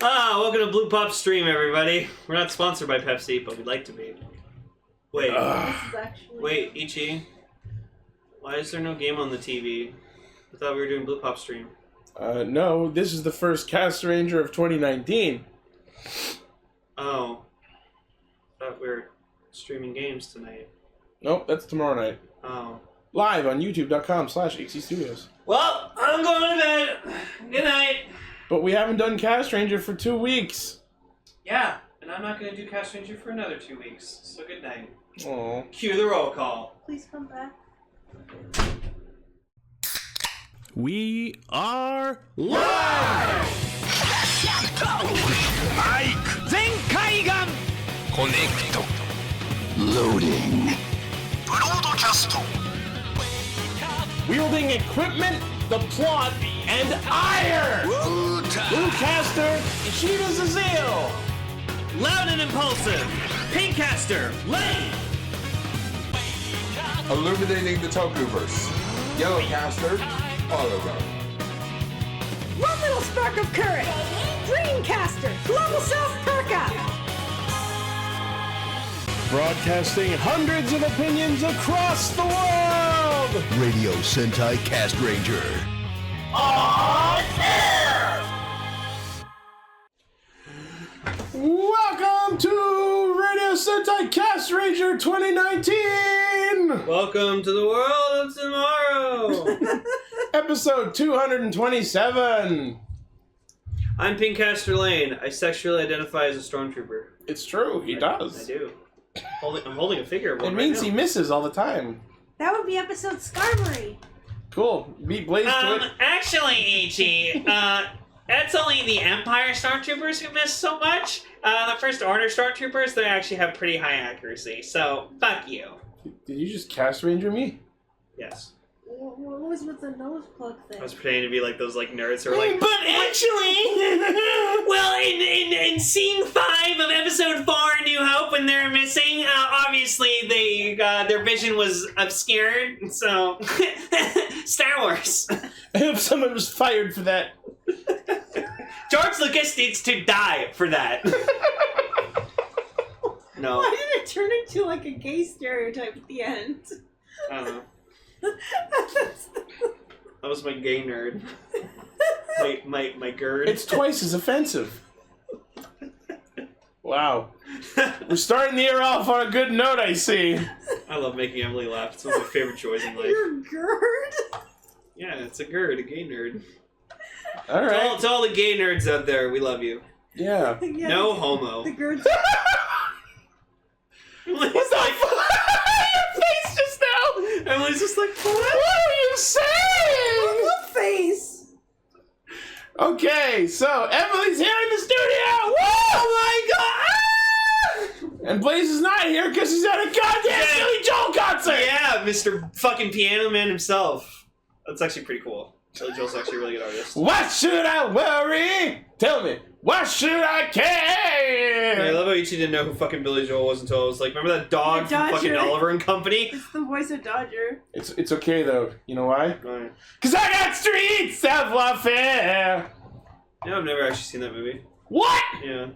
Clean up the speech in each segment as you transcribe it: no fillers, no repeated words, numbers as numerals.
Welcome to Blue Pop Stream, everybody. We're not sponsored by Pepsi, but we'd like to be. Wait. Wait, Ichi. Why is there no game on the TV? I thought we were doing Blue Pop Stream. No, this is the first Castranger of 2019. Oh. I thought we were streaming games tonight. Nope, that's tomorrow night. Oh. Live on youtube.com/XCstudios. Well, I'm going to bed. Good night. But we haven't done Castranger for 2 weeks. Yeah, and I'm not going to do Castranger for another 2 weeks. So good night. Aww. Cue the roll call. Please come back. We are live! Connect. Loading. Broadcast. Wielding equipment, the plot, and ire! Bluecaster, Ishida Zazil! Loud and impulsive. Pinkcaster. Lane. Illuminating the Tokuverse. Yellowcaster, Oliver. One little spark of courage. Dreamcaster. Global Self Perka. Broadcasting hundreds of opinions across the world! Radio Sentai Castranger. Welcome to Radio Sentai Castranger 2019! Welcome to the world of tomorrow. Episode 227. I'm Pinkcaster Lane. I sexually identify as a stormtrooper. It's true, he does. I do. I'm holding a figure of one It means right he now. misses all the time. That would be episode Skarmory. Cool. Beat Blaze to it. Actually, Ichi, that's only the Empire Stormtroopers who miss so much. The First Order Stormtroopers, they actually have pretty high accuracy, so fuck you. Did you just Castranger me? Yes. What was with the nose plug thing? I was pretending to be like those like nerds who are like, But actually... well, in scene 5 of episode 4, New Hope, when they're missing, obviously they their vision was obscured. So, Star Wars. I hope someone was fired for that. George Lucas needs to die for that. No, Why did it turn into like a gay stereotype at the end? I don't know. That was my gay nerd. My GERD. It's twice as offensive. Wow. We're starting the year off on a good note, I see. I love making Emily laugh. It's one of my favorite joys in life. Your GERD? Yeah, it's a GERD, a gay nerd. Alright. To all the gay nerds out there, we love you. Yeah. Yeah, No homo. The GERD's... Emily's What's like, Your face just now! Emily's just like, What are you saying? What face? Okay, so Emily's here in the studio! Woo! Oh my god! And Blaze is not here because he's at a goddamn Billy Joel concert! yeah, Mr. fucking Piano Man himself. That's actually pretty cool. Billy Joel's actually a really good artist. Why should I worry? Tell me, why should I care? I love how Ichi didn't know who fucking Billy Joel was until I was like, remember that dog The from fucking Dodger. Oliver and Company? It's the voice of Dodger. It's okay though. You know why? Right. Cause I got street savoir-faire. Yeah, I've never actually seen that movie. What? Yeah.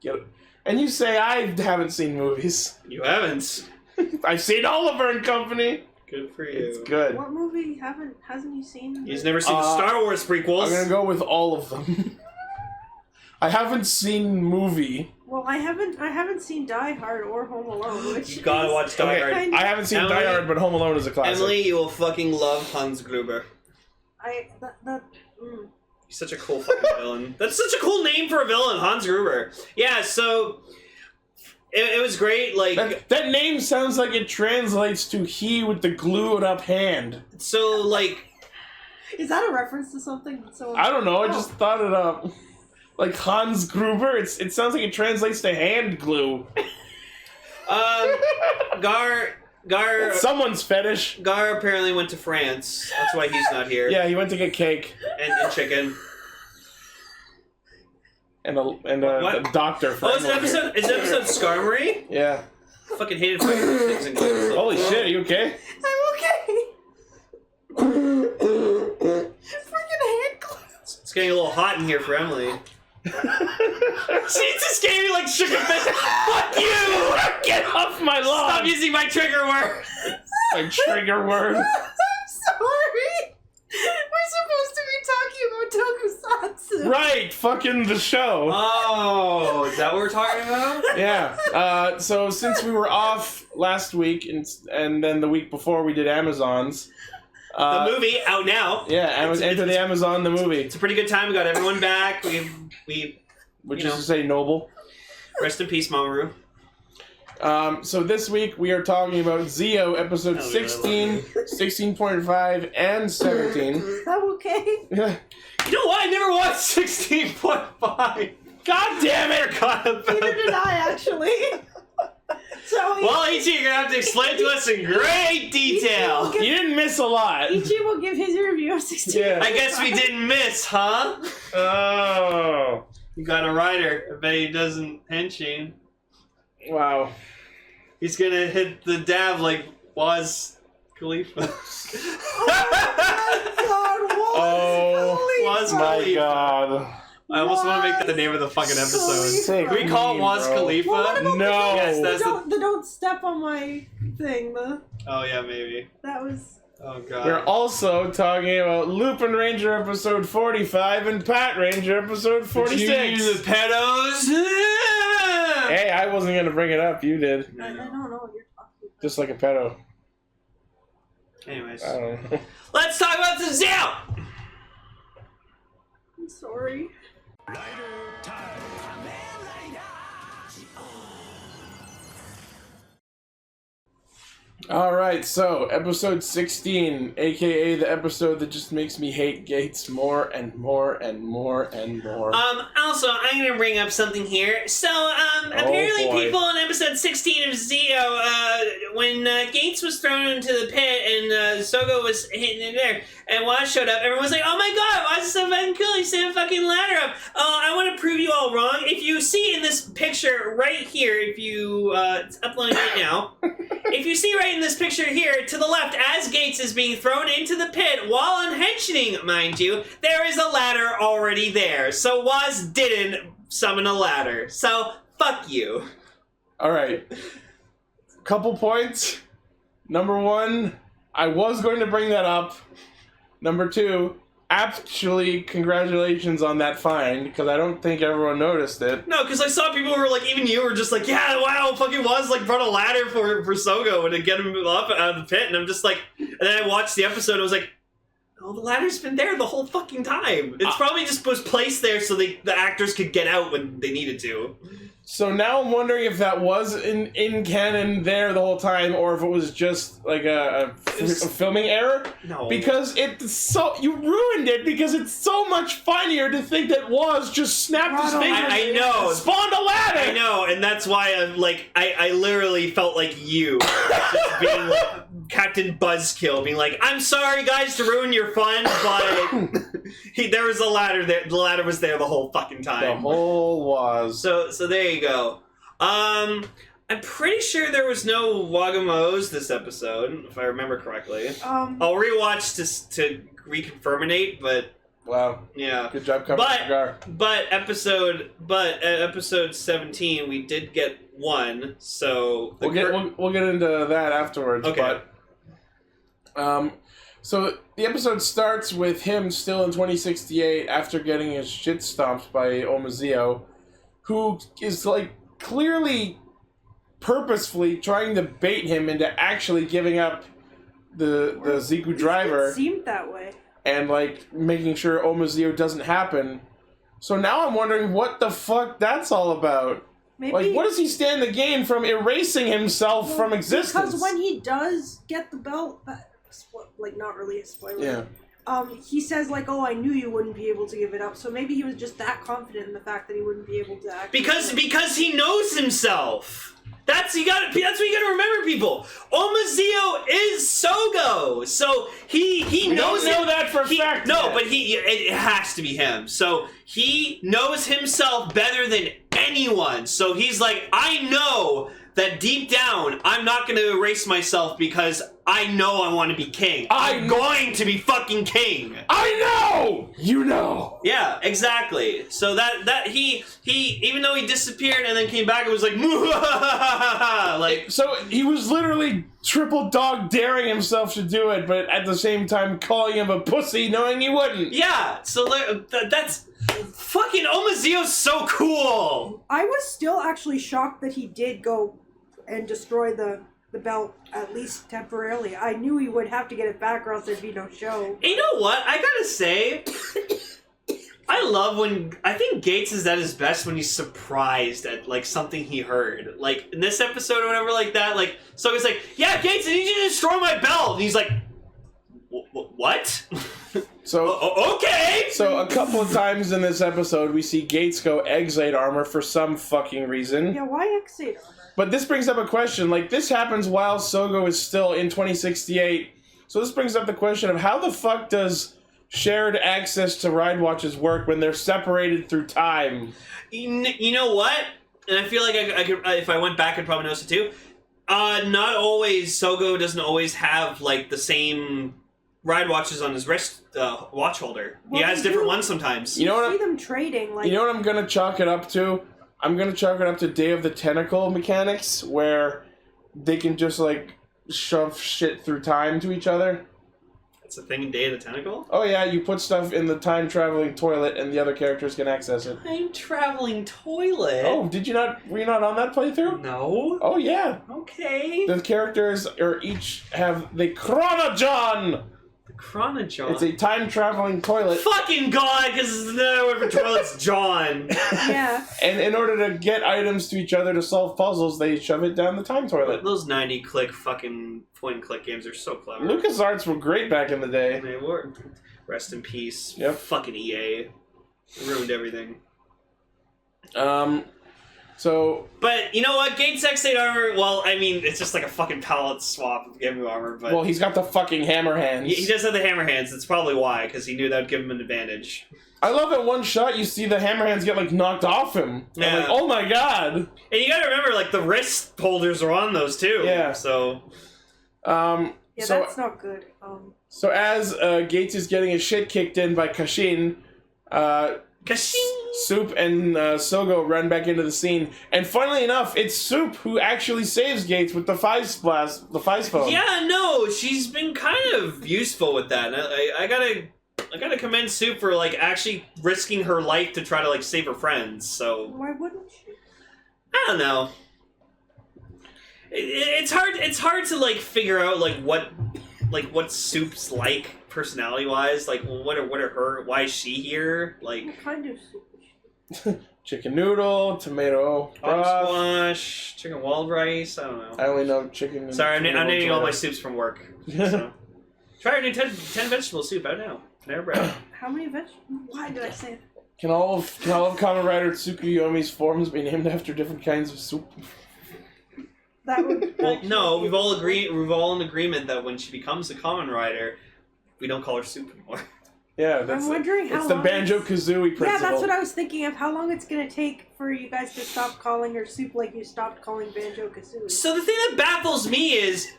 Get it. And you say I haven't seen movies. You haven't. I've seen Oliver and Company. Good for you. It's good. What movie hasn't you seen? He's never seen the Star Wars prequels. I'm gonna go with all of them. I haven't seen movie. Well, I haven't seen Die Hard or Home Alone, which You gotta watch Die Hard. kind of- I haven't seen Emily- Die Hard, but Home Alone is a classic. Emily, you will fucking love Hans Gruber. He's such a cool fucking villain. That's such a cool name for a villain, Hans Gruber. Yeah, so it was great. Like that name sounds like it translates to he with the glued up hand. so, like Is that a reference to something? So I don't know. I just thought it up. Like Hans Gruber, it sounds like it translates to hand glue. Gar. It's someone's fetish. Gar apparently went to France. That's why he's not here. Yeah, he went to get cake And chicken. and a doctor. Oh, is it episode Skarmory? Yeah. Fucking hated fighting those things in games. Holy shit! Are you okay? I'm okay. Freaking hand gloves. It's getting a little hot in here for Emily. She just gave me like shook a fist. Fuck you! Get off my lawn! Stop using my trigger word. My trigger word. I'm sorry. We're supposed to be talking about tokusatsu. Right, fucking the show. Oh, is that what we're talking about? Yeah. So since we were off last week and then the week before we did Amazons. The movie out now. Yeah, Enter the Amazon, the movie. It's a pretty good time. We got everyone back. Which is to say noble. Rest in peace, Mamoru. So this week we are talking about Zio episode 16, 16.5, and 17. I'm okay. You know what? I never watched 16.5. God damn it! Neither did I, actually. So well, Ichi, you're gonna have to explain to us in great detail. You didn't miss a lot. Ichi will give his review of 16. Yeah. I guess we didn't miss, huh? Oh. You got a rider. I bet he doesn't henshin. Wow. He's gonna hit the dab like Woz Khalifa. Oh my god. I almost want to make that the name of the fucking episode. Can we call it Woz Khalifa? Well, no. Yes, that's the don't step on my thing. Oh yeah, maybe. That was. Oh god. We're also talking about Lupinranger episode 45 and Patranger episode 46. Did you use the pedos? Hey, I wasn't gonna bring it up. You did. I don't know what you're talking about. Just like a pedo. Anyways, I don't know. let's talk about the Zio. I'm sorry. Alright, so episode 16, aka the episode that just makes me hate Gates more and more and more and more. Also, I'm gonna bring up something here. So, apparently boy. people in episode 16 of Zio, when Gates was thrown into the pit and Sougo was hitting in there, and Woz showed up, everyone was like, oh my god, Woz is so fucking cool, he set a fucking ladder up. I want to prove you all wrong. If you see in this picture right here, if you, it's uploading right now, if you see right in this picture here, to the left, as Gates is being thrown into the pit, while unhensioning, mind you, there is a ladder already there. So Woz didn't summon a ladder. So, fuck you. Alright. Couple points. Number one, I was going to bring that up. Number two, actually, congratulations on that find, because I don't think everyone noticed it. No, because I saw people who were like, even you were just like, yeah, wow, fucking Woz like brought a ladder for Sougo and to get him up out of the pit, and I'm just like, and then I watched the episode, and I was like, oh, the ladder's been there the whole fucking time. It's probably just was placed there so the actors could get out when they needed to. So now I'm wondering if that was in canon there the whole time, or if it was just like a filming error. No. Because you ruined it because it's so much funnier to think that Woz just snapped his fingers. I know. And spawned a ladder. I know, and that's why I'm like, I literally felt like you, just being like Captain Buzzkill, being like, I'm sorry guys to ruin your fun, but there was a ladder there. The ladder was there the whole fucking time. The whole Woz. So there you go. I'm pretty sure there was no Wagamos this episode, if I remember correctly. I'll rewatch to reconfirmate, but wow, yeah, good job covering the cigar. But episode 17 we did get one, so we'll get into that afterwards. Okay. But so the episode starts with him still in 2068 after getting his shit stomped by Omazeo, who is like clearly purposefully trying to bait him into actually giving up the Ziku driver. It seemed that way. And like making sure Omazeo doesn't happen. So now I'm wondering what the fuck that's all about. Maybe, like, what does he stand to gain from erasing himself from existence? Because when he does get the belt, like not really a spoiler. Yeah. He says like, "Oh, I knew you wouldn't be able to give it up." So maybe he was just that confident in the fact that he wouldn't be able to. Because he knows himself. That's what you gotta remember, people. Omazeo is Sougo, so he knows. Don't know that for a fact. No, yet. but it has to be him. So he knows himself better than anyone. So he's like, I know that deep down, I'm not going to erase myself because I know I want to be king. I'm going to be fucking fucking king. I know! You know! Yeah, exactly. So that he even though he disappeared and then came back, it was like, like. So he was literally triple dog daring himself to do it, but at the same time calling him a pussy, knowing he wouldn't. Yeah, so that's fucking Omazio's so cool. I was still actually shocked that he did go and destroy the belt, at least temporarily. I knew he would have to get it back or else there'd be no show. You know what? I gotta say, I love when, I think Gates is at his best when he's surprised at, like, something he heard. Like, in this episode or whatever like that, like, so he's like, yeah, Gates, I need you to destroy my belt! And he's like, what? So okay! So a couple of times in this episode, we see Gates go Exate armor for some fucking reason. Yeah, why Exate armor? But this brings up a question. Like, this happens while Sougo is still in 2068. So this brings up the question of how the fuck does shared access to ride watches work when they're separated through time? You know what? And I feel like I could, if I went back, I'd probably notice it too. Not always, Sougo doesn't always have, like, the same ride watches on his wrist watch holder. Well, he has different ones sometimes. You know what? See them trading, like... You know what I'm gonna chalk it up to? I'm gonna chalk it up to Day of the Tentacle mechanics, where they can just, like, shove shit through time to each other. It's a thing in Day of the Tentacle? Oh yeah, you put stuff in the time-traveling toilet and the other characters can access it. Time-traveling toilet? Oh, did you not... Were you not on that playthrough? No. Oh yeah. Okay. The characters are each have the Chronojon! Chronojon. It's a time-traveling toilet. Fucking God, because the word for toilet's John. Yeah. And in order to get items to each other to solve puzzles, they shove it down the time toilet. Those 90-click fucking point-and-click games are so clever. LucasArts were great back in the day. They were. Rest in peace. Yep. Fucking EA. Ruined everything. So... But, you know what? Gates X8 armor, well, I mean, it's just like a fucking palette swap of Gemu armor, but... Well, he's got the fucking hammer hands. He does have the hammer hands. That's probably why, because he knew that would give him an advantage. I love at one shot you see the hammer hands get, like, knocked off him. Yeah. I'm like, oh my god! And you gotta remember, like, the wrist holders are on those, too. Yeah. So... Yeah, so, that's not good. So as Gates is getting his shit kicked in by Kashin, Soup and Sougo run back into the scene, and funnily enough, it's Soup who actually saves Gates with the Fize phone. Yeah, no, she's been kind of useful with that. I gotta commend Soup for, like, actually risking her life to try to, like, save her friends. So Why wouldn't she? I don't know. It's hard to, like, figure out, like, what Soup's like personality wise. Like, what are her? Why is she here? Like, What kind of soup is she? Chicken noodle, tomato broth. squash, chicken wild rice. I don't know. I only know chicken. And Sorry, I'm naming all my tomato. soups from work. So. Try our new 10 vegetable soup out now. Panera Bread. How many vegetables? Why did I say that? Can all of Kamen Rider Tsukuyomi's forms be named after different kinds of soup? That would... Well, actually no, be- we've all in agreement that when she becomes a Kamen Rider, we don't call her soup anymore. Yeah, that's I'm wondering how it's the long Banjo-Kazooie principle. Yeah, that's what I was thinking of. How long it's gonna take for you guys to stop calling her soup like you stopped calling Banjo-Kazooie. So the thing that baffles me is,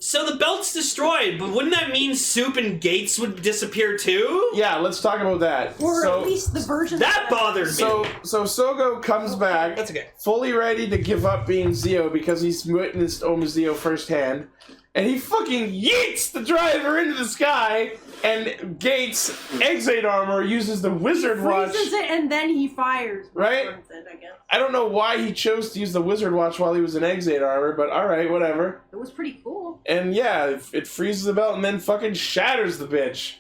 so the belt's destroyed, but wouldn't that mean Soup and Gates would disappear too? Yeah, let's talk about that. Or so, at least the version That bothered me. So Sougo comes back, That's okay. fully ready to give up being Zio because he's witnessed Omazio firsthand, and he fucking yeets the driver into the sky, and Gates, Exate armor, uses the wizard watch. freezes it and then he fires. Right? Burns it, I guess. I don't know why he chose to use the wizard watch while he was in Exate armor, but alright, whatever. It was pretty cool. And yeah, it freezes the belt and then fucking shatters the bitch.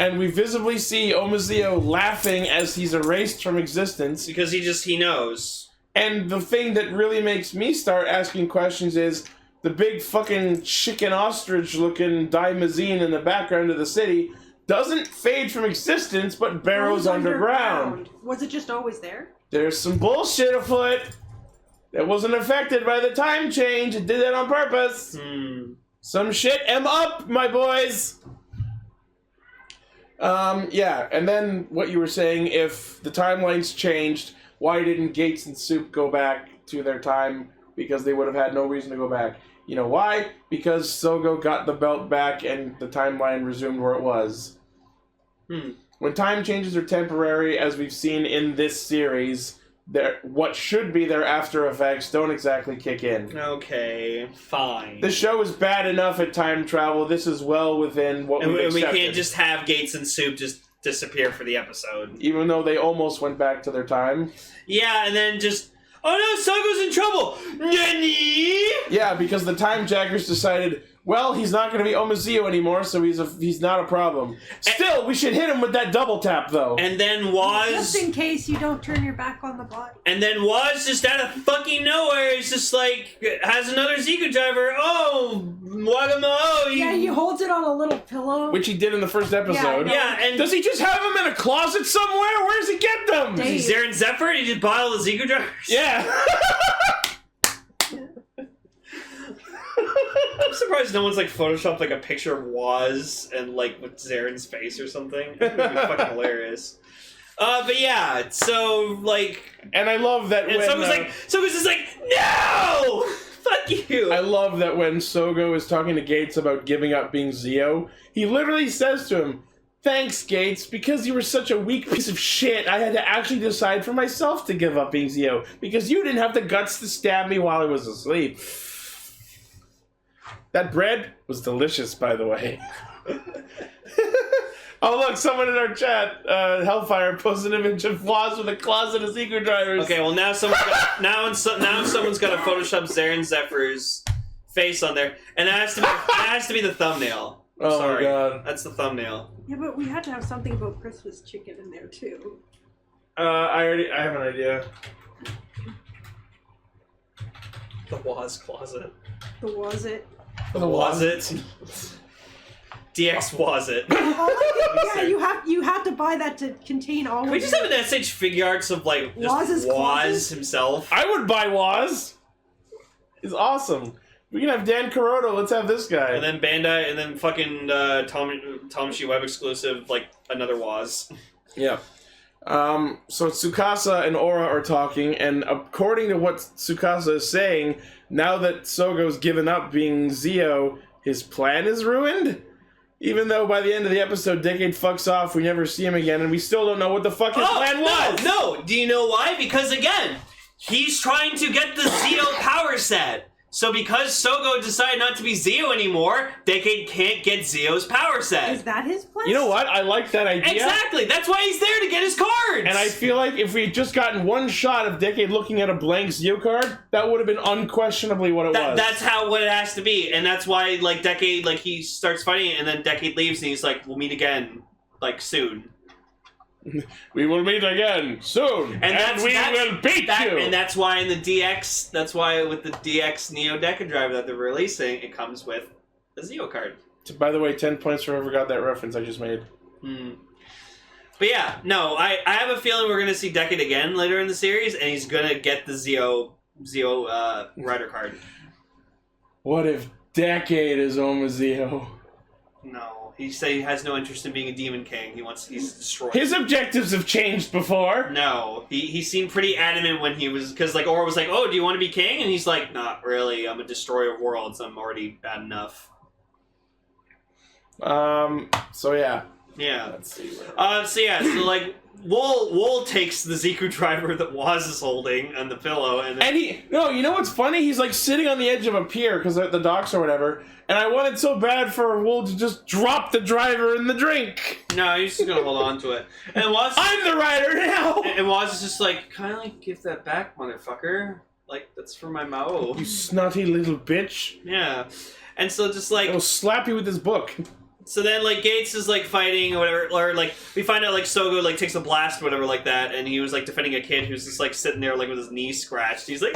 And we visibly see Omazio laughing as he's erased from existence. Because he knows. And the thing that really makes me start asking questions is the big fucking chicken ostrich looking Daimazine in the background of the city doesn't fade from existence but burrows Goes underground. Was it just always there? There's some bullshit afoot. It wasn't affected by the time change. It did that on purpose. Some shit am up, my boys. Yeah, and then what you were saying, if the timelines changed, why didn't Gates and Soup go back to their time? Because they would have had no reason to go back. You know why? Because Sougo got the belt back and the timeline resumed where it was. When time changes are temporary, as we've seen in this series, what should be their after effects don't exactly kick in. Okay, fine. The show is bad enough at time travel. This is well within what we expected. We can't just have Gates and Soup just disappear for the episode. Even though they almost went back to their time. Yeah, and then just... Oh no, Sougo's in trouble! Nani? Yeah, because the Time Jackers decided, well, he's not going to be Omazeo anymore, so he's not a problem. Still, we should hit him with that double tap, though. And then Woz... Just in case you don't turn your back on the body. And then Woz, just out of fucking nowhere, is just like, has another Zika driver. Oh, Wagamo. Yeah, he holds it on a little pillow. Which he did in the first episode. Yeah, and... Does he just have them in a closet somewhere? Where does he get them? Dave. Is he Zaren Zephyr? He just bought all the Zika drivers? Yeah. I'm surprised no one's like photoshopped like a picture of Woz and like with Zaren's face or something. It would be fucking hilarious. But yeah, so like, and I love that. And someone's just like, no, fuck you. I love that when Sougo is talking to Gates about giving up being Zeo, he literally says to him, "Thanks, Gates, because you were such a weak piece of shit. I had to actually decide for myself to give up being Zeo because you didn't have the guts to stab me while I was asleep." That bread was delicious, by the way. Oh, look, someone in our chat, Hellfire, posted an image of Woz with a closet of secret drivers. Okay, well, now someone's got to Photoshop Zaren Zephyr's face on there, and that has to be the thumbnail. Oh, sorry. My God. That's the thumbnail. Yeah, but we had to have something about Christmas chicken in there, too. I have an idea. The Woz closet. The was it? Was it? DX was it? Yeah, you have to buy that to contain all. Can we just have an SH figure arts of like just Woz himself? I would buy Woz. He's awesome. We can have Dan Carotto. Let's have this guy. And then Bandai, and then fucking Tom Shi Web exclusive, like another Woz. Yeah. So Tsukasa and Aura are talking, and according to what Tsukasa is saying, now that Sogo's given up being Zeo, his plan is ruined? Even though by the end of the episode, Decade fucks off, we never see him again, and we still don't know what the fuck his plan was! No! Do you know why? Because again, he's trying to get the Zeo power set. So because Sougo decided not to be Zeo anymore, Decade can't get Zeo's power set. Is that his plan? You know what? I like that idea. Exactly! That's why he's there to get his cards! And I feel like if we had just gotten one shot of Decade looking at a blank Zeo card, that would have been unquestionably what it was. That's what it has to be. And that's why, like, Decade, like, he starts fighting, and then Decade leaves, and he's like, we'll meet again, like, soon. We will meet again soon, and we will beat you. And that's why in the DX, that's why with the DX Neo Deca drive that they're releasing, it comes with a Zeo card. By the way, 10 points for whoever got that reference I just made. But yeah, no, I have a feeling we're gonna see Decade again later in the series, and he's gonna get the Zeo rider card. What if Decade is Omazeo? No, he said he has no interest in being a Demon King. He's destroyed. His objectives have changed before. No, he seemed pretty adamant when he was, because like Aura was like, "Oh, do you want to be king?" And he's like, "Not really. I'm a destroyer of worlds. I'm already bad enough." So yeah. Yeah. Let's see. So like Wool takes the Ziku driver that Woz is holding and the pillow, and you know what's funny? He's like sitting on the edge of a pier because the docks or whatever. And I wanted so bad for Wool to just drop the driver in the drink. No, he's just gonna hold on to it. And Woz, I'm the rider now. And Woz is just like, kindly give that back, motherfucker. Like that's for my Mao. You snotty little bitch. Yeah. And so just like, I'll slap you with this book. So then, like, Gates is, like, fighting or whatever, or, like, we find out, like, Sougo, like, takes a blast or whatever like that, and he was, like, defending a kid who's just, like, sitting there, like, with his knee scratched. He's like,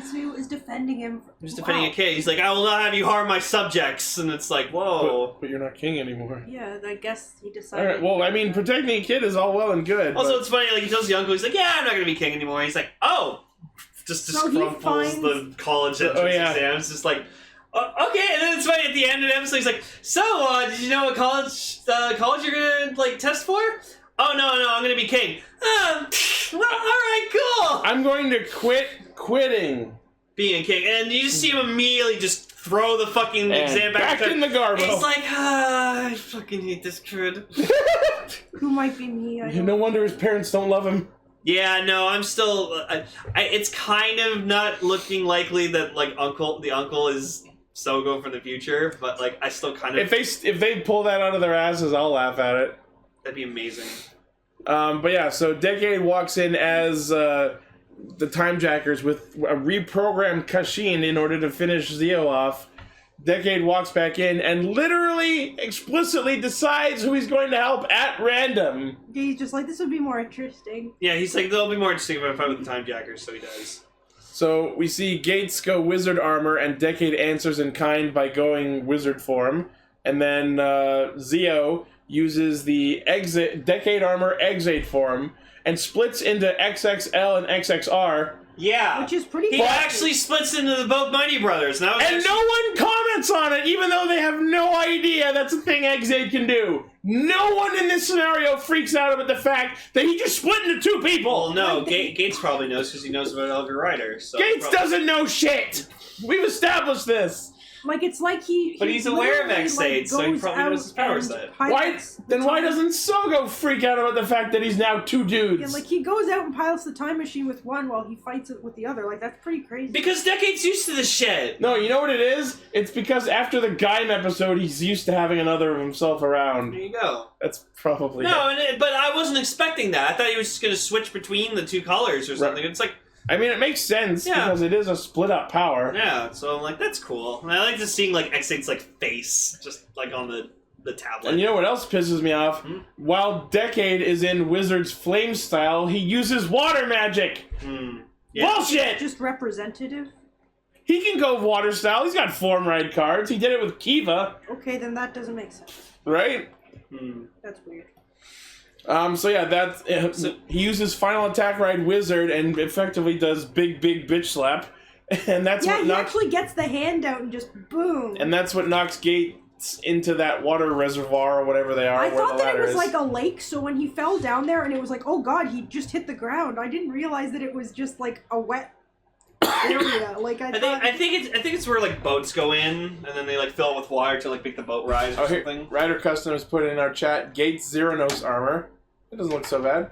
So he was defending him. He's defending a kid. He's like, I will not have you harm my subjects. And it's like, whoa. But you're not king anymore. Yeah, I guess he decided. Alright, well, I mean, protecting a kid is all well and good. Also, it's funny, like, he tells his uncle, he's like, yeah, I'm not going to be king anymore. And he's like, oh. Just scrumples the college entrance exams. Just like, okay, and then it's funny at the end of the episode. He's like, "So, did you know what college you're gonna like test for?" "Oh no, I'm gonna be king." Well, all right, cool. I'm going to quit quitting. being a kick, and you just see him immediately just throw the fucking exam back in the garbage. He's like, I fucking hate this kid. Who might be me? No wonder his parents don't love him. Yeah, no, I'm still. It's kind of not looking likely that like the uncle is Sougo for the future, but like I still kind of. If they pull that out of their asses, I'll laugh at it. That'd be amazing. But yeah, so Decade walks in as the Time Jackers with a reprogrammed Kashin in order to finish Zio off. Decade walks back in and literally, explicitly decides who he's going to help at random. Yeah, he's just like, this would be more interesting. Yeah, he's like, they'll be more interesting if I fight with the Time Jackers, so he does. So we see Gates go wizard armor, and Decade answers in kind by going wizard form. And then Zio uses the Decade armor exit form and splits into XXL and XXR. Yeah. Which is pretty He cool. actually splits into the both Mighty Brothers. And No one comments on it, even though they have no idea that's a thing Exade can do. No one in this scenario freaks out about the fact that he just split into two people. Well, no, Gates probably knows because he knows about every rider. So Gates doesn't know shit. We've established this. Like, it's like But he's aware of Exade, so he probably knows his power set. Why doesn't Sougo freak out about the fact that he's now two dudes? Yeah, like, he goes out and pilots the time machine with one while he fights it with the other. Like, that's pretty crazy. Because Decade's used to this shit. No, you know what it is? It's because after the Gaim episode, he's used to having another of himself around. There you go. That's probably it. But I wasn't expecting that. I thought he was just going to switch between the two colors or something. Right. It's like... I mean, it makes sense because it is a split-up power. Yeah, so I'm like, that's cool. And I like just seeing, like, Exade's, like, face just, like, on the tablet. And you know what else pisses me off? While Decade is in Wizard's Flame style, he uses water magic! Yeah. Bullshit! Just representative? He can go water style. He's got form ride cards. He did it with Kiva. Okay, then that doesn't make sense. Right? That's weird. So yeah, he uses Final Attack Ride Wizard and effectively does big bitch slap, and that's what he actually gets the hand out and just boom. And that's what knocks Gates into that water reservoir or whatever they are. I thought that it was like a lake, so when he fell down there and it was like, oh god, he just hit the ground. I didn't realize that it was just like a wet area. Like I think it's where like boats go in and then they like fill it with water to like make the boat rise or something. Rider Customs put in our chat Gates Zeronos armor. It doesn't look so bad.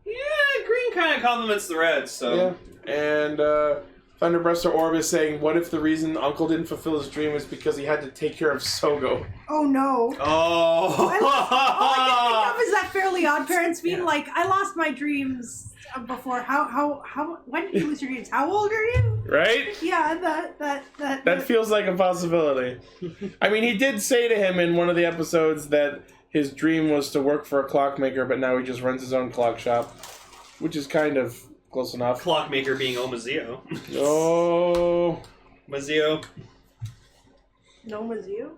Yeah, green kind of complements the red, so. Yeah. And Thunderbreaster Orb is saying, what if the reason Uncle didn't fulfill his dream was because he had to take care of Sougo? Oh no. Oh. All I can think of is that Fairly Odd Parents being like, I lost my dreams before. When did you lose your dreams? How old are you? Right? Yeah, that feels like a possibility. I mean, he did say to him in one of the episodes that his dream was to work for a clockmaker, but now he just runs his own clock shop, which is kind of close enough. Clockmaker being Mazio. Oh. Mazio. No Mazio?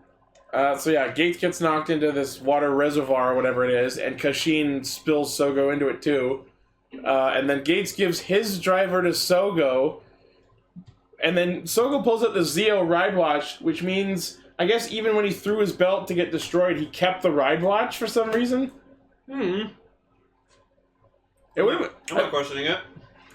So yeah, Gates gets knocked into this water reservoir or whatever it is, and Kashin spills Sougo into it too. And then Gates gives his driver to Sougo, and then Sougo pulls out the Zio ride watch, which means, I guess even when he threw his belt to get destroyed, he kept the ride watch for some reason. I'm not questioning it.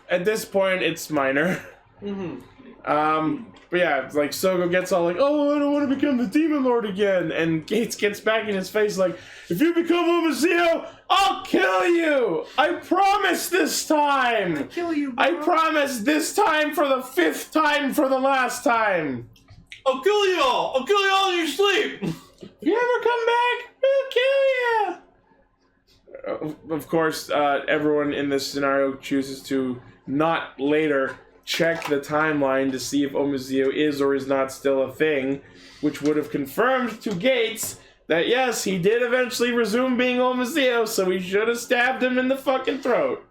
At this point, it's minor. But yeah, it's like Sougo gets all like, oh, I don't want to become the Demon Lord again. And Gates gets back in his face like, if you become Omazeo, I'll kill you! I promise this time! I'll kill you, bro. I promise this time for the 5th time for the last time! I'll kill you all! I'll kill you all in your sleep! If you ever come back, we'll kill you! Of course, everyone in this scenario chooses to not later check the timeline to see if Omazeo is or is not still a thing, which would have confirmed to Gates that yes, he did eventually resume being Omazeo, so he should have stabbed him in the fucking throat.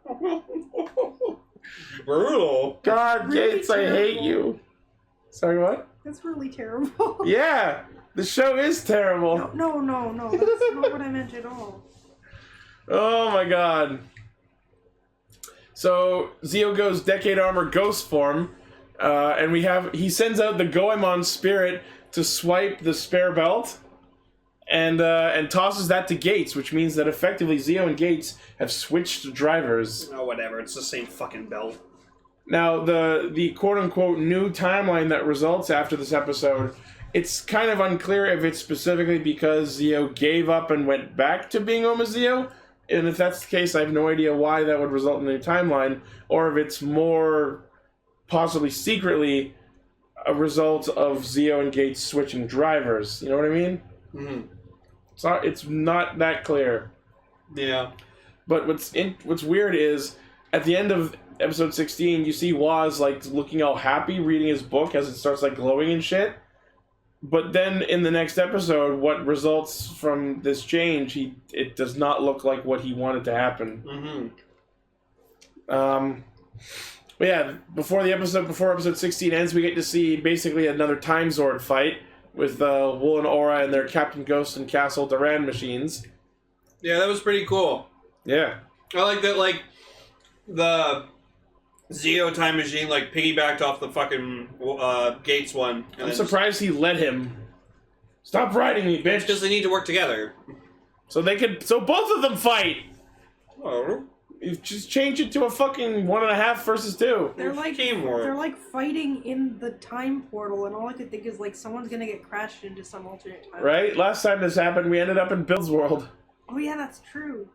Brutal. God, really Gates, terrible. I hate you. Sorry, what? That's really terrible. Yeah, the show is terrible. No, that's not what I meant at all. Oh my god. So, Zio goes Decade Armor Ghost form, and he sends out the Goemon Spirit to swipe the spare belt, and tosses that to Gates, which means that effectively Zio and Gates have switched drivers. Oh, whatever, it's the same fucking belt. Now, the quote-unquote new timeline that results after this episode, it's kind of unclear if it's specifically because Zio gave up and went back to being Omazeo, and if that's the case, I have no idea why that would result in a new timeline, or if it's more possibly secretly a result of Zio and Gates switching drivers. You know what I mean? Mm-hmm. It's not that clear. Yeah. But what's weird is, at the end of episode 16, you see Woz, like, looking all happy, reading his book as it starts, like, glowing and shit. But then, in the next episode, what results from this change, it does not look like what he wanted to happen. Mm-hmm. But yeah, before episode 16 ends, we get to see basically another Time Zord fight with Wool and Aura and their Captain Ghost and Castle Duran machines. Yeah, that was pretty cool. Yeah. I like that, like, the Zio time machine, like, piggybacked off the fucking Gates one. I'm surprised he let him. Stop riding me, bitch. Because they need to work together. So both of them fight. Oh. You just change it to a fucking 1.5 versus 2. They're like teamwork. They're like fighting in the time portal, and all I could think is like someone's gonna get crashed into some alternate time. Right? Last time this happened, we ended up in Bill's world. Oh yeah, that's true.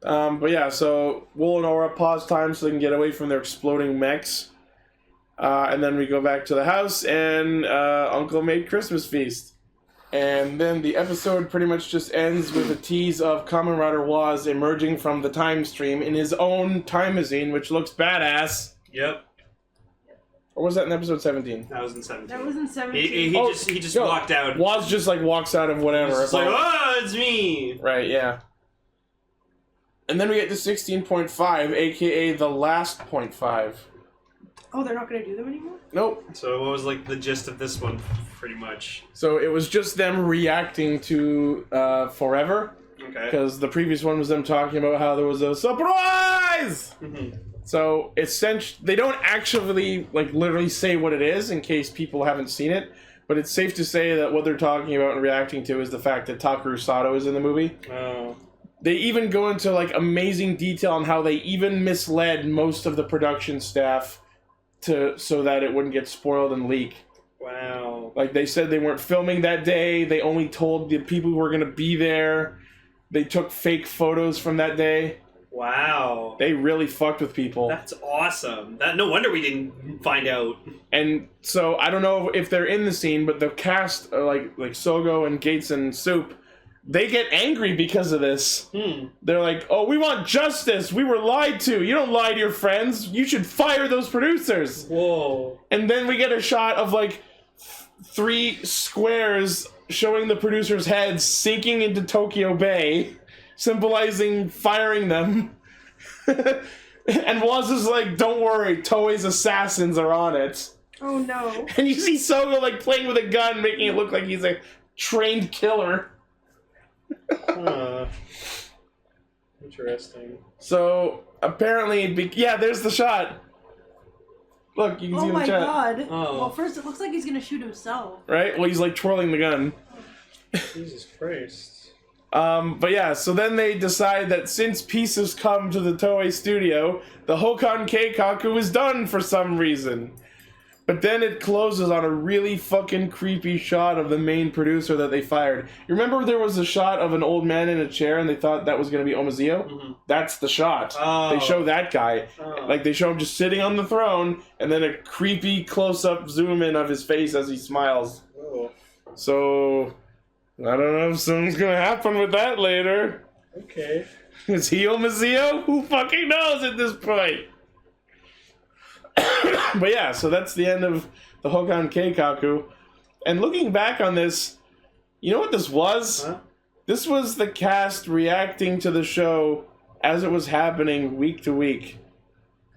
But yeah, so Wool and Aura pause time so they can get away from their exploding mechs. And then we go back to the house, and Uncle made Christmas feast. And then the episode pretty much just ends with a tease of Kamen Rider Woz emerging from the time stream in his own time machine, which looks badass. Yep. Or was that in episode 17? That was in 17. That was in 17. He just walked out. Woz just like walks out of whatever. It's like, oh, it's me! Right, yeah. And then we get to 16.5, aka the last 0.5. Oh, they're not going to do them anymore? Nope. So what was like the gist of this one, pretty much? So it was just them reacting to Forever. Okay. Because the previous one was them talking about how there was a surprise! Mm-hmm. So essentially, they don't actually like literally say what it is in case people haven't seen it, but it's safe to say that what they're talking about and reacting to is the fact that Takeru Sato is in the movie. Oh. They even go into like amazing detail on how they even misled most of the production staff so that it wouldn't get spoiled and leak. Wow. Like they said they weren't filming that day. They only told the people who were going to be there. They took fake photos from that day. Wow. They really fucked with people. That's awesome. No wonder we didn't find out. And so I don't know if they're in the scene, but the cast, like Sougo and Gates and Soup, they get angry because of this. They're like, oh, we want justice. We were lied to. You don't lie to your friends. You should fire those producers. Whoa. And then we get a shot of like 3 squares showing the producers' heads sinking into Tokyo Bay, symbolizing firing them. And Woz is like, don't worry, Toei's assassins are on it. Oh no. And you see Sougo like playing with a gun, making it look like he's a trained killer. Interesting. So apparently, yeah, there's the shot. Look, you can see Oh the my chat. god. Oh. Well, first it looks like he's gonna shoot himself. Right? Well, he's like twirling the gun. Jesus Christ. But yeah, so then they decide that since peace has come to the Toei studio, the Hokan Keikaku is done for some reason. But then it closes on a really fucking creepy shot of the main producer that they fired. You remember there was a shot of an old man in a chair and they thought that was going to be Omazeo? Mm-hmm. That's the shot. Oh. They show that guy. Oh. Like, they show him just sitting on the throne and then a creepy close-up zoom-in of his face as he smiles. Oh. So, I don't know if something's going to happen with that later. Okay. Is he Omazeo? Who fucking knows at this point? But yeah, so that's the end of the Hokan Keikaku. And looking back on this, you know what this was? Huh? This was the cast reacting to the show as it was happening week to week.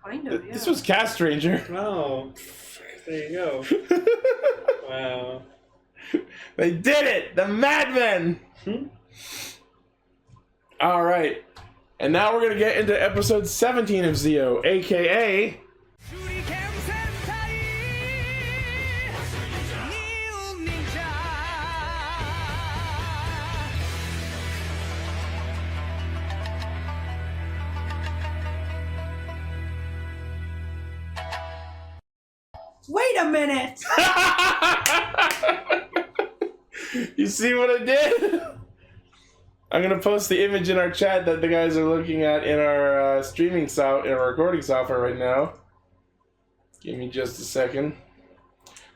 Kind of, yeah. This was Castranger. Oh, there you go. Wow. They did it! The madmen! Alright. And now we're going to get into episode 17 of Zio, a.k.a. Wait a minute! You see what I did? I'm gonna post the image in our chat that the guys are looking at in our in our recording software right now. Give me just a second.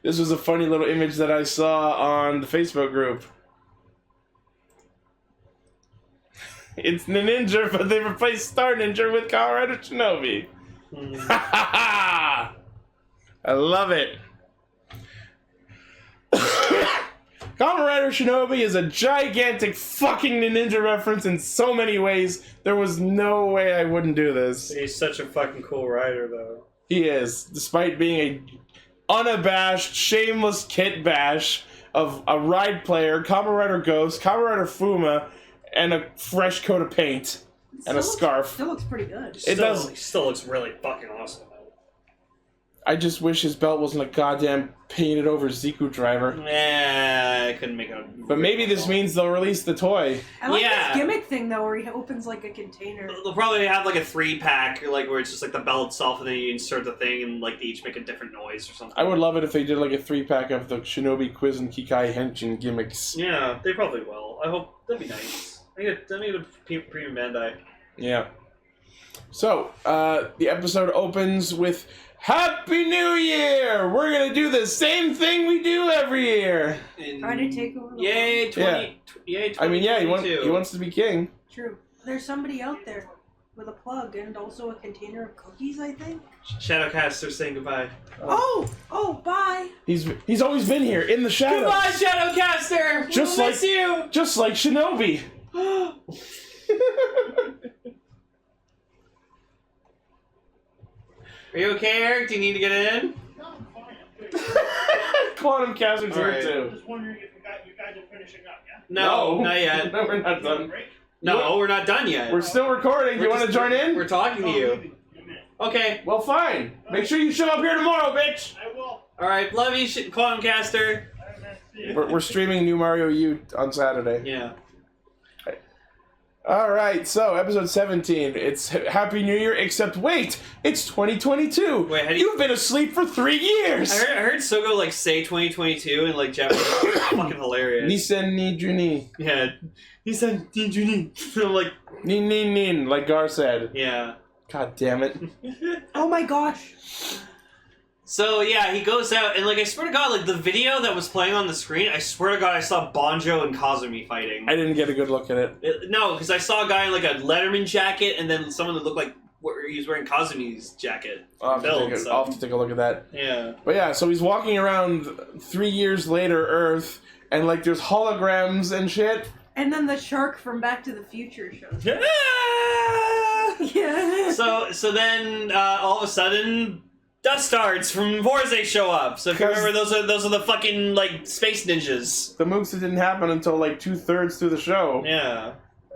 This was a funny little image that I saw on the Facebook group. It's Ninja, but they replaced Star Ninja with Kamen Rider Shinobi. I love it. Kamen Rider Shinobi is a gigantic fucking ninja reference in so many ways. There was no way I wouldn't do this. He's such a fucking cool rider, though. He is, despite being a unabashed, shameless kit bash of a ride player, Kamen Rider Ghost, Kamen Rider Fuma, and a fresh coat of paint and a scarf. Still looks pretty good. It does. He still looks really fucking awesome. I just wish his belt wasn't a goddamn painted over Ziku driver. Nah, I couldn't make it. But maybe this means they'll release the toy. I like this gimmick thing though, where he opens like a container. They'll probably have like a 3-pack, like where it's just like the belt itself, and then you insert the thing, and like they each make a different noise or something. I would love it if they did like a 3-pack of the Shinobi Quiz and Kikai Henshin gimmicks. Yeah, they probably will. I hope that'd be nice. I need a premium Bandai. Yeah. So, the episode opens with Happy New Year! We're gonna do the same thing we do every year. Try to take over the Yay, world. 20. Yeah. Yay, 20. I mean, yeah, he wants to be king. True. There's somebody out there with a plug and also a container of cookies, I think. Shadowcaster saying goodbye. Oh, bye. He's always been here in the shadows. Goodbye, Shadowcaster. Just we'll like miss you. Just like Shinobi. Are you okay, Eric? Do you need to get in? No, I'm fine. Quantum Caster's here Alright. I'm too. just wondering if you guys are finishing up, yeah? No, not yet. No, we're not done. Break? No, we're not done yet. We're still recording. Do you want to join in? We're talking to Oh, you. maybe in a minute. Okay. Well, fine. Make sure you show up here tomorrow, bitch. I will. All right. Love you, Quantum Caster. Alright, man. See ya. We're streaming New Mario U on Saturday. Yeah. All right, so episode 17. It's Happy New Year, except wait, it's 2022. Wait, how do you- You've been asleep for 3 years. I heard Sougo like say 2022 in like Japanese. Fucking hilarious. Nisen ni juni. Yeah. He said Juni. I'm like, Nin nin nin, like Gar said. yeah. God damn it. Oh my gosh. So yeah, he goes out and like I swear to God, like the video that was playing on the screen, I swear to God, I saw Banjo and Kazumi fighting. I didn't get a good look at it. No, because I saw a guy in like a Letterman jacket, and then someone that looked like he was wearing Kazumi's jacket. I'll have to take a look at that. Yeah. But yeah, so he's walking around 3 years later Earth, and like there's holograms and shit. And then the shark from Back to the Future shows up. Ah! Yeah. So then all of a sudden. Dust Starts from Vorze show up. So if you remember, those are the fucking like space ninjas. The mooks didn't happen until like 2/3 through the show. Yeah.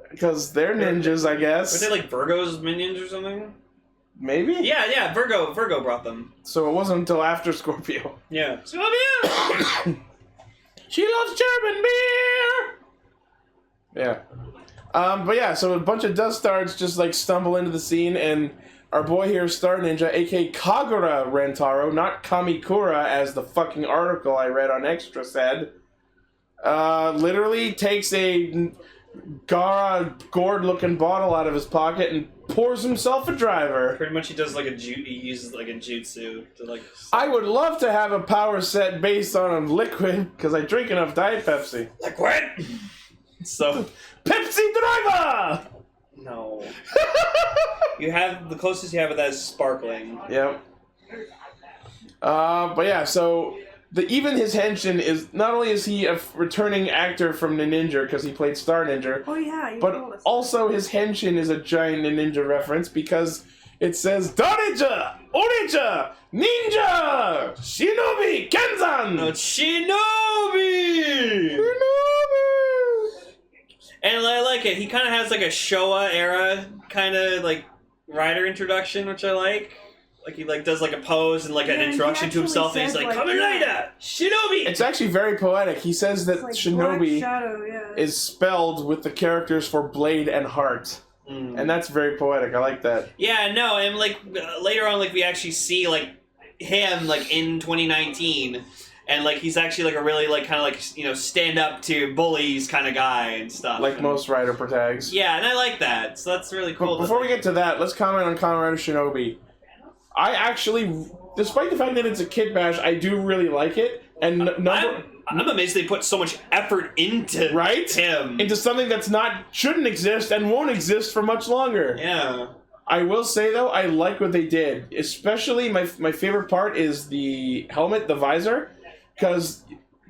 Because they're ninjas, I guess. Were they like Virgo's minions or something? Maybe? Yeah. Virgo brought them. So it wasn't until after Scorpio. Yeah. Scorpio! She loves German beer! Yeah. But yeah, so a bunch of Dust Starts just like stumble into the scene, and our boy here, Star Ninja, aka Kagura Rentaro, not Kamikura, as the fucking article I read on Extra said, literally takes a Gara gourd-looking bottle out of his pocket and pours himself a driver. Pretty much, he does like he uses like a jutsu to like. I would love to have a power set based on a liquid, because I drink enough Diet Pepsi. Liquid. So Pepsi Driver! no. You have the closest you have of that is sparkling. Yep. But yeah, so even his henshin is not only is he a returning actor from Ninja because he played Star Ninja, Oh yeah, you told but us. also his henshin is a giant Ninja reference because it says Daninja, Oninja, Ninja, Shinobi, Kenzan. No, it's Shinobi. And I like it. He kind of has like a Showa era kind of like rider introduction, which I like. Like he like does like a pose and like an Yeah, he introduction to himself, and he's actually like, says, "Kamen like, Rider, Shinobi." It's actually very poetic. He says that It's like Shinobi Black Shadow, yeah. is spelled with the characters for blade and heart. And that's very poetic. I like that. Yeah, no, and like later on, like we actually see like him like in 2019, and like he's actually like a really like kind of like stand up to bullies kind of guy and stuff. Like most Rider protags. Yeah, and I like that. So that's really cool. Before we get to that, let's comment on Kamen Rider Shinobi. I actually, despite the fact that it's a kid bash, I do really like it. And I'm amazed they put so much effort into him. Into something that's shouldn't exist and won't exist for much longer. Yeah. I will say though, I like what they did. Especially my favorite part is the helmet, the visor, because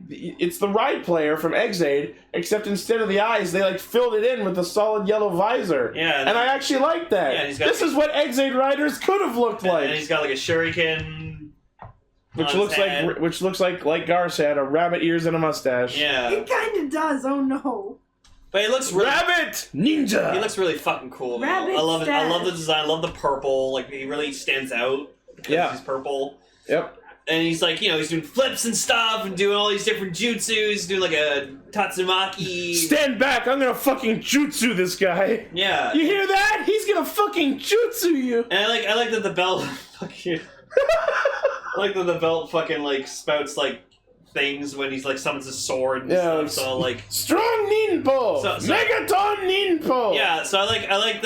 it's the ride player from Exade, except instead of the eyes, they like filled it in with a solid yellow visor. Yeah. And I actually like that. Yeah, this is what Exade riders could have looked like. And he's got like a shuriken. Which looks like Gar's had, a rabbit ears and a mustache. Yeah. It kind of does. Oh no. But it looks really... Rabbit! Ninja! He looks really fucking cool. Rabbit I love it. I love the stash. design. I love the purple. Like, he really stands out because he's purple. Yep. And he's like, he's doing flips and stuff and doing all these different jutsus, doing like a Tatsumaki. Stand back! I'm gonna fucking jutsu this guy. Yeah. You hear that? He's gonna fucking jutsu you. And I like that the belt fucking... I like that the belt fucking like spouts like things when he's like summons his sword and stuff. So like strong ninpo, Megaton ninpo. Yeah, so I like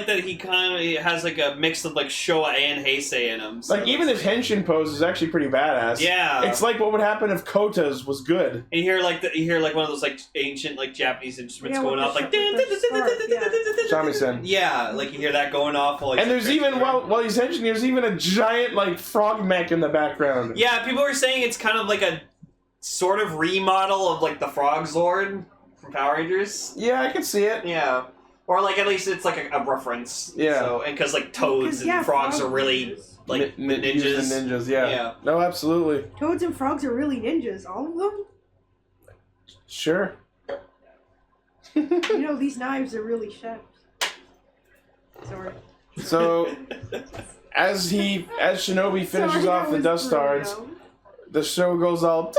that he kind of has like a mix of like Showa and Heisei in him. So like even his henshin pose is actually pretty badass. Yeah, it's like what would happen if Kota's was good. And you hear one of those like ancient like Japanese instruments going off like shamisen. Yeah, like you hear that going off. And there's even while he's henching, there's even a giant like frog mech in the background. Yeah, people were saying it's kind of like a sort of remodel of like the Frog Zord from Power Rangers. Yeah, I can see it. Yeah, or like at least it's like a reference. Yeah. So and because like toads and frogs are really like ninjas. Ninjas, yeah. No, absolutely. Toads and frogs are really ninjas. All of them. Sure. These knives are really sharp. Sorry. So, as Shinobi finishes off the Dust Stars, the show goes all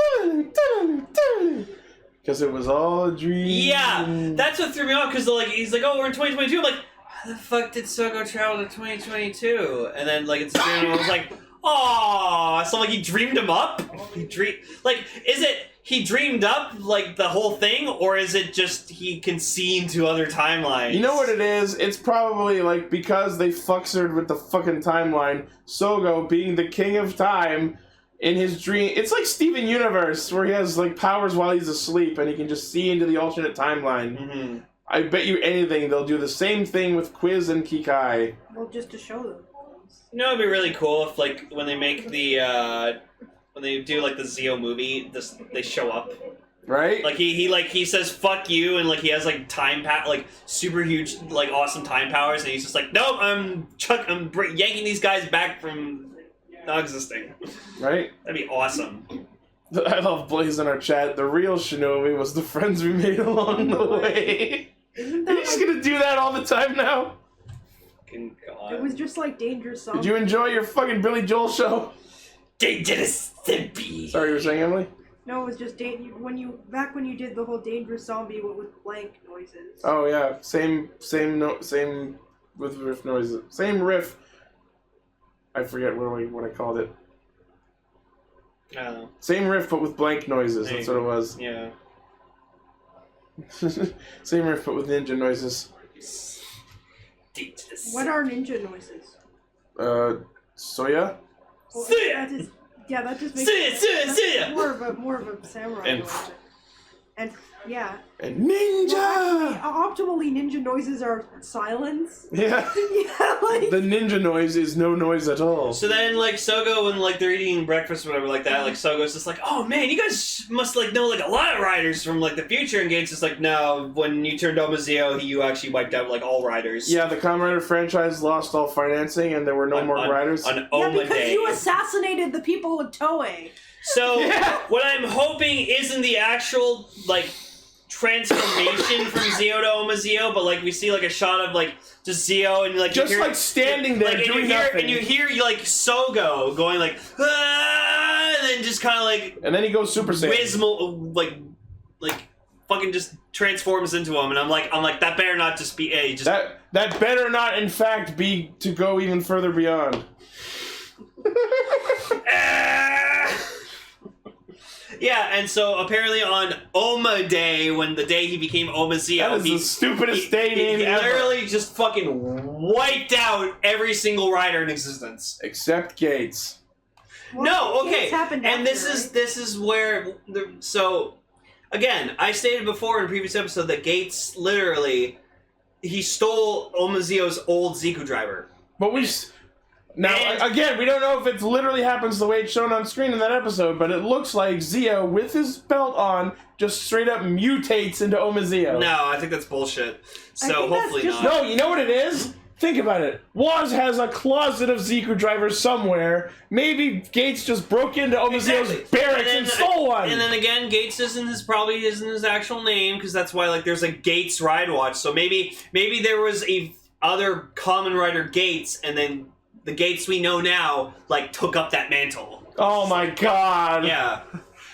because it was all a dream. Yeah, that's what threw me off because he's like, oh, we're in 2022. I'm like, how the fuck did Sougo travel to 2022? And then like it's I was like, oh, so like he dreamed him up. Is it he dreamed up like the whole thing, or is it just he can see into other timelines? You know what it is? It's probably like because they fucksered with the fucking timeline. Sougo being the king of time. In his dream, it's like Steven Universe, where he has like powers while he's asleep, and he can just see into the alternate timeline. Mm-hmm. I bet you anything they'll do the same thing with Quiz and Kikai. Well, just to show them. It'd be really cool if like when they make the when they do like the Zeo movie, they show up. Right? Like he says fuck you, and like he has like like super huge like awesome time powers, and he's just like, nope, I'm yanking these guys back from not existing. Right? That'd be awesome. I love Blaze in our chat. The real Shinobi was the friends we made along the way. Isn't Are that you just gonna do that all the time now? Fucking God. It was just like Dangerous Zombie. Did you enjoy your fucking Billy Joel show? Dangerous Zombie. Sorry, you were saying, Emily? No, it was just when you did the whole Dangerous Zombie with blank noises. Oh yeah, same with riff noises. Same riff. I forget what I called it. I don't know. Same riff, but with blank noises. That's what it was. Yeah. Same riff, but with ninja noises. What are ninja noises? Soya? Well, Soya! that just makes Soya! more of a samurai And noise. And yeah. And ninja! Well, actually, optimally, ninja noises are silence. Yeah. Yeah, like... The ninja noise is no noise at all. So then, like, Sougo, when, like, they're eating breakfast or whatever like that, like, Sogo's just like, oh, man, you guys must, like, know, like, a lot of riders from, like, the future. And Geiz is like, no, when you turned Omazeo, you actually wiped out, like, all riders. Yeah, the Kamen Rider franchise lost all financing and there were no more riders. On Yeah, Oma because Day. you assassinated the people of Toei. So, what I'm hoping isn't the actual, like, transformation from Zeo to Omazeo, but, like, we see, like, a shot of, like, just Zeo and, like, just, you hear, like, standing there like, doing nothing. nothing. And you hear, like, Sougo going, like, ah, and then just kind of, like... And then he goes Super Saiyan. Wismal, like, fucking just transforms into him, and I'm like, that better not just be A. Just That better not, in fact, be to go even further beyond. Yeah, and so apparently on Oma Day, when the day he became Omazeo, That is the stupidest day name he ever. literally just fucking wiped out every single rider in existence. Except Gates. No, okay, It's happened and after, this is where so again, I stated before in a previous episode that Gates literally he stole Omazeo's old Ziku driver. But again, we don't know if it literally happens the way it's shown on screen in that episode, but it looks like Zeo, with his belt on, just straight up mutates into Omazeo. No, I think that's bullshit. So think that's hopefully just- not. No, you know what it is? Think about it. Woz has a closet of Ziku drivers somewhere. Maybe Gates just broke into Omazeo's Exactly. barracks and stole one. And then again, Gates probably isn't his actual name, because that's why like there's a Gates ride watch. So maybe there was a other Kamen Rider Gates, and then the Gates we know now like took up that mantle. Oh my god. Yeah.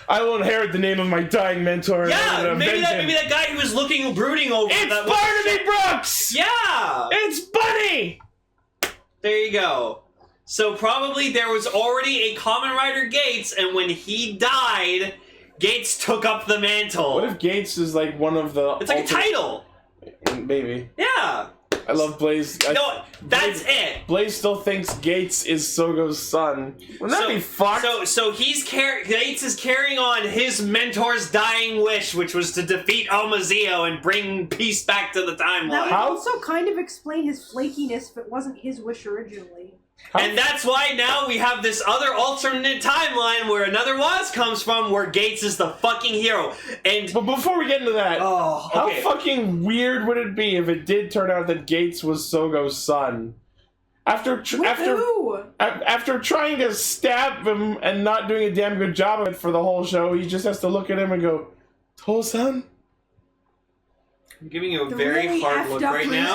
I will inherit the name of my dying mentor. Yeah, maybe that guy who was brooding over It's that. Barnaby Brooks! Yeah! It's Bunny! There you go. So probably there was already a Kamen Rider Gates, and when he died, Gates took up the mantle. What if Gates is like one of the... It's like a title. Maybe. Yeah. I love Blaze. No, that's it. Blaze still thinks Gates is Sogo's son. Wouldn't that be fucked? So Gates is carrying on his mentor's dying wish, which was to defeat Omazeo and bring peace back to the That would timeline. also kind of explain his flakiness if it wasn't his wish originally. And that's why now we have this other alternate timeline where another Woz comes from, where Gates is the fucking hero. And But before we get into that, oh, how okay. fucking weird would it be if it did turn out that Gates was Sogo's son? After trying to stab him and not doing a damn good job of it for the whole show, he just has to look at him and go, "Tosan?" I'm giving you a The very really hard effed look up right reason- now.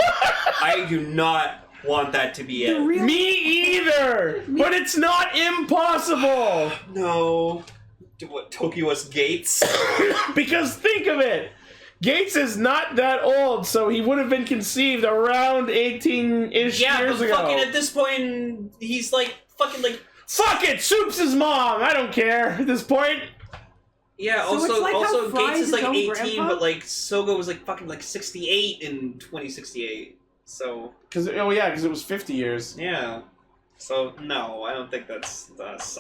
I do not want that to be The it. real Me either! But it's not impossible! No. What, Tokyo's Gates? Because think of it! Gates is not that old, so he would have been conceived around 18-ish Yeah, years but ago. fucking at this point, he's like, fucking like... Fuck it! Soup's his mom! I don't care at this point. Yeah, So it's like how Fry Gates is is like his own 18, grandpa? but like Sougo was like fucking like 68 in 2068. So Because it was 50 years. yeah. So no, I don't think that's us.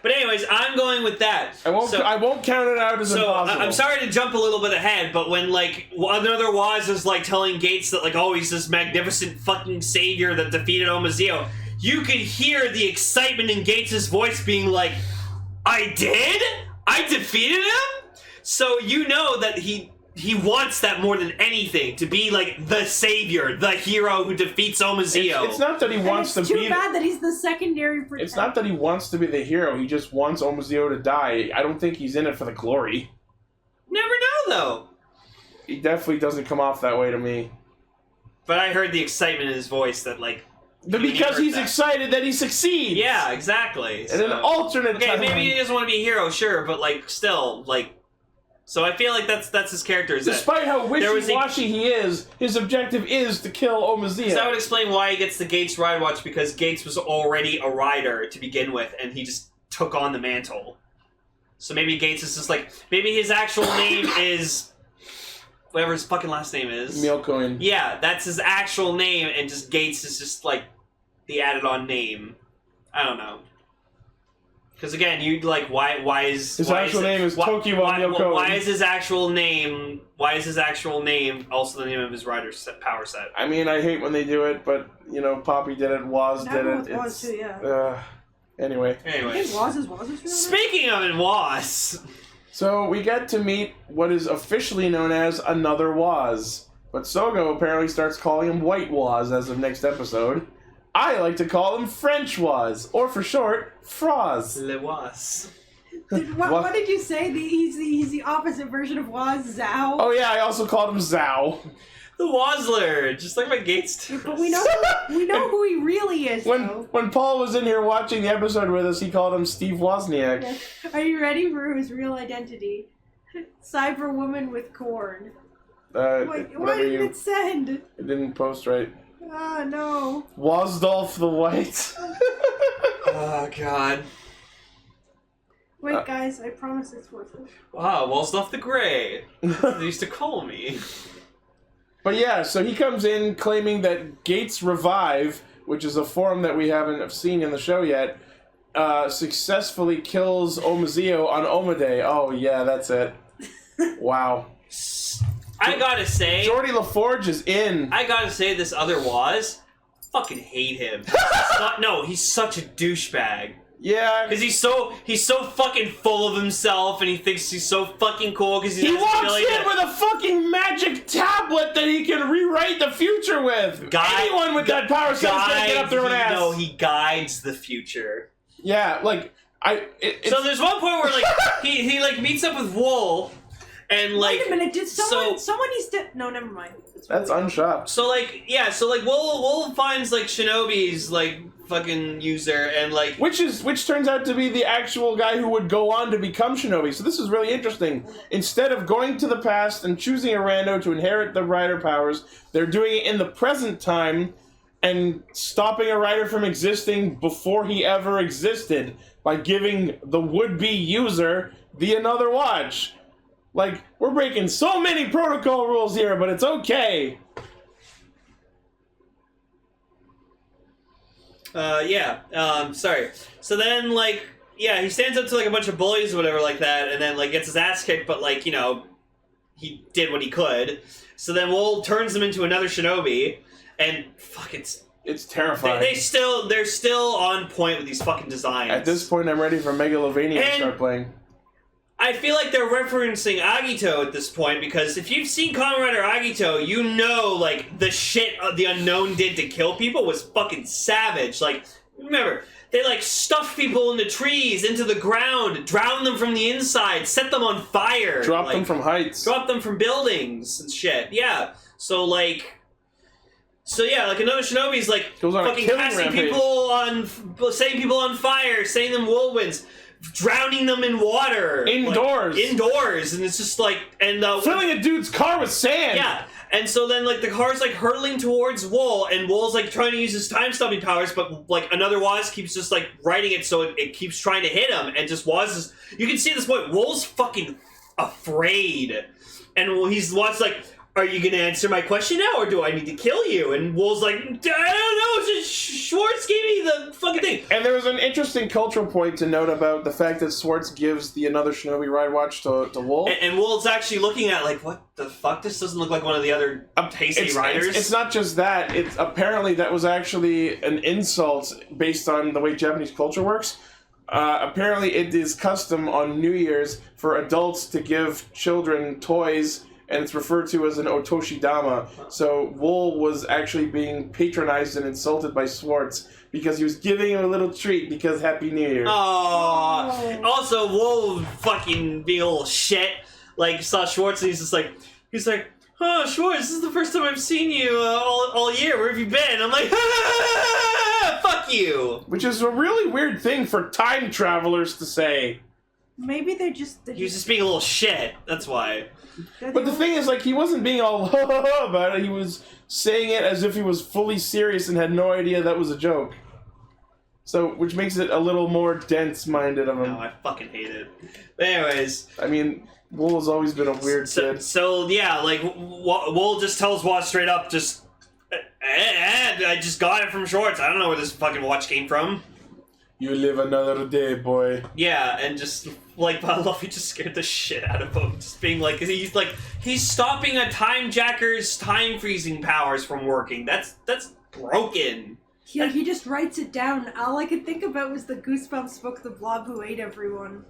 But anyways, I'm going with that. I won't count it out as impossible. I'm sorry to jump a little bit ahead, but when like another Woz is like telling Gates that like, oh, he's this magnificent fucking savior that defeated Omazeo, you could hear the excitement in Gates' voice being like, I did? I defeated him? So you know that he wants that more than anything, to be like the savior, the hero who defeats Omazeo. It's not that he wants to it's be. too bad that he's the secondary protector. It's not that he wants to be the hero. He just wants Omazeo to die. I don't think he's in it for the glory. Never know though. He definitely doesn't come off that way to me. But I heard the excitement in his voice that like. Because he's excited that he succeeds. Yeah, exactly. And an alternate. Okay, timeline. maybe he doesn't want to be a hero, sure, but like still, like. So I feel like that's his character. Is Despite how there was wishy-washy he is, his objective is to kill Omazeo. So that would explain why he gets the Gates ride watch, because Gates was already a rider to begin with, and he just took on the mantle. So maybe Gates is just like, maybe his actual name is whatever his fucking last name is. Milcoin. Yeah, that's his actual name, and just Gates is just like the added-on name. I don't know. Because again, you like why is His actual name is Tokyo Milcoin. why is his actual name? Why is his actual name also the name of his rider power set? I mean, I hate when they do it, but you know, Poppy did it, Woz That did was it. Woz too, yeah. Anyway. I think Anyways, Woz's real name? speaking of it, Woz. So we get to meet what is officially known as another Woz, but Sougo apparently starts calling him White Woz as of next episode. I like to call him French Woz, or for short, Froz. Le Woz. What did you say? He's the opposite version of Woz, Zhao? Oh yeah, I also called him Zhao. The Wozler, just like my Gates. But we know who he really is, though. When Paul was in here watching the episode with us, he called him Steve Wozniak. Are you ready for his real identity? Cyber woman with corn. Wait, why didn't it send? It didn't post right. Ah, no. Wozdolf the White. Oh god. Wait, guys, I promise it's worth it. Wow, Wall's off the gray. They used to call me. But yeah, so he comes in claiming that Gates Revive, which is a form that we haven't seen in the show yet, successfully kills Omazeo on Omade. Oh yeah, that's it. Wow. I gotta say, Jordy LaForge is in. I gotta say, this other Woz, fucking hate him. He's such a douchebag. Yeah. Because he's so fucking full of himself, and he thinks he's so fucking cool. Because He walks in with a fucking magic tablet that he can rewrite the future with. Anyone with that power set is gonna get up their own ass. No, he guides the future. Yeah, like so there's one point where like he like meets up with Wool. And like, wait a minute, did someone needs to... No, never mind. That's unshopped. So like, yeah, so like, Wool finds like Shinobi's like fucking user, and like, which turns out to be the actual guy who would go on to become Shinobi. So this is really interesting. Instead of going to the past and choosing a rando to inherit the rider powers, they're doing it in the present time and stopping a rider from existing before he ever existed by giving the would-be user the another watch. Like, we're breaking so many protocol rules here, but it's okay. Sorry. So then, like, yeah, he stands up to, like, a bunch of bullies or whatever like that, and then, like, gets his ass kicked, but, like, you know, he did what he could. So then Wool turns him into another Shinobi, and, fuck, it's terrifying. They're still on point with these fucking designs. At this point, I'm ready for Megalovania to start playing. I feel like they're referencing Agito at this point, because if you've seen Kamen Rider Agito, you know, like, the shit the Unknown did to kill people was fucking savage. Like, remember, they, like, stuffed people into trees, into the ground, drowned them from the inside, set them on fire. Dropped them from heights. Dropped them from buildings and shit, yeah. So, like, another Shinobi's, like, fucking casting people setting people on fire, setting them whirlwinds, drowning them in water. Indoors. Like, indoors. And it's just like... and filling a dude's car with sand. Yeah. And so then, like, the car's, like, hurtling towards Wool, and Wool's, like, trying to use his time-stopping powers, but, like, another Woz keeps just, like, riding it so it keeps trying to hit him, and just Woz is... You can see at this point, Wool's fucking afraid. And Woz's like... Are you gonna answer my question now, or do I need to kill you? And Wool's like, I don't know, Schwartz gave me the fucking thing. And there was an interesting cultural point to note about the fact that Schwartz gives the another Shinobi ride watch to Wool. And Wool's actually looking at like, what the fuck? This doesn't look like one of the other tasty riders. It's not just that. It's apparently that was actually an insult based on the way Japanese culture works. Apparently it is custom on New Year's for adults to give children toys, and it's referred to as an otoshi-dama. So Wool was actually being patronized and insulted by Schwartz because he was giving him a little treat because Happy New Year. Oh. Also, Wool fucking being a little shit. Like, saw Schwartz and he's like, oh, Schwartz, this is the first time I've seen you all year. Where have you been? I'm like, fuck you. Which is a really weird thing for time travelers to say. Maybe they're just... He was just being a little shit. That's why. But the thing is, like, he wasn't being all about it. He was saying it as if he was fully serious and had no idea that was a joke. So, which makes it a little more dense-minded of him. No, I fucking hate it. But anyways. I mean, Wool has always been a weird kid. So, yeah, like, Wool just tells Watch straight up, I just got it from Schwartz. I don't know where this fucking watch came from. You live another day, boy. Yeah, and just, like, Luffy just scared the shit out of him. Just being like, he's stopping a time jacker's time freezing powers from working. That's broken. Yeah, he just writes it down. All I could think about was the Goosebumps book, The Blob Who Ate Everyone.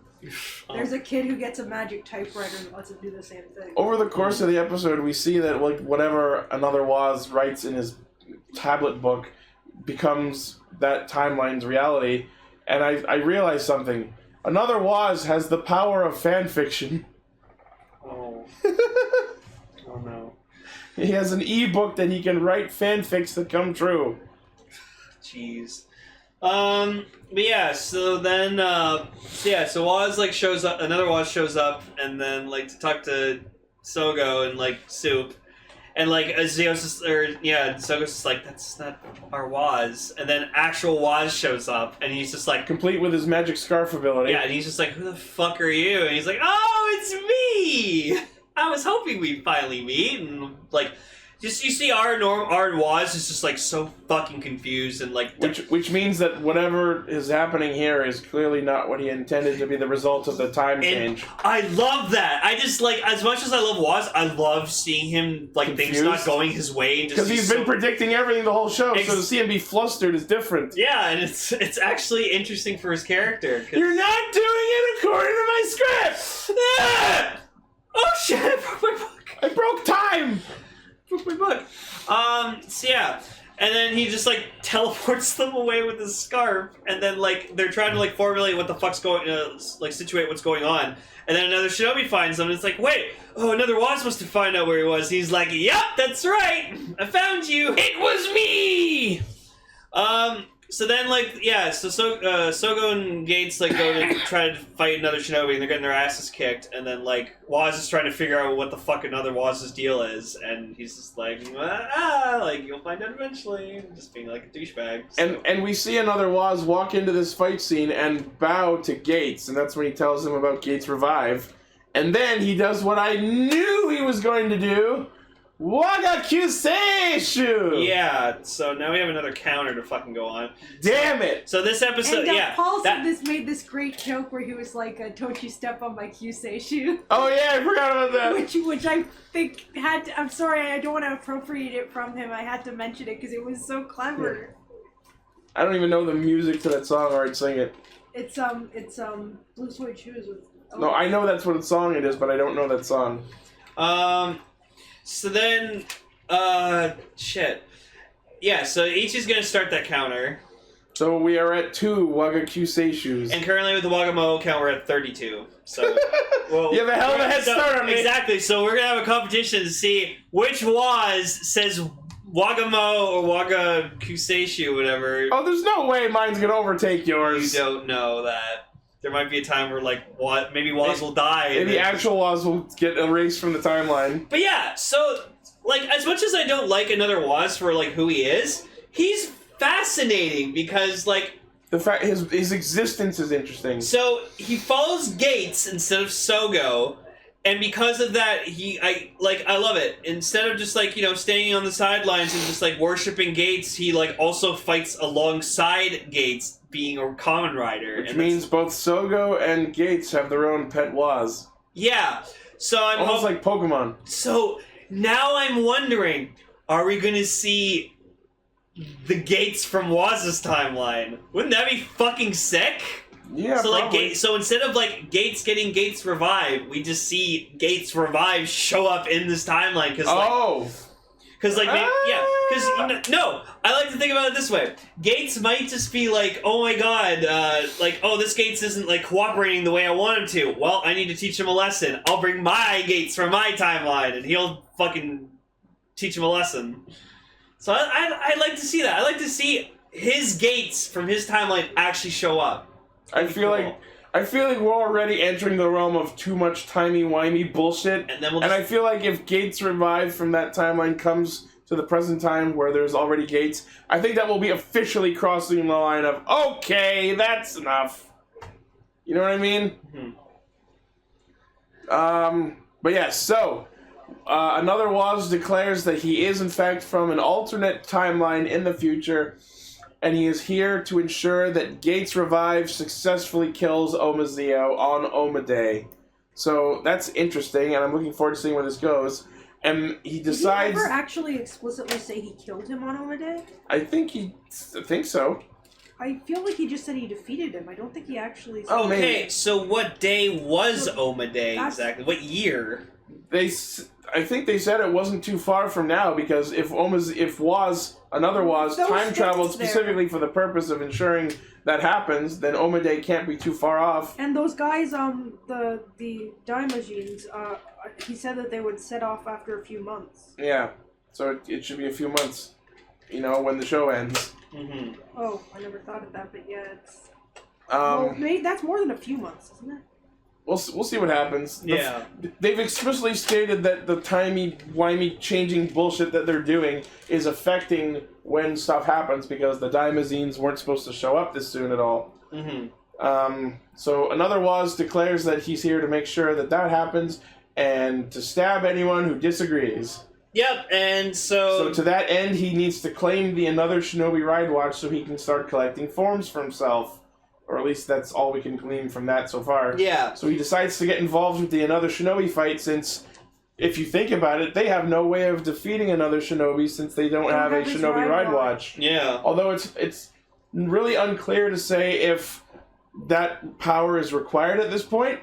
There's a kid who gets a magic typewriter and wants to do the same thing. Over the course of the episode, we see that, like, whatever another Woz writes in his tablet book becomes that timeline's reality. And I realized something. Another Woz has the power of fan fiction. Oh. Oh no. He has an e-book that he can write fanfics that come true. Jeez. But yeah, so then, so Woz, like, shows up, another Woz shows up, and then, like, to talk to Sougo and, like, Soup. And like Zio's just, Sougo's just like, that's not our Woz. And then actual Woz shows up, and he's just like, complete with his magic scarf ability. yeah, and he's just like, who the fuck are you? And he's like, oh, it's me. I was hoping we'd finally meet, and like. Just you see our Woz is just like so fucking confused and like which means that whatever is happening here is clearly not what he intended to be the result of the time change. I love that. I just like as much as I love Woz, I love seeing him like confused? things not going his way and just because he's been predicting everything the whole show. So to see him be flustered is different. Yeah, and it's actually interesting for his character. You're not doing it according to my script. Ah! Oh shit! I broke my book. I broke time. Broke my book. So yeah, and then he just like teleports them away with his scarf, and then like they're trying to like formulate what the fuck's going, like situate what's going on, and then another Shinobi finds them, and it's like, wait, oh, another Woz must have found out where he was. He's like, yep, that's right, I found you. It was me. So then, like, yeah, so Sougo and Geiz, like, go to try to fight another Shinobi, and they're getting their asses kicked, and then, like, Woz is trying to figure out what the fuck another Woz's deal is, and he's just like, like, you'll find out eventually, just being, like, a douchebag. So. And we see another Woz walk into this fight scene and bow to Geiz, and that's when he tells him about Geiz Revive. And then he does what I knew he was going to do, Waga Kyuseishu! Yeah, so now we have another counter to fucking go on. Damn it! So this episode, and, Paul said made this great joke where he was like, "Don't you step on my Kyuseishu?" Oh yeah, I forgot about that. Which I think had to, I'm sorry, I don't want to appropriate it from him. I had to mention it because it was so clever. I don't even know the music to that song or I'd sing it. It's Blue Suede Shoes with. No, I know that's what song it is, but I don't know that song. So then, shit. Yeah, so Ichi's gonna start that counter. So we are at 2 Waga Kyuseishus. And currently with the Wagamo count, we're at 32. So, well, you have a hell of a head start on me. Exactly, so we're gonna have a competition to see which Woz says Wagamo or Waga Kyuseishu, whatever. Oh, there's no way mine's gonna overtake yours. You don't know that. There might be a time where, like, maybe Woz will die. Maybe the actual Woz will get erased from the timeline. But yeah, so, like, as much as I don't like another Woz for, like, who he is, he's fascinating because, like... The fact his existence is interesting. So, he follows Geiz instead of Sougo, and because of that, I love it. Instead of just, like, you know, staying on the sidelines and just, like, worshipping Geiz, he, like, also fights alongside Geiz, being a Kamen Rider. Which means both Sougo and Geiz have their own pet Woz. Yeah. So I'm almost like Pokemon. So now I'm wondering, are we going to see the Geiz from Woz's timeline? Wouldn't that be fucking sick? Yeah, so probably. So instead of like Geiz getting Geiz Revive, we just see Geiz Revive show up in this timeline because no, I like to think about it this way. Geiz might just be like, oh my god, this Geiz isn't like cooperating the way I want him to. Well, I need to teach him a lesson. I'll bring my Geiz from my timeline, and he'll fucking teach him a lesson. So I'd like to see that. I'd like to see his Geiz from his timeline actually show up. I feel like we're already entering the realm of too much timey-wimey bullshit. And then I feel like if Geiz Revive from that timeline comes to the present time where there's already Geiz, I think that will be officially crossing the line of, okay, that's enough. You know what I mean? Mm-hmm. But yeah, so, another Woz declares that he is in fact from an alternate timeline in the future, and he is here to ensure that Geiz Revive successfully kills Omazeo on Oma Day. So that's interesting, and I'm looking forward to seeing where this goes. And he decides... Did he ever actually explicitly say he killed him on Oma Day? I think so. I feel like he just said he defeated him. I don't think he actually said... Okay, maybe. So what day was Oma Day exactly? What year? I think they said it wasn't too far from now, because if another Woz time traveled specifically for the purpose of ensuring that happens, then Oma Day can't be too far off. And those guys, the Daimajins, he said that they would set off after a few months. Yeah, so it should be a few months, when the show ends. Mm-hmm. Oh, I never thought of that, but yeah, it's... well, maybe that's more than a few months, isn't it? we'll see what happens. Yeah. They've explicitly stated that the timey-wimey changing bullshit that they're doing is affecting when stuff happens because the Daimazines weren't supposed to show up this soon at all. Mm-hmm. So another Woz declares that he's here to make sure that happens and to stab anyone who disagrees. Yep, and So to that end, he needs to claim the another Shinobi Ride Watch so he can start collecting forms for himself. Or at least that's all we can glean from that so far. Yeah. So he decides to get involved with the another Shinobi fight since, if you think about it, they have no way of defeating another Shinobi since they don't have a his Shinobi Ride Watch. Yeah. Although it's really unclear to say if that power is required at this point.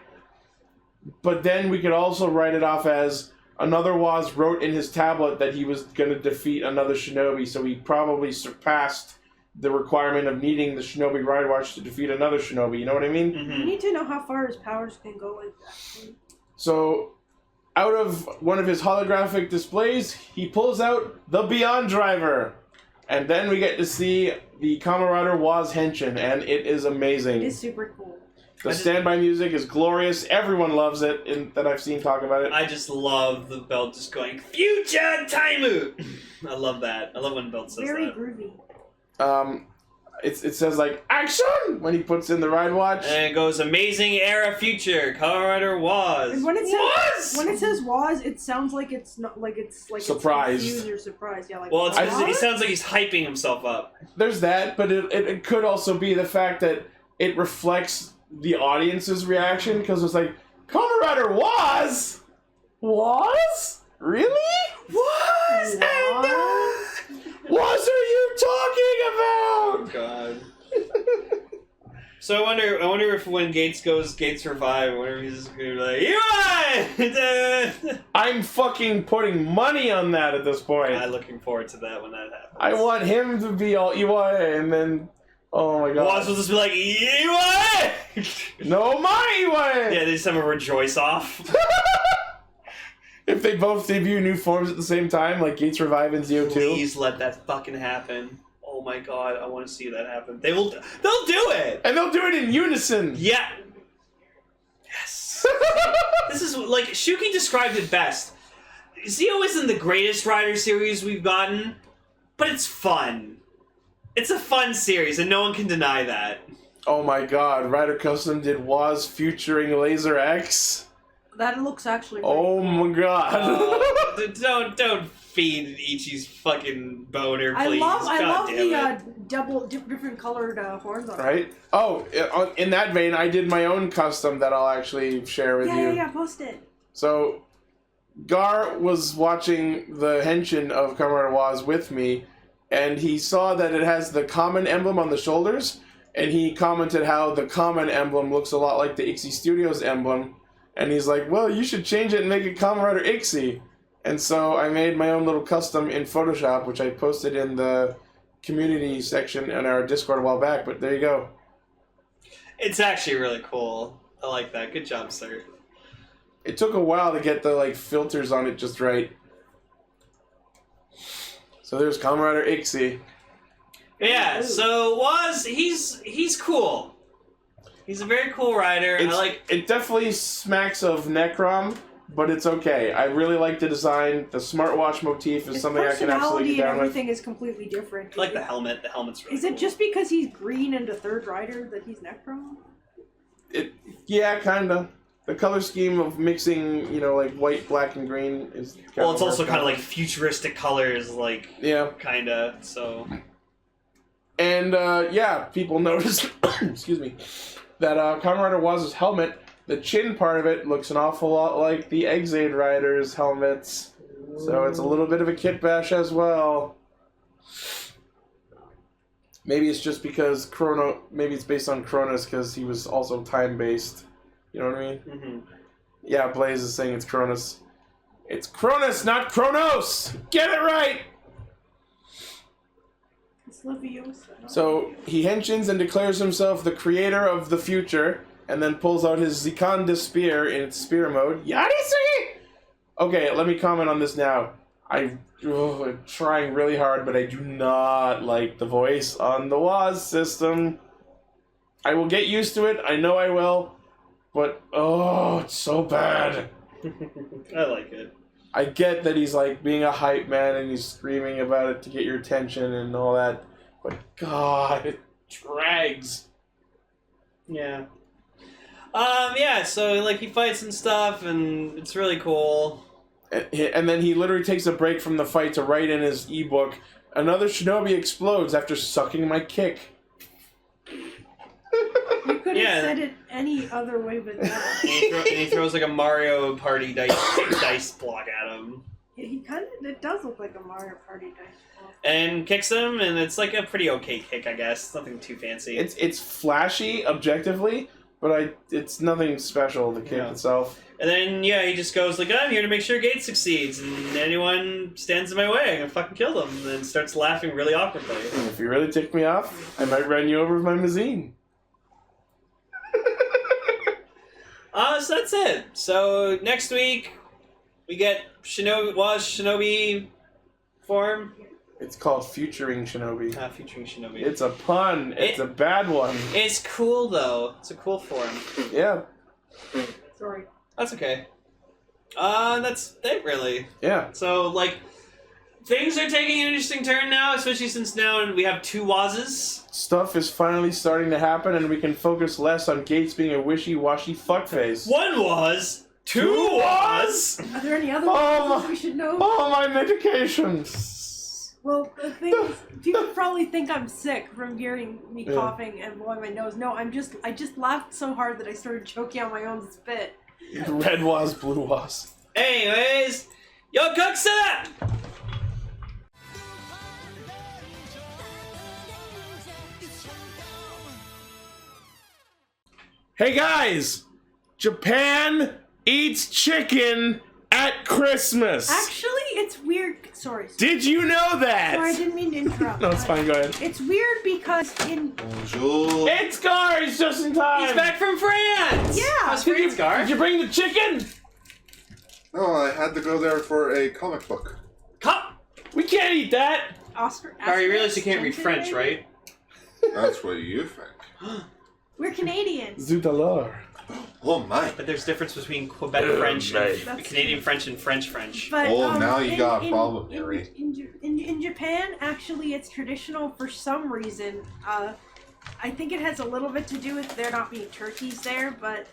But then we could also write it off as another Woz wrote in his tablet that he was going to defeat another Shinobi, so he probably surpassed the requirement of needing the Shinobi Ride Watch to defeat another Shinobi. You know what I mean? Mm-hmm. You need to know how far his powers can go like that. So, out of one of his holographic displays, he pulls out the Beyond Driver. And then we get to see the Kamen Rider Woz Henshin, and it is amazing. It is super cool. The standby music is glorious. Everyone loves it that I've seen talk about it. I just love the belt just going, Future Taimu! I love that. I love when belt says Very that. groovy. It says like action when he puts in the ride watch. And it goes amazing era future, Kamen Rider Woz. And when it says Woz! when it says Woz, it sounds like it's not like it's like Surprised. It's confused or surprised. Yeah, like Well, Woz? it sounds like he's hyping himself up. There's that, but it could also be the fact that it reflects the audience's reaction because it's like Kamen Rider Woz, Woz, really? Woz, and what are you talking about? God. So I wonder if when Gates revive, I wonder if he's just gonna be like, "You I'm fucking putting money on that at this point. I'm looking forward to that when that happens. I want him to be all IWAE, and then, oh my god. Woz will just be like, "You No, my IWAE! Yeah, they just have a rejoice off. If they both debut new forms at the same time, like Gates Revive and ZO2. Please let that fucking happen. Oh my god, I want to see that happen. They'll do it! And they'll do it in unison! Yeah. Yes. This is, like, Shuki described it best. ZO isn't the greatest Rider series we've gotten, but it's fun. It's a fun series, and no one can deny that. Oh my god, Rider Custom did Woz featuring Laser X. That looks actually really Oh cool. my god. Don't feed Ichi's fucking boner, I please. love God damn it. the double different colored horns on it. Right? Oh, in that vein, I did my own custom that I'll actually share with you. Yeah, post it. So, Gar was watching the Henshin of Kamen Rider Woz with me, and he saw that it has the common emblem on the shoulders, and he commented how the common emblem looks a lot like the Ixie Studios emblem, and he's like, well, you should change it and make it Kamen Rider Ixie. And so I made my own little custom in Photoshop, which I posted in the community section in our Discord a while back, but there you go. It's actually really cool. I like that. Good job, sir. It took a while to get the filters on it just right. So there's Kamen Rider Ixie. Yeah, so Woz, he's cool. He's a very cool rider. It definitely smacks of Necrom, but it's okay. I really like the design. The smartwatch motif is His something I can absolutely personality get and down with. everything is completely different. I like the helmet. The helmet's really Is it cool. just because he's green and a third rider that he's Necron? Yeah, kinda. The color scheme of mixing, white, black, and green is. Well, it's also kind of like futuristic colors, Yeah. kinda. So. And people noticed. excuse me. That Kamen Rider Woz's helmet, the chin part of it looks an awful lot like the Exade Riders' helmets. So it's a little bit of a kit bash as well. Maybe it's just because maybe it's based on Cronus because he was also time-based. You know what I mean? Mm-hmm. Yeah, Blaze is saying it's Cronus. It's Cronus, not Kronos! Get it right! It's Leviosa. So he henshins and declares himself the creator of the future, and then pulls out his Zikanda spear in its spear mode. Yarisugi! Okay, let me comment on this now. I'm trying really hard, but I do not like the voice on the Woz system. I will get used to it. I know I will. But, oh, it's so bad. I like it. I get that he's like being a hype man and he's screaming about it to get your attention and all that, but God, it drags. Yeah. Yeah, so like he fights and stuff and it's really cool. And then he literally takes a break from the fight to write in his ebook, another shinobi explodes after sucking my kick. You could have said it any other way but that. And he throws like a Mario Party dice block at him. Yeah, it does look like a Mario Party dice ball. And kicks him, and it's like a pretty okay kick, I guess. Nothing too fancy. It's flashy, objectively, but it's nothing special, the kick itself. And then, he just goes like, I'm here to make sure Geiz succeeds, and anyone stands in my way, I'm gonna fucking kill them. And then starts laughing really awkwardly. And if you really tick me off, I might run you over with my mazine. So that's it. So next week, we get Shinobi form. It's called Futuring Shinobi. Featuring Shinobi. It's a pun. It's a bad one. It's cool, though. It's a cool form. Yeah. Sorry. That's okay. That's it, really. Yeah. So, like, things are taking an interesting turn now, especially since now we have 2 Wozes. Stuff is finally starting to happen, and we can focus less on Gates being a wishy-washy fuckface. 1 Woz, 2 Woz. Are there any other ones we should know? All my medications. Well, the thing is, people probably think I'm sick from hearing me coughing and blowing my nose. No, I just laughed so hard that I started choking on my own spit. Red was, blue was. Anyways, yo, Cooksa! Hey guys! Japan eats chicken at Christmas! Actually, it's weird. Sorry. Did you know that? Sorry, I didn't mean to interrupt. No, it's fine, go ahead. It's weird because Bonjour. It's Gar! He's just in time! He's back from France! Yeah! How's France, Gar? Did you bring the chicken? Oh, I had to go there for a comic book. We can't eat that! Oscar. Gar, you realize you can't read Aspen, French, maybe? right? That's what you think. We're Canadians. Zut alors. Oh my. But there's difference between Quebec French and Canadian French and French French. But, Oh, now you got a problem, in, Harry. in Japan, actually, it's traditional for some reason. I think it has a little bit to do with there not being turkeys there, but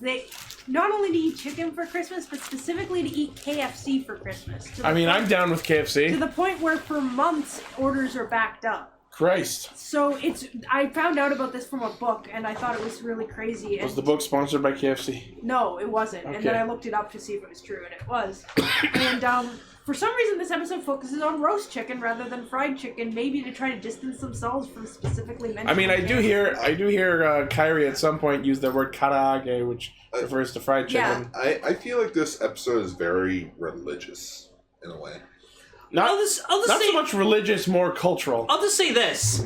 they not only to eat chicken for Christmas, but specifically to eat KFC for Christmas. I mean, I'm down with To KFC. the point where for months orders are backed up. Christ. So I found out about this from a book, and I thought it was really crazy. And Was the book sponsored by KFC? no, it wasn't. And then Okay. I looked it up to see if it was true, and it was. And for some reason, this episode focuses on roast chicken rather than fried chicken, maybe to try to distance themselves from specifically mentioning. I mean, I do hear Kairi at some point use the word karaage, which refers to fried chicken. Yeah. I feel like this episode is very religious, in a way. Not, I'll just not say, so much religious, more cultural. I'll just say this.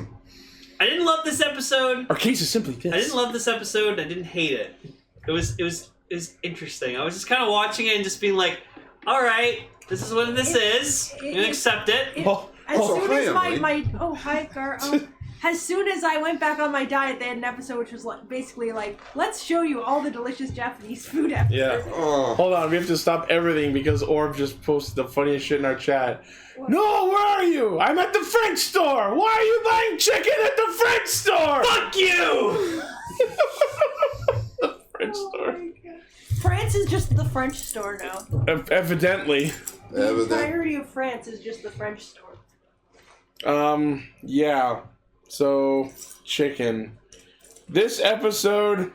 I didn't love this episode. Our case is simply this. I didn't love this episode. I didn't hate it. It was interesting. I was just kind of watching it and just being like, all right, this is what this is. I'm gonna accept it. As soon as hi, hi, Gar. As soon as I went back on my diet, they had an episode which was basically like, let's show you all the delicious Japanese food after. Yeah. Oh. Hold on, we have to stop everything because Orb just posted the funniest shit in our chat. No, where are you? I'm at the French store. Why are you buying chicken at the French store? Fuck you! The French store. My God. France is just the French store now. Evidently. The entirety of France is just the French store. Yeah. So, chicken. This episode,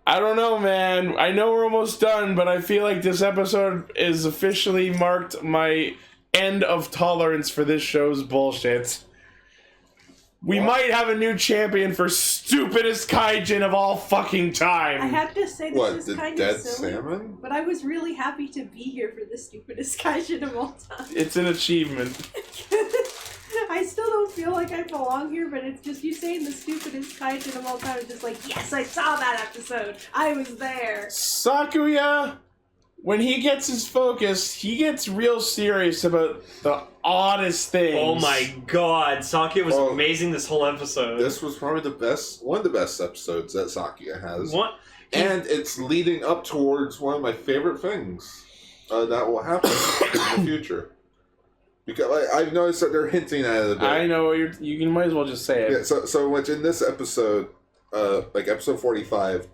I don't know, man. I know we're almost done, but I feel like this episode is officially marked my end of tolerance for this show's bullshit. We might have a new champion for stupidest kaijin of all fucking time. I have to say this What, is the kind dead of silly, salmon? but I was really happy to be here for the stupidest kaijin of all time. It's an achievement. I still don't feel like I belong here, but it's just you saying the stupidest kaijin of all time is just like, yes, I saw that episode. I was there. Sakuya when he gets his focus, he gets real serious about the oddest things. Oh my god, Sakia was amazing this whole episode. This was probably one of the best episodes that Sakia has. What? And it's leading up towards one of my favorite things that will happen in the future. Because I've noticed that they're hinting at it a bit. I know you might as well just say it. Yeah, so which in this episode, like episode 45,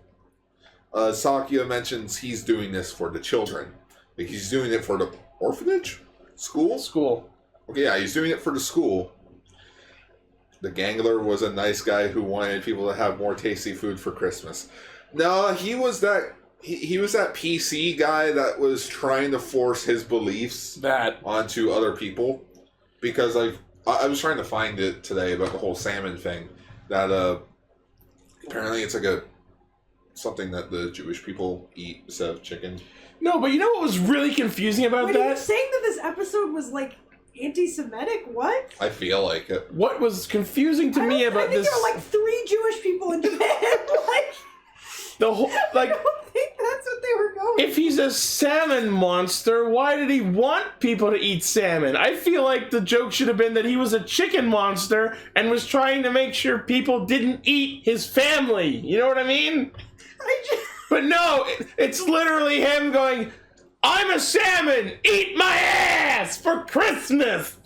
Sakia mentions he's doing this for the children. Like he's doing it for the orphanage? School? Okay, yeah, he's doing it for the school. The Gangler was a nice guy who wanted people to have more tasty food for Christmas. No, he was that PC guy that was trying to force his beliefs onto other people. Because I was trying to find it today about the whole salmon thing. That apparently it's like something that the Jewish people eat instead of chicken. No, but you know what was really confusing about Wait, that? are you saying that this episode was like anti-Semitic? What? I feel like it. What was confusing to me about this? I think there were like 3 Jewish people in Japan. The whole I don't think that's what they were going. If he's a salmon monster, why did he want people to eat salmon? I feel like the joke should have been that he was a chicken monster and was trying to make sure people didn't eat his family. You know what I mean? But no, it's literally him going, I'm a salmon, eat my ass for Christmas.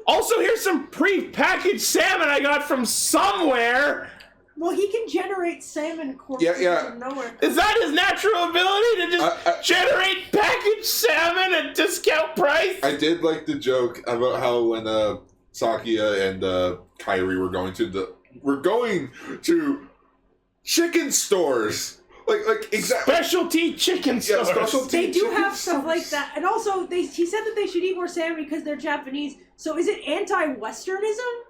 Also, here's some pre-packaged salmon I got from somewhere. Well, he can generate salmon corpses from nowhere. Is that his natural ability to just generate packaged salmon at discount price? I did like the joke about how when Sakia and Kairi were going to chicken stores. Like exactly. Specialty chicken stores. Yeah, specialty They do chicken have stuff stores. like that. And also, he said that they should eat more salmon because they're Japanese. So is it anti-Westernism?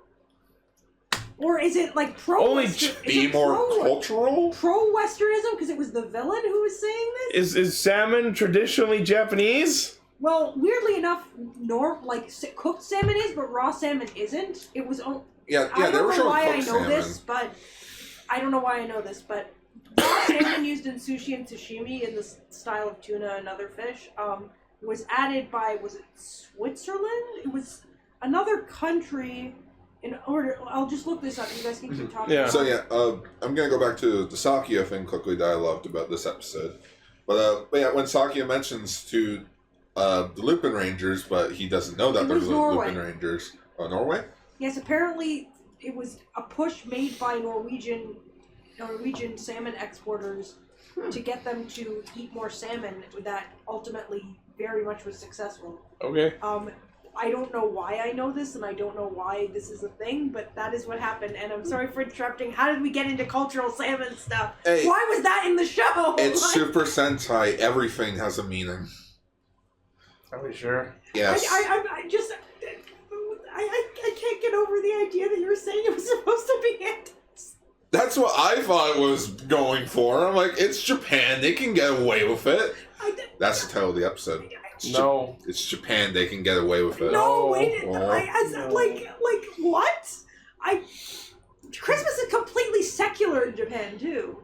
Or is it like pro-Western? Be more cultural? Pro-Westernism? Because it was the villain who was saying this? Is salmon traditionally Japanese? Well, weirdly enough, cooked salmon is, but raw salmon isn't. It was... I don't know why I know this, but... I don't know why I know this, but... raw salmon used in sushi and sashimi in the style of tuna and other fish was added by, was it Switzerland? It was another country... In order, I'll just look this up. You guys can keep talking. Yeah. So I'm gonna go back to the Sakia thing quickly that I loved about this episode. But yeah, when Sakia mentions to the Lupin Rangers, but he doesn't know that there's Lupin Rangers. Norway? Yes, apparently it was a push made by Norwegian salmon exporters to get them to eat more salmon. That ultimately very much was successful. Okay. I don't know why I know this, and I don't know why this is a thing, but that is what happened, and I'm sorry for interrupting. How did we get into cultural salmon stuff? Hey, why was that in the show? It's Super Sentai. Everything has a meaning. Are we sure? Yes. I can't get over the idea that you were saying it was supposed to be anti. That's what I thought it was going for. I'm like, it's Japan. They can get away with it. That's the title of the episode. It's Japan. They can get away with it. No, wait. Like what? Christmas is completely secular in Japan too.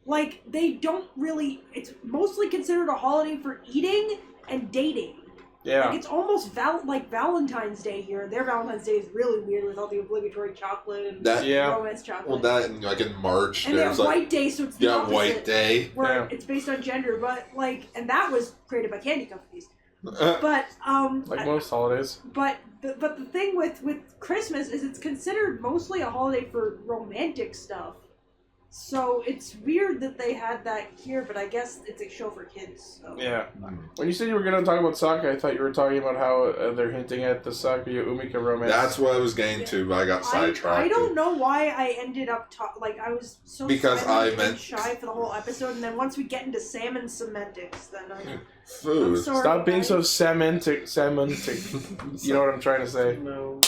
Like they don't really. It's mostly considered a holiday for eating and dating. Yeah. Like it's almost like Valentine's Day here. Their Valentine's Day is really weird with all the obligatory chocolate and romance chocolate. Well, that and like in March, and there's they have White Day, so it's the opposite, White Day, where it's based on gender. But and that was created by candy companies. But like most holidays. But the thing with Christmas is it's considered mostly a holiday for romantic stuff. So it's weird that they had that here, but I guess it's a show for kids. So. Yeah. When you said you were going to talk about Sakia, I thought you were talking about how they're hinting at the Sakia Umika romance. That's what I was getting to, but I got sidetracked. I don't know why I ended up I was so shy for the whole episode, and then once we get into salmon semantics, then food. Sorry, stop being so semantic. You know what I'm trying to say? No.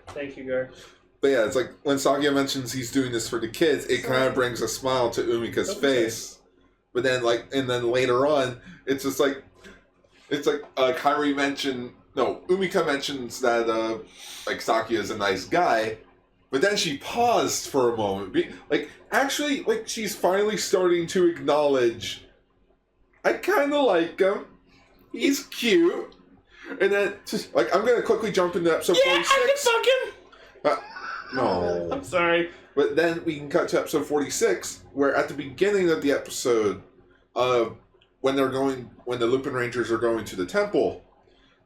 Thank you, Gar. But yeah, it's like when Sakia mentions he's doing this for the kids, it kind of brings a smile to Umika's face. But then, later on, it's just like, Kairi Umika mentions that Sakia is a nice guy, but then she paused for a moment, she's finally starting to acknowledge I kind of like him. He's cute. And then, like, I'm gonna quickly jump into episode 46. I can fuck him! No. I'm sorry. But then we can cut to episode 46, where at the beginning of the episode, when the Lupin Rangers are going to the temple,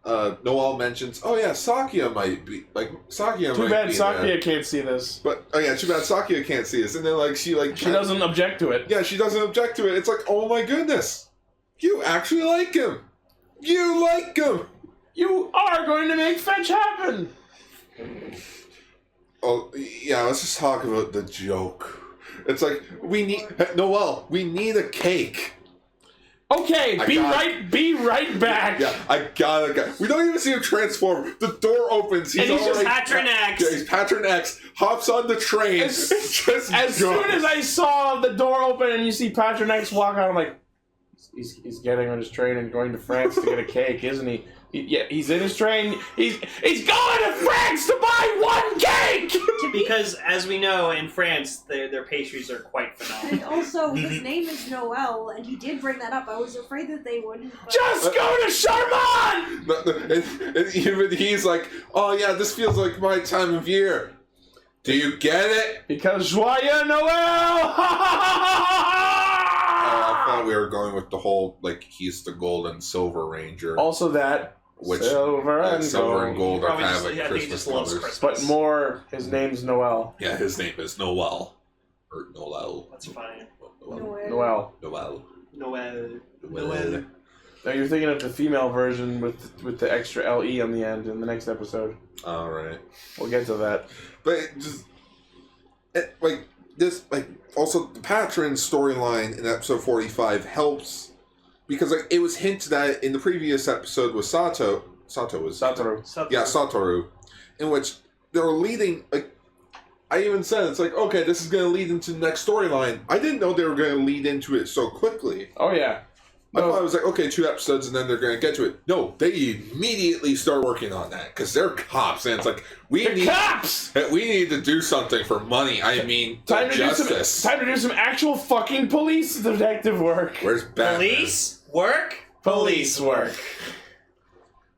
Noel mentions, "Oh yeah, Sakia might be Sakia." Too might bad be Sakia there. can't see this. But too bad Sakia can't see this. And then she doesn't object to it. Yeah, she doesn't object to it. It's like, oh my goodness, you actually like him. You like him. You are going to make fetch happen. Oh yeah, let's just talk about the joke. It's like we need a cake. Okay, be right back. Yeah, I gotta. We don't even see him transform. The door opens. He's just already Patron X. Yeah, he's Patron X. Hops on the train. As soon as I saw the door open and you see Patron X walk out, I'm like, he's getting on his train and going to France to get a cake, isn't he? He's in his train. He's going to France to buy one cake. Because, as we know, in France, their pastries are quite And phenomenal. also, his name is Noel, and he did bring that up. I was afraid that they wouldn't. But... Just go to Charmant! And even he's like, oh yeah, this feels like my time of year. Do you get it? Because Joyeux Noel! I thought we were going with the whole, like, he's the gold and silver ranger. Also that. Which silver and gold are Probably kind of just- like I think he Christmas just loves colors. Christmas. But more, his name's Noel. Yeah, his name is Noel. Or Noel. That's fine. Noel. Noel. Noel. No, you're thinking of the female version with the extra LE on the end in the next episode. Alright. We'll get to that. But also the Patron storyline in episode 45 helps because it was hinted at in the previous episode with Satoru. Yeah, Satoru, in which they were leading. I even said it's like, okay, this is going to lead into the next storyline. I didn't know they were going to lead into it so quickly. Oh yeah. I thought it was like, okay, 2 episodes and then they're going to get to it. No, they immediately start working on that because they're cops and it's like we need to do something for money. I mean, time to justice. do some actual fucking police detective work. Where's Batman? Police work. Police work.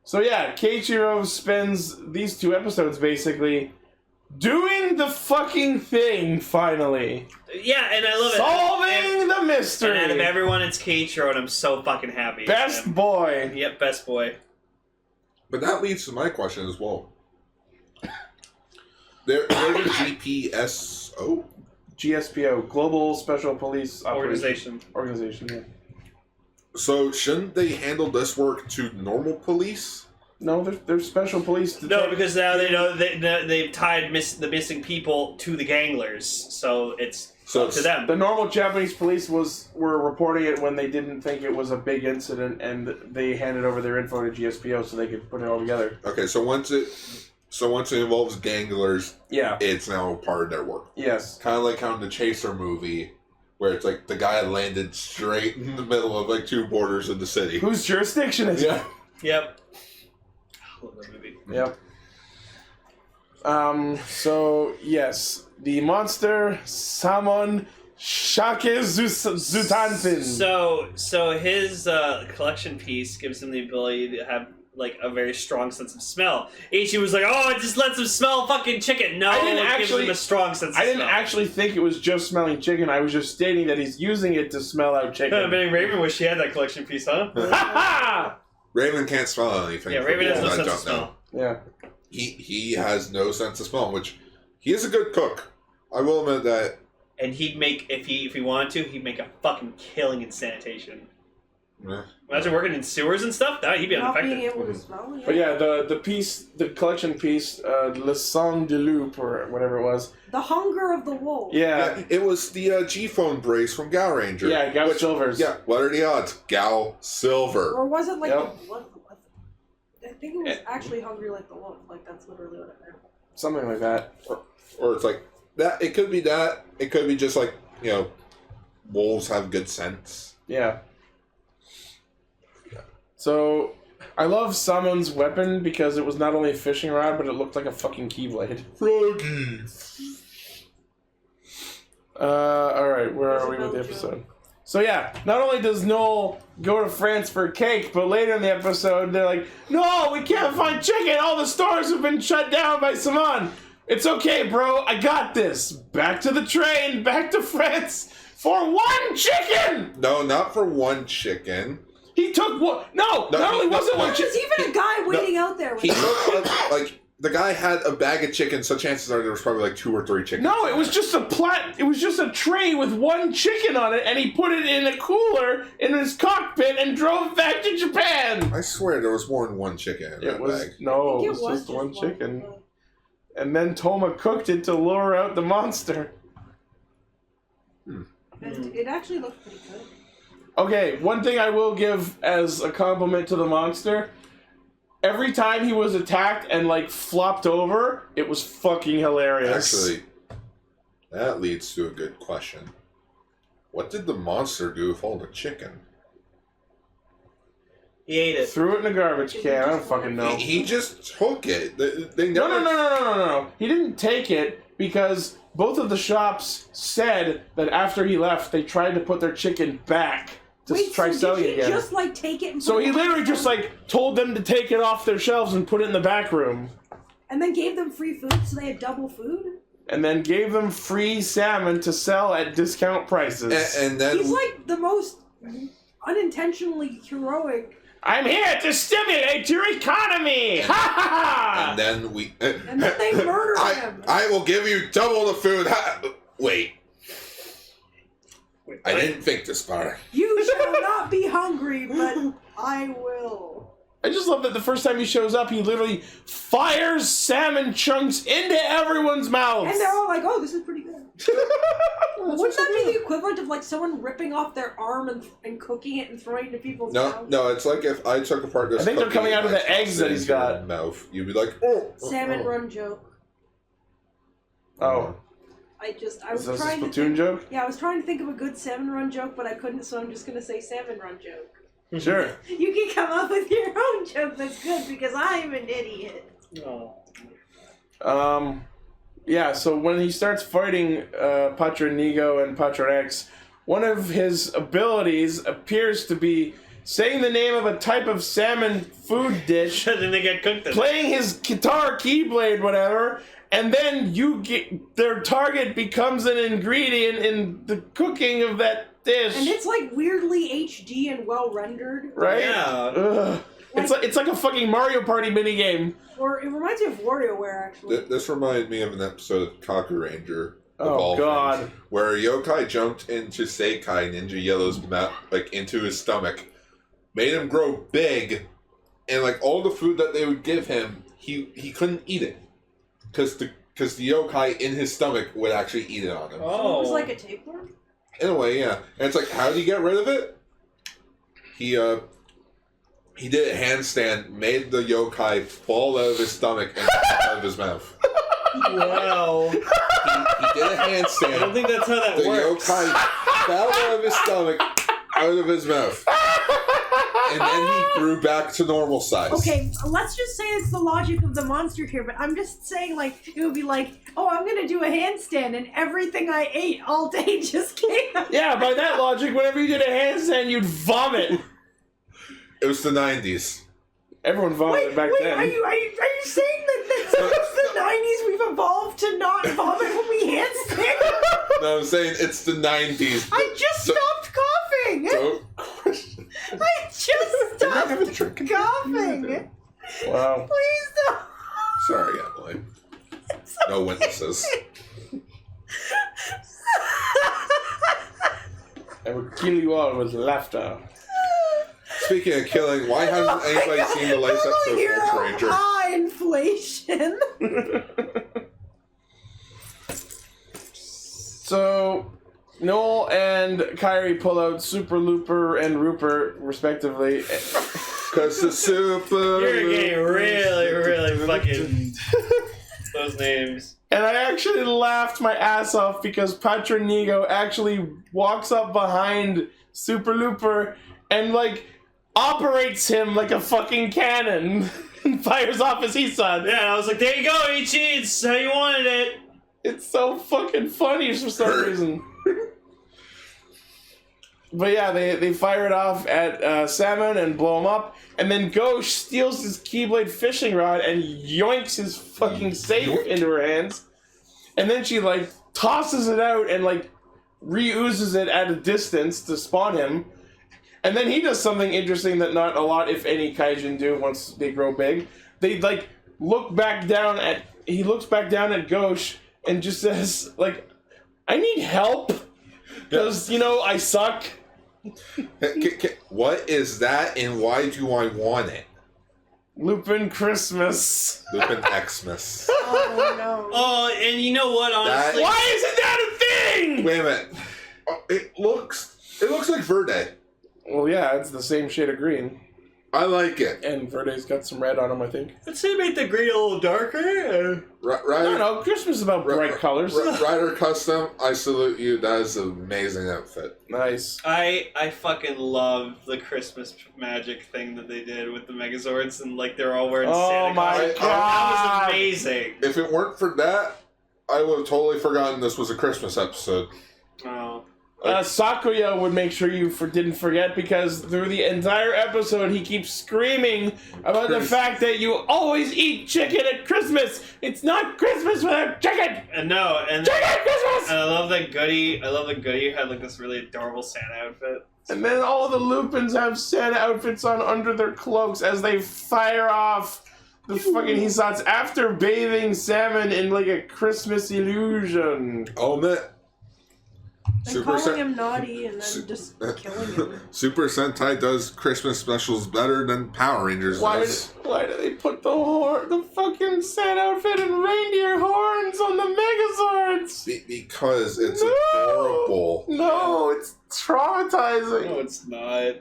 So yeah, Keiichiro spends these 2 episodes basically doing the fucking thing finally. Yeah, and I love it. Solving the mystery. And out of everyone, it's Keiichiro, and I'm so fucking happy. Best boy. Yep, best boy. But that leads to my question as well. They're the GPSO? GSPO, Global Special Police Organization. Yeah. So shouldn't they handle this work to normal police? No, they're special police. No, because now they know they've tied the missing people to the ganglers, so it's up to them. The normal Japanese police were reporting it when they didn't think it was a big incident, and they handed over their info to GSPO so they could put it all together. Okay, so once it involves ganglers, yeah, it's now part of their work. Yes, kind of like how in the Chaser movie, where it's like the guy landed straight in the middle of like 2 borders of the city. Whose jurisdiction is it? Yep. I love that movie. Yep. So yes, the monster salmon Shake Zutanfin. So his collection piece gives him the ability to have like a very strong sense of smell. Ichi was like, "Oh, it just lets him smell fucking chicken." No, it gives him a strong sense of smell. I didn't actually think it was just smelling chicken. I was just stating that he's using it to smell out chicken. Maybe Raven wish he had that collection piece, huh? Raven can't smell anything. Yeah, Raven has no sense of smell. Yeah. He has no sense of smell, which he is a good cook. I will admit that. And he'd make if he wanted to, he'd make a fucking killing in sanitation. Yeah. Imagine working in sewers and stuff. He'd be Not being unaffected. able to smell. But yeah, the collection piece, Le Sang de Loup, or whatever it was. The Hunger of the Wolf. Yeah, it was the G-phone brace from Gal Ranger. Yeah, Gal Silvers. Yeah, what are the odds? Gal Silver. Or was it like Yep. the blood? I think it was actually Hungry Like the Wolf. Like that's literally what I meant. Something like that. Or it's like that. It could be that. It could be just like, wolves have good sense. Yeah. So, I love Salmon's weapon because it was not only a fishing rod, but it looked like a fucking keyblade. Froggy. Alright, where are we with the episode? So yeah, not only does Noel go to France for cake, but later in the episode, they're like, no, we can't find chicken. All the stores have been shut down by Simon. It's okay, bro. I got this. Back to the train, back to France for one chicken. No, not for one chicken. He took one. No, not only was it one chicken. There's even a guy waiting out there with He him. took, like, the guy had a bag of chicken, so chances are there was probably like 2 or 3 chickens. No, it was just it was just a tray with one chicken on it, and he put it in a cooler in his cockpit and drove back to Japan. I swear there was more than one chicken in that bag. No, I it think was just one chicken. but- And then Toma cooked it to lure out the monster. And it actually looked pretty good. Okay, one thing I will give as a compliment to the monster. Every time he was attacked and, like, flopped over, it was fucking hilarious. Actually, that leads to a good question. What did the monster do with all the chicken? He ate it. Threw it in a garbage can. I don't fucking know. He just took it. They No, never... no. He didn't take it because both of the shops said that after he left, they tried to put their chicken back to try so selling did it he again. just like take it and So put he it literally on- just like told them to take it off their shelves and put it in the back room. and then gave them free food so they had double food? And then gave them free salmon to sell at discount prices. And then... He's like the most unintentionally heroic. I'm here to stimulate your economy! Ha ha ha! And then we... And then they murdered him. I will give you double the food. Wait. I didn't think this far. You shall not be hungry, but I will. I just love that the first time he shows up, he literally fires salmon chunks into everyone's mouths. And they're all like, oh, this is pretty good. Wouldn't that be the equivalent of like someone ripping off their arm and cooking it and throwing it into people's mouths? No, it's like if I took apart this I think they're cookie coming out of and the I eggs that tossed it he's into your got. mouth, you'd be like, oh. Salmon run joke. Oh. I Is was this a trying to Splatoon think, joke? Yeah, I was trying to think of a good salmon run joke, but I couldn't, so I'm just gonna say salmon run joke. Sure. You can come up with your own joke that's good because I'm an idiot. Oh. Yeah, so when he starts fighting Patronigo and Patronex, one of his abilities appears to be saying the name of a type of salmon food dish, Then they get cooked. playing his guitar keyblade, whatever, and then their target becomes an ingredient in the cooking of that dish. And it's like weirdly HD and well rendered. right? Yeah. Ugh. It's like a fucking Mario Party minigame. Or it reminds me of WarioWare actually. This reminded me of an episode of Kaku Ranger. Of Oh, all God. things, where Yokai jumped into Seikai Ninja Yellow's mouth, like into his stomach, made him grow big, and like all the food that they would give him, he couldn't eat it because the yokai in his stomach would actually eat it on him. So Oh. it was like a tapeworm? In a way, yeah. And it's like, how did he get rid of it? He did a handstand, made the yokai fall out of his stomach and out of his mouth. Wow. He did a handstand. I don't think that's how that The works. yokai fell out of his stomach, out of his mouth. And then he grew back to normal size. Okay, let's just say it's the logic of the monster here, but I'm just saying, like, it would be like, oh, I'm gonna do a handstand, and everything I ate all day just came out. Yeah, by that logic, whenever you did a handstand, you'd vomit. It was the 90s. Everyone vomited back then. Are you saying that since the 90s we've evolved to not vomit when we handstand? No, I'm saying it's the 90s. I just stopped coughing! Don't I just stopped coughing! Wow. Please don't! Sorry, Emily. No witnesses. I will kill you all with laughter. Speaking of killing, why hasn't anybody seen the latest episode of Hero Lupinranger? high inflation! So, Noel and Kairi pull out Super Looper and Rupert, respectively. Because the super... You're getting really fucking those names. And I actually laughed my ass off because Patronigo actually walks up behind Super Looper and, like, operates him like a fucking cannon and fires off his Isan. Yeah, I was like, there you go, Ichi, it's how you wanted it. It's so fucking funny for some reason. But yeah, they fire it off at Salmon and blow him up, and then Ghosh steals his Keyblade fishing rod and yoinks his fucking safe into her hands, and then she like tosses it out and like reoozes it at a distance to spawn him, and then he does something interesting that not a lot, if any, kaijin do once they grow big. They like look back down at Ghosh and just says like, "I need help because I suck." What is that, and why do I want it? Lupin Christmas. Lupin Xmas. Oh no. Oh, and you know what? Honestly, Why isn't that a thing? Wait a minute. Oh, it looks like Verde. Well, yeah, it's the same shade of green. I like it. And Verde's got some red on him, I think. let's say make the green a little darker. Ryder, No, Christmas is about bright colors. Ryder Custom, I salute you. That is an amazing outfit. Nice. I fucking love the Christmas magic thing that they did with the Megazords, and like they're all wearing Oh Santa my costumes. God. That was amazing. If it weren't for that, I would have totally forgotten this was a Christmas episode. Oh. Sakuya would make sure you didn't forget, because through the entire episode he keeps screaming about the fact that you always eat chicken at Christmas. It's not Christmas without chicken. And no, and Chicken at Christmas. I love that Goody. I love that Goody had like this really adorable Santa outfit. And then all the Lupins have Santa outfits on under their cloaks as they fire off the fucking Hisats after bathing Salmon in like a Christmas illusion. Oh man. And calling him naughty and then just killing him. Super Sentai does Christmas specials better than Power Rangers does. Why do they put the fucking Santa outfit and reindeer horns on the Megazords? Because it's adorable. No, it's traumatizing. No, it's not.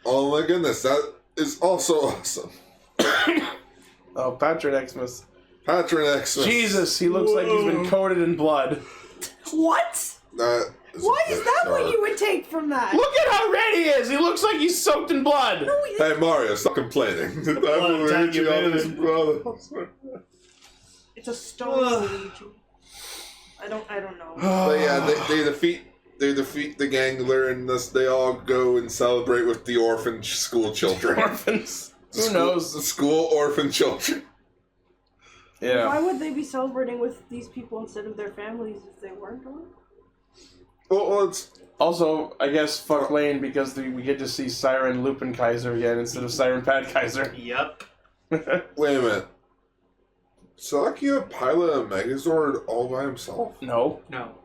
Oh my goodness, that is also awesome. Oh, Patrick Xmas. Patrick Xmas. Jesus, he looks like he's been coated in blood. What? Why is that what you would take from that? Look at how red he is. He looks like he's soaked in blood. Hey Mario, stop complaining. I will hit you on this, brother. It's a stone, Luigi. I don't know. But yeah, they defeat the Gangler, and thus they all go and celebrate with the orphan school children. Orphans. Who knows? The school orphan children. Yeah. Why would they be celebrating with these people instead of their families if they weren't on? Well, it's Also, I guess fuck Lane, because we get to see Siren Lupin Kaiser again instead of Siren Pad Kaiser. Yep. wait a minute. Sakia pilot a Megazord all by himself? No. No.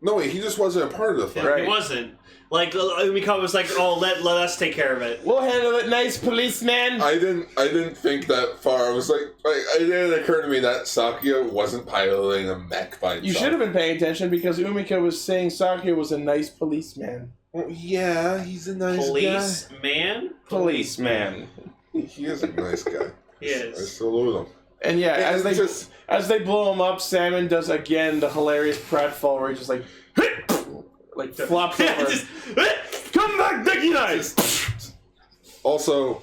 No, wait, he just wasn't a part of the thing. Right. It wasn't. Like Umiko was like, "Oh, let us take care of it." We'll handle it, nice policeman. I didn't think that far. I was like, it didn't occur to me that Sakia wasn't piloting a mech by himself. You should have been paying attention, because Umiko was saying Sakia was a nice policeman. Well, yeah, he's a nice Policeman? Policeman. guy. He is a nice guy. He I is. salute him. And yeah, Yeah, as they blow him up, Salmon does again the hilarious pratfall where he just like flops over. Just- Come back, Dicky Knives! Also,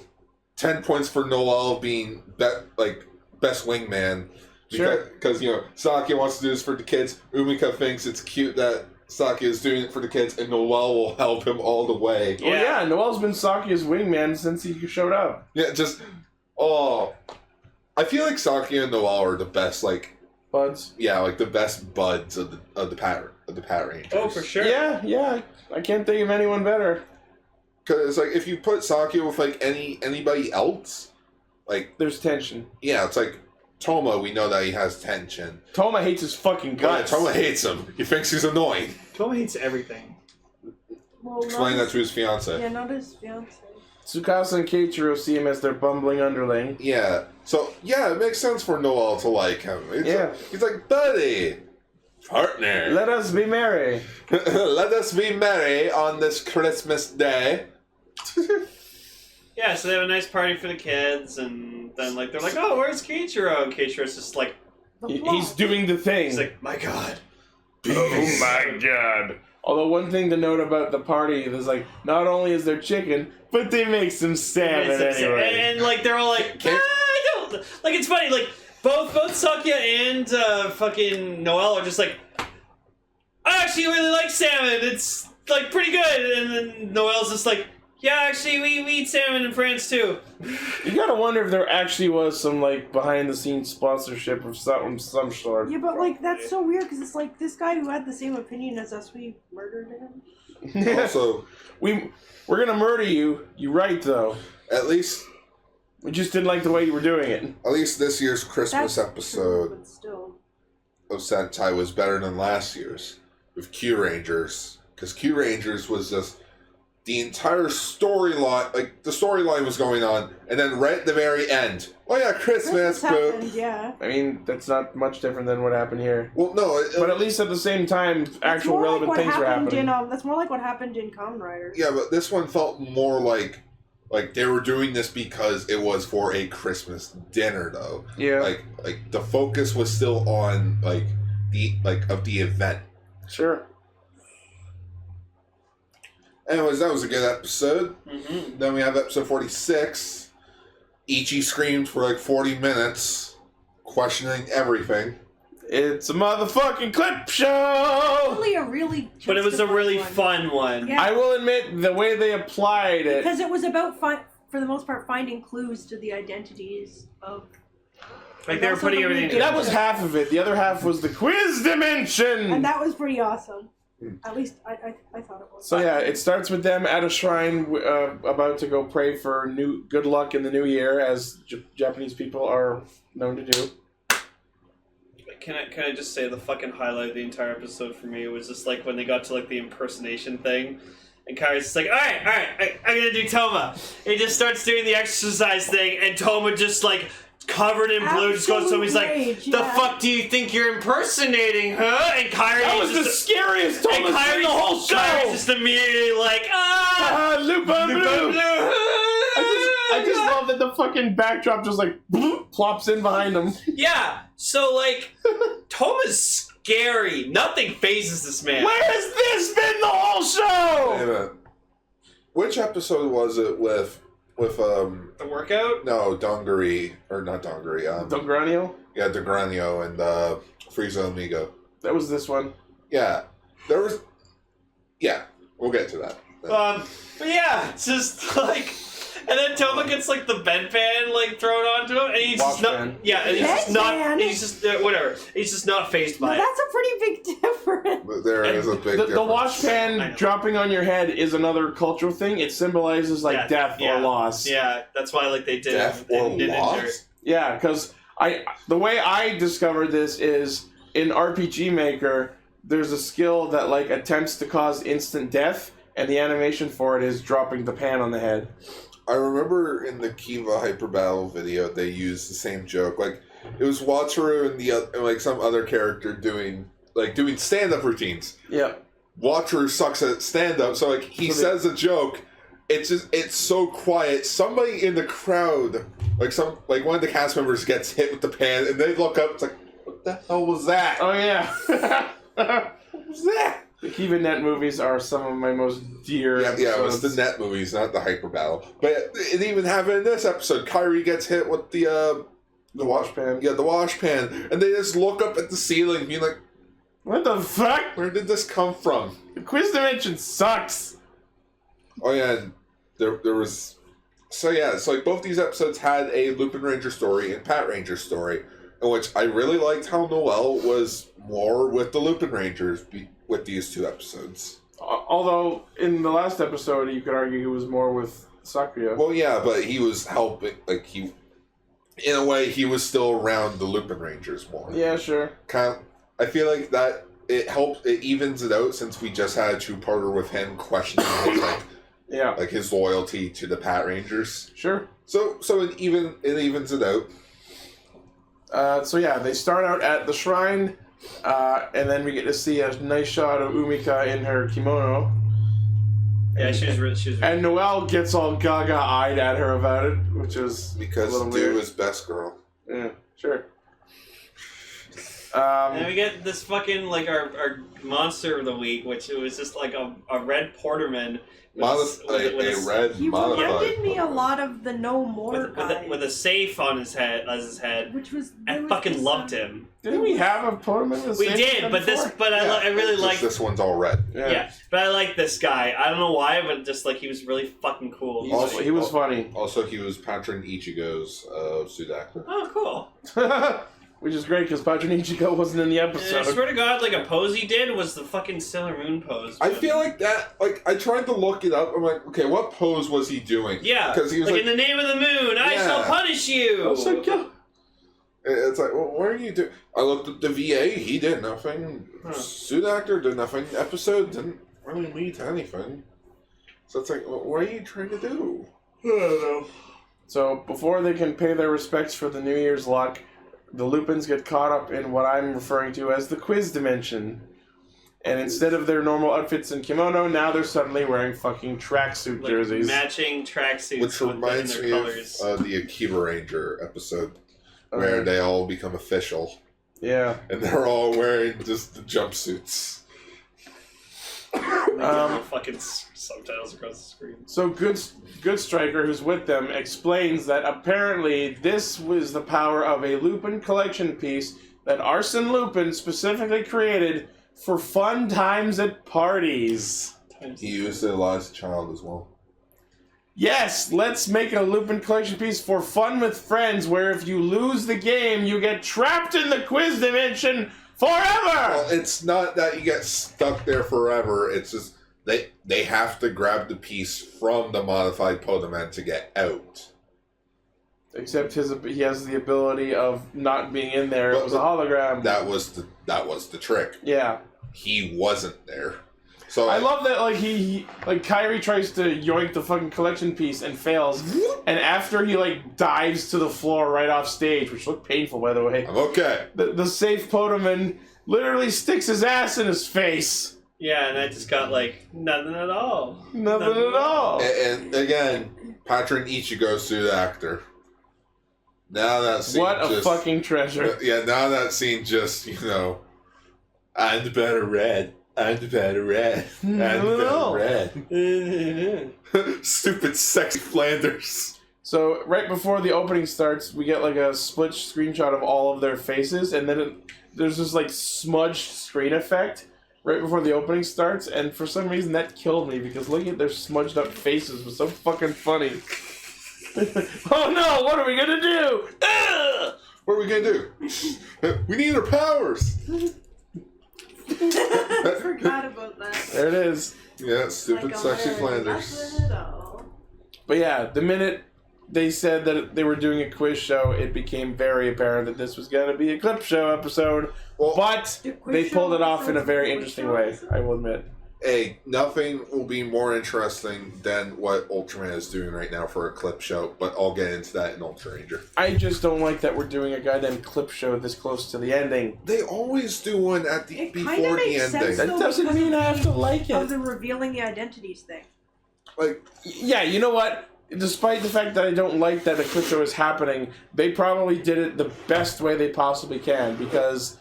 10 points for Noel being best wingman. Sure. Because, Sakia wants to do this for the kids. Umika thinks it's cute that Sakia is doing it for the kids, and Noel will help him all the way. Well, yeah, Noel's been Sakia's wingman since he showed up. Yeah, I feel like Sakia and Noel are the best, Buds. the best buds of the Pat Rangers. Oh, for sure. Yeah. I can't think of anyone better. Because, if you put Sakia with, anybody else, There's tension. yeah, it's like Toma, we know that he has tension. Toma hates his fucking Yeah, guts. Toma hates him. He thinks he's annoying. Toma hates everything. Well, Explain that to his fiance. Yeah, not his fiance. Tsukasa and Keiichiro see him as their bumbling underling. Yeah. So, yeah, it makes sense for Noel to like him. He's like, buddy, partner, Let us be merry. let us be merry on this Christmas day. Yeah, so they have a nice party for the kids, and then they're like, "Oh, where's Keiichiro?" And Keiichiro's just like, He's doing the thing. he's like, "My God." Oh my god. Although one thing to note about the party is not only is there chicken, but they make some salmon anyway. And they're all like, I don't. It's funny. Both Sakia and fucking Noel are just like, I actually really like salmon. It's like pretty good. And then Noelle's just like, yeah, actually, we eat salmon in France too. You gotta wonder if there actually was some like behind-the-scenes sponsorship of some sort. Yeah, but like that's so weird because it's like this guy who had the same opinion as us, we murdered him. Also, we're gonna murder you. You're right, though. at least We just didn't like the way you were doing it. this year's Christmas That's episode true, but still. of Sentai was better than last year's with Keiichiro, because Keiichiro was just the entire storyline, like the storyline was going on, and then right at the very end, oh yeah, Christmas, happened, yeah. I mean, that's not much different than what happened here. Well, no, But at least at the same time, actual relevant things were happening. That's more like what happened in Kamen Rider. yeah, but this one felt more like they were doing this because it was for a Christmas dinner, though. Yeah. Like the focus was still on the event. Sure. Anyways, that was a good episode. Mm-hmm. Then we have episode 46. Ichi screamed for like 40 minutes, questioning everything. It's a motherfucking clip show! Really a really But it was a really justified one. fun one. Yeah. I will admit, the way they applied it... Because it was about, for the most part, finding clues to the identities of... Like they were putting everything together. That was half of it. The other half was the quiz dimension! And that was pretty awesome. At least I thought it was. So yeah, it starts with them at a shrine about to go pray for good luck in the new year, as Japanese people are known to do. Can I just say the fucking highlight of the entire episode for me was just like when they got to like the impersonation thing, and Kai's just like, all right, I'm gonna do Toma. And he just starts doing the exercise thing, and Toma just like covered in blue just goes to him. He's like, Rage, the yeah. fuck do you think you're impersonating, huh? And Kairi That was the just scariest Thomas in the whole show! Kairi's just immediately like, Lupin Blue! I just love that the fucking backdrop just like plops in behind him. Yeah, so like, Toma's scary. Nothing phases this man. Where has this been the whole Wait a show? minute. Which episode was it with The workout? no, Dongari, or not Dongari, Dongranio? yeah, DeGranio and Frieza Amigo. That was this one. Yeah. There was, yeah, we'll get to that. But yeah, it's just like, and then Toma gets like the bedpan like thrown onto him, and he's just not, Washpan. yeah, and he's just not, Bedpan? he's just whatever, he's just not phased No, by it. that's a pretty big difference. But there is a big The difference. washpan I know. dropping on your head is another cultural thing. It symbolizes like Yeah, death yeah, or loss. Yeah, that's why like they did Death they or did loss? injure. Yeah, because the way I discovered this is in RPG Maker, there's a skill that like attempts to cause instant death, and the animation for it is dropping the pan on the head. I remember in the Kiva Hyper Battle video, they used the same joke. Like, it was Wataru and like some other character doing stand-up routines. Yeah. Wataru sucks at stand-up, so like he says a joke. It's so quiet. Somebody in the crowd, like one of the cast members, gets hit with the pan, and they look up. It's like, what the hell was that? Oh yeah. What was that? The Kiva Net movies are some of my most dear Yeah, it was the episodes. net movies, not the hyper battle. But it even happened in this episode. Kairi gets hit with the washpan. Yeah, the wash pan, and they just look up at the ceiling, being like, What the fuck? "Where did this come from?" The quiz dimension sucks. Oh yeah, and there was. So yeah, so like both these episodes had a Lupinranger story and Patranger story, in which I really liked how Noelle was more with the Lupinrangers with these two episodes. Although in the last episode, you could argue he was more with Sakuya. Well, yeah, but he was helping. Like in a way, he was still around the Lupinrangers more. Yeah, sure. Kind of, I feel like that it helped. It evens it out since we just had a two-parter with him questioning his Yeah, like his loyalty to the Patrangers. sure. So it evens it out. So yeah, they start out at the shrine, and then we get to see a nice shot of Umika in her kimono. Yeah, she was really And Noelle gets all gaga-eyed at her about it, which is Because a little Do weird. is best girl. Yeah, sure. And then we get this fucking, like, our monster of the week, which it was just like a red porterman. A red He modified. reminded me a lot of the No More guy. with a safe on his head, as his head. Which was... I fucking loved him. Didn't we have a Portman with We did, but I really liked. This one's all red. Yeah, but I like this guy. I don't know why, but just like he was really fucking cool. He was funny. Also, he was Patron Ichigo's Sudacta. Oh, cool. Which is great because Patron Ichigo wasn't in the And episode. I swear to God, like a pose he did was the fucking Sailor Moon pose. I feel like that. Like I tried to look it up. I'm like, okay, what pose was he doing? Yeah, because he was like in the name of the moon, I shall punish you. I was like, yeah. It's like, well, what are you doing? I looked at the VA. He did nothing. Sudacta did nothing. Episode didn't really lead to anything. So it's like, well, what are you trying to do? I don't know. So before they can pay their respects for the New Year's luck, the Lupins get caught up in what I'm referring to as the quiz dimension. And instead of their normal outfits and kimono, now they're suddenly wearing fucking tracksuit jerseys. Matching tracksuits. Which reminds me colors. of the Akiba Ranger episode, where they all become official. Yeah. And they're all wearing just the jumpsuits. Fucking subtitles across the screen. So Good Striker, who's with them, explains that apparently this was the power of a Lupin collection piece that Arsene Lupin specifically created for fun times at parties. He used it a lot as a child as well. Yes, let's make a Lupin collection piece for fun with friends where if you lose the game, you get trapped in the quiz dimension forever! Well, it's not that you get stuck there forever. It's just they have to grab the piece from the modified Podeman to get out. Except he has the ability of not being in there. It was a hologram. That was the trick. Yeah. He wasn't there. So I love that, like, he Kairi tries to yoink the fucking collection piece and fails, and after he, like, dives to the floor right off stage, which looked painful, by the way. I'm okay. The safe Podeman literally sticks his ass in his face. Yeah, and I just got, like, nothing at all. Nothing at all. And again, Patron Ichigo's suit actor. Now that scene What a fucking treasure. Yeah, now that scene just, I'm the better red. I'm the better red. I'm the better red. Stupid sexy Flanders. So, right before the opening starts, we get, like, a split screenshot of all of their faces, and then there's this, like, smudged screen effect right before the opening starts, and for some reason that killed me, because looking at their smudged up faces was so fucking funny. Oh no, what are we gonna do? What are we gonna do? We need our powers! I forgot about that. There it is. Yeah, stupid sexy Flanders. But yeah, the minute they said that they were doing a quiz show, it became very apparent that this was going to be a clip show episode. Well, but they pulled it off in a very interesting way, I will admit. Hey, nothing will be more interesting than what Ultraman is doing right now for a clip show, but I'll get into that in Ultra Ranger. I just don't like that we're doing a goddamn clip show this close to the ending. They always do one at the before the ending. Sense, that doesn't mean I have to like it. Of the revealing the identities thing. Like, yeah, you know what? Despite the fact that I don't like that a clip show is happening, they probably did it the best way they possibly can, because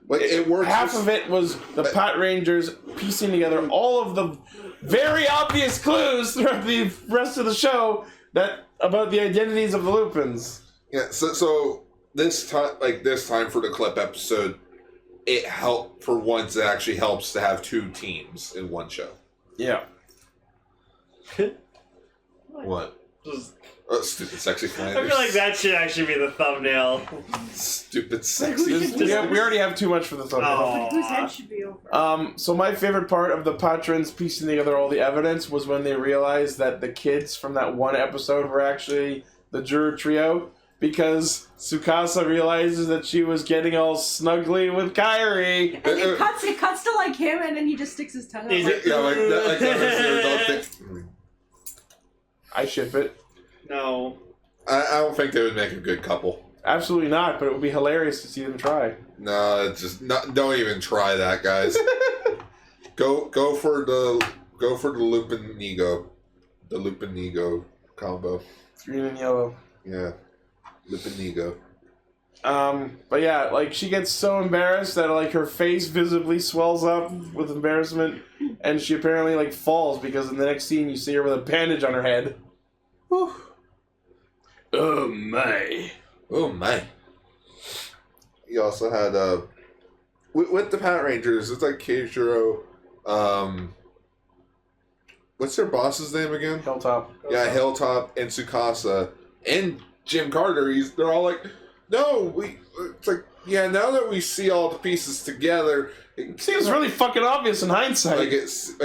but it works. Half of it was the Pat Rangers piecing together all of the very obvious clues throughout the rest of the show about the identities of the Lupins. Yeah, so this time for the clip episode, it helped for once. It actually helps to have two teams in one show. Yeah. What? Stupid sexy Flanders. I feel like that should actually be the thumbnail. Stupid sexy. We already have too much for the thumbnail. Whose head should be over? So my favorite part of the patrons piecing together all the evidence was when they realized that the kids from that one episode were actually the juror trio, because Tsukasa realizes that she was getting all snuggly with Kairi. And it cuts to like him, and then he just sticks his tongue out. Yeah, like that. I ship it. No. I don't think they would make a good couple. Absolutely not, but it would be hilarious to see them try. No, don't even try that, guys. go for the Lupin Ego combo. Green and yellow. Yeah, Lupin Ego. But yeah, like, she gets so embarrassed that, like, her face visibly swells up with embarrassment, and she apparently, like, falls, because in the next scene you see her with a bandage on her head. Whew. Oh my. Oh my. You also had, with the Pat Rangers, it's like Keiichiro, what's their boss's name again? Hilltop. Yeah, Hilltop and Tsukasa and Jim Carter. They're all like, no, it's like, yeah, now that we see all the pieces together, It seems really fucking obvious in hindsight. like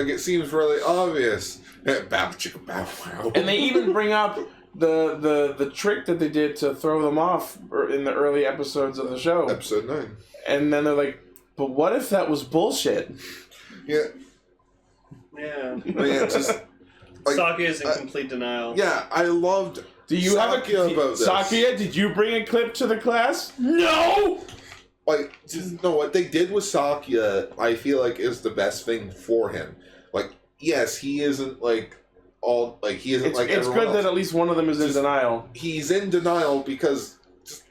it seems really obvious. Bow chicka bow wow. And they even bring up the trick that they did to throw them off in the early episodes of the show. Episode 9. And then they're like, but what if that was bullshit? Yeah. Yeah. I mean, it's just like, Sakia is in complete denial. yeah, I loved Do you Sakia about this. Sakia, did you bring a clip to the class? No! Like, just, no, what they did with Sakia, I feel like is the best thing for him. Like, yes, he isn't like all like he isn't like it's everyone good else. that at least one of them is in denial. He's in denial because just,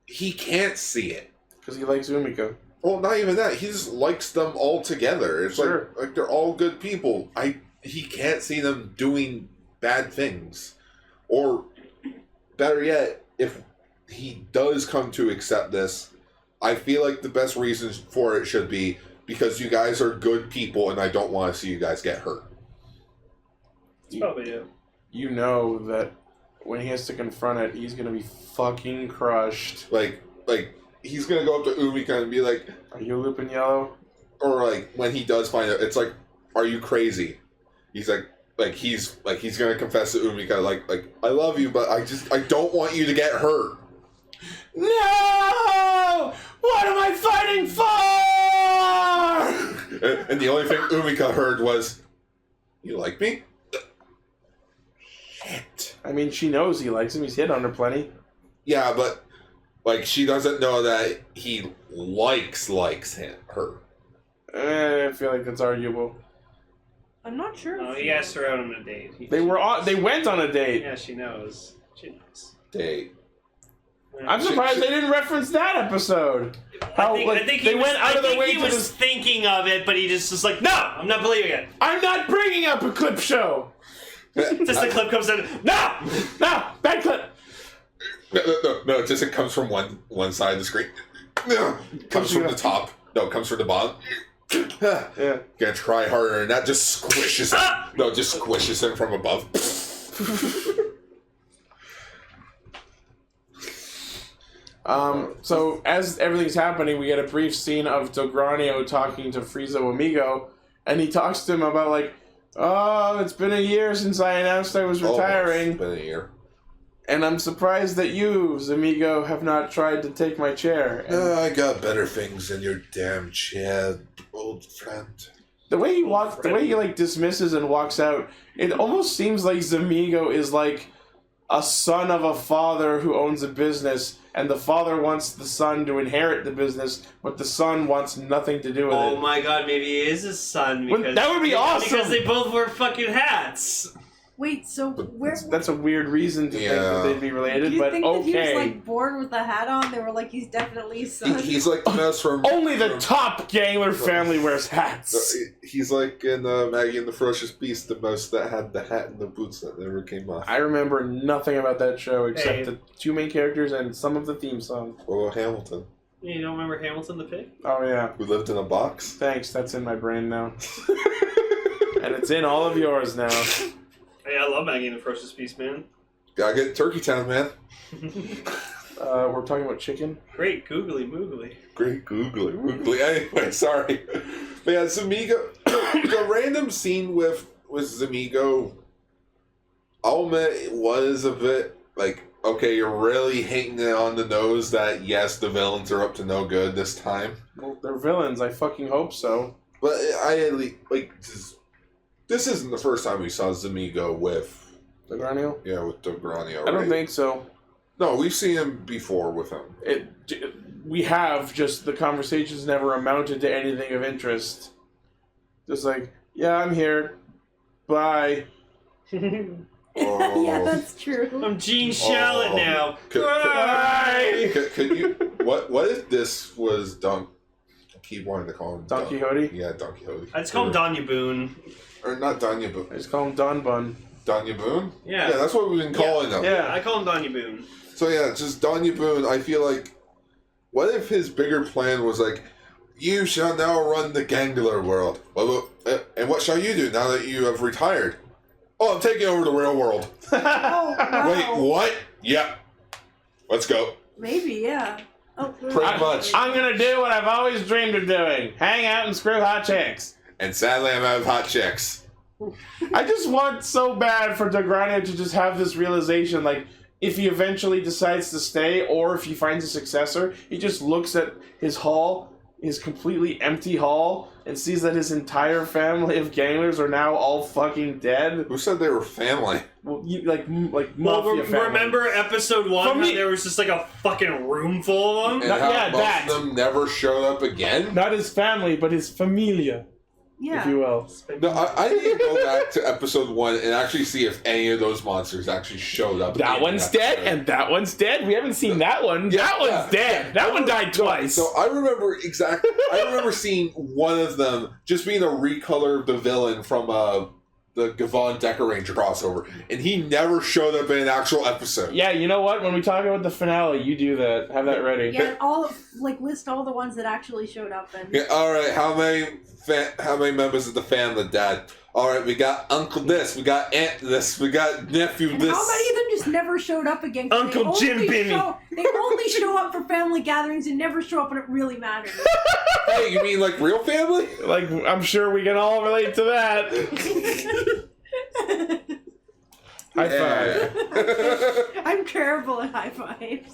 he can't see it. Because he likes Umiko. Well, not even that. He just likes them all together. It's Sure. like they're all good people. He can't see them doing bad things, or better yet, if he does come to accept this, I feel like the best reason for it should be because you guys are good people, and I don't want to see you guys get hurt. That's probably it. You know that when he has to confront it, he's gonna be fucking crushed. Like he's gonna go up to Umika and be like, Are you Lupin Yellow? or like when he does find out, it's like, are you crazy? He's like he's gonna confess to Umika like I love you, but I don't want you to get hurt. No! What am I fighting for? And the only thing Umika heard was, "You like me?" Shit. I mean, she knows he likes him. He's hit on her plenty. Yeah, but like she doesn't know that he likes her. I feel like that's arguable. I'm not sure. Oh, if he asked her out on a date. They went on a date. Yeah, she knows. She knows. Date. I'm surprised they didn't reference that episode. How I think they went out of their way he to was this. thinking of it, but he just was like, no, I'm not believing it. I'm not bringing up a clip show. Just the clip comes in. No! No, bad clip. No. Just it comes from one side of the screen. No, comes from the top. No, it comes from the bottom. Yeah. Gonna try harder, and that just squishes him. No, just squishes him from above. So as everything's happening, we get a brief scene of Dogranio talking to Frieza Amigo, and he talks to him about like, oh, it's been a year since I announced I was retiring. It's been a year. And I'm surprised that you, Zamigo, have not tried to take my chair. And I got better things than your damn chair, old friend. the way he walks, the way he like dismisses and walks out, it almost seems like Zamigo is like a son of a father who owns a business, and the father wants the son to inherit the business, but the son wants nothing to do with it. Oh my god, maybe he is his son. Because, That would be awesome! Because they both wear fucking hats. Wait, so where? That's a weird reason to think that they'd be related, Do you but think that he was okay. like born with a hat on? They were like, he's definitely his son. He's like the mouse from... Only the top gangler family wears hats. He's like in Maggie and the Ferocious Beast, the mouse that had the hat and the boots that never came off. I remember nothing about that show except Hey. the two main characters and some of the theme song. Oh, Hamilton. You don't remember Hamilton the Pig? Oh yeah. Who lived in a box? Thanks, that's in my brain now. And it's in all of yours now. Hey, I love Maggie and the Ferocious Beast, man. Gotta get Turkey Town, man. We're talking about chicken. Great googly moogly. Great googly. Anyway, sorry. But yeah, Zamigo, the random scene with Zamigo, I'll admit it was a bit like, okay, you're really hitting it on the nose that yes, the villains are up to no good this time. Well, they're villains. I fucking hope so. But I at least, like, this isn't the first time we saw Zamigo with Dogranio? with Dogranio, I don't think so. No, we've seen him before with him. We have, just the conversations never amounted to anything of interest. Just like, yeah, I'm here. Bye. Oh. Yeah, that's true. I'm Gene Shalit now. Could you? What if this was Don? I keep wanting to call him Don Quixote? Yeah, Don Quixote. I just call him Danya Boone. Or not Danya Boone. I just call him Don Bun. Danya Boone? Yeah. Yeah, that's what we've been calling him. Yeah. I call him Danya Boone. So yeah, just Danya Boone, I feel like, what if his bigger plan was like, you shall now run the Gangler world. And what shall you do now that you have retired? Oh, I'm taking over the real world. Oh, wow. Wait, what? Yeah. Let's go. Maybe, yeah. Oh, Pretty much. I'm gonna do what I've always dreamed of doing. Hang out and screw hot chicks. And sadly, I'm out of hot chicks. I just want so bad for Degranio to just have this realization, like, if he eventually decides to stay, or if he finds a successor, he just looks at his hall, his completely empty hall, and sees that his entire family of ganglers are now all fucking dead. Who said they were family? Well, like Well, mafia family. remember episode 1 From how me- there was just like a fucking room full of them? And Not- how yeah, most that. of them never showed up again? Not his family, but his familia, yeah. if you will. No, I need to go back to episode 1 and actually see if any of those monsters actually showed up. That in one's the dead, episode. and that one's dead. We haven't seen that one. Yeah, that one's yeah. dead. That one died twice. So I remember exactly. I remember seeing one of them just being a recolor of the villain from the Gavon Decker Ranger crossover, and he never showed up in an actual episode. Yeah, you know what? When we talk about the finale, you do that. Have that ready. Yeah, list all the ones that actually showed up and Yeah, all right, how many members of the family died? All right, we got Uncle this, we got Aunt this, we got Nephew and this. how many of them just never showed up again? 'Cause Uncle they Jim only Bimmy. They only show up for family gatherings and never show up when it really matters. Hey, you mean like real family? Like, I'm sure we can all relate to that. High five. I'm terrible at high fives.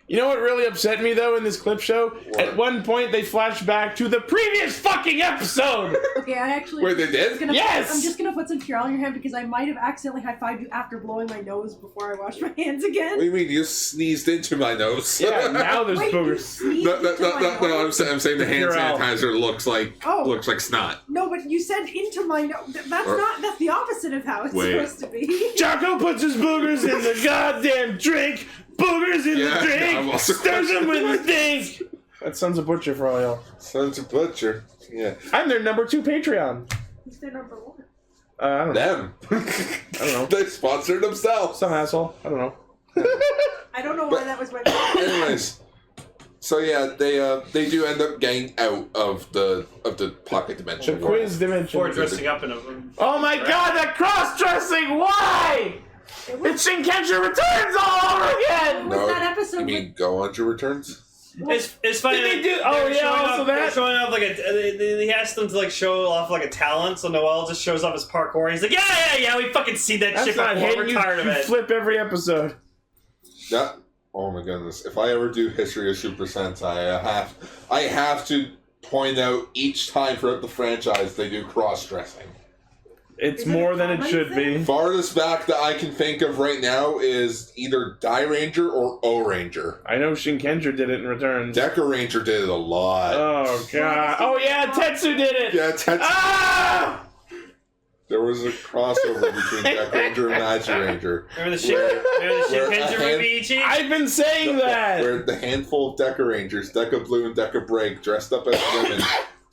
You know what really upset me, though, in this clip show? What? At one point, they flashed back to the previous fucking episode! Okay, I actually. Wait, they did? Yes! I'm just gonna put some Curl on your head because I might have accidentally high-fived you after blowing my nose before I washed my hands again. What do you mean you sneezed into my nose? Yeah, now there's Wait, you boogers. sneezed No, into my I'm nose? saying the hand You're out. sanitizer looks like snot. No, but you said into my nose. That's the opposite of how it's Wait. supposed to be. Jocko puts his boogers in the goddamn drink! Boogers in Yeah, the drink! I'm also Stirs them with the thing! That Son's a Butcher for all y'all. Son's a butcher. Yeah. I'm their number 2 Patreon. Who's their number one? I don't know. Them. I don't know. They sponsored themselves. Some asshole. I don't know. I don't know But- why that was my. Anyways, so yeah, they do end up getting out of the pocket The dimension. quiz dimension. Or dressing up in a room. Oh my god, that cross-dressing! Why? It's Shinkenja Returns all over again! Was that episode You mean Go On Your Returns? It's funny. Did they do- they're oh, yeah, showing also off, they're that? showing off like he asked them to like show off like a talent, so Noel just shows off his parkour. He's like, yeah, we fucking see that That's shit not before. hidden. We're You, tired of you it. flip every episode. That. Oh my goodness! If I ever do History of Super Sentai, I have to point out each time throughout the franchise they do cross dressing. It's Is it more a than it common should thing? be. Farthest back that I can think of right now is either Die Ranger or O Ranger. I know Shinkenja did it in Returns. Deca Ranger did it a lot. Oh god. Oh yeah, Tetsu did it! Yeah, Ah! there was a crossover between Deca Ranger and Magi Ranger. Remember the Where a Shinkenja hand- movie, Ichi? I've been saying that! Where the handful of Deca Rangers, Deca Blue and Deca Break, dressed up as women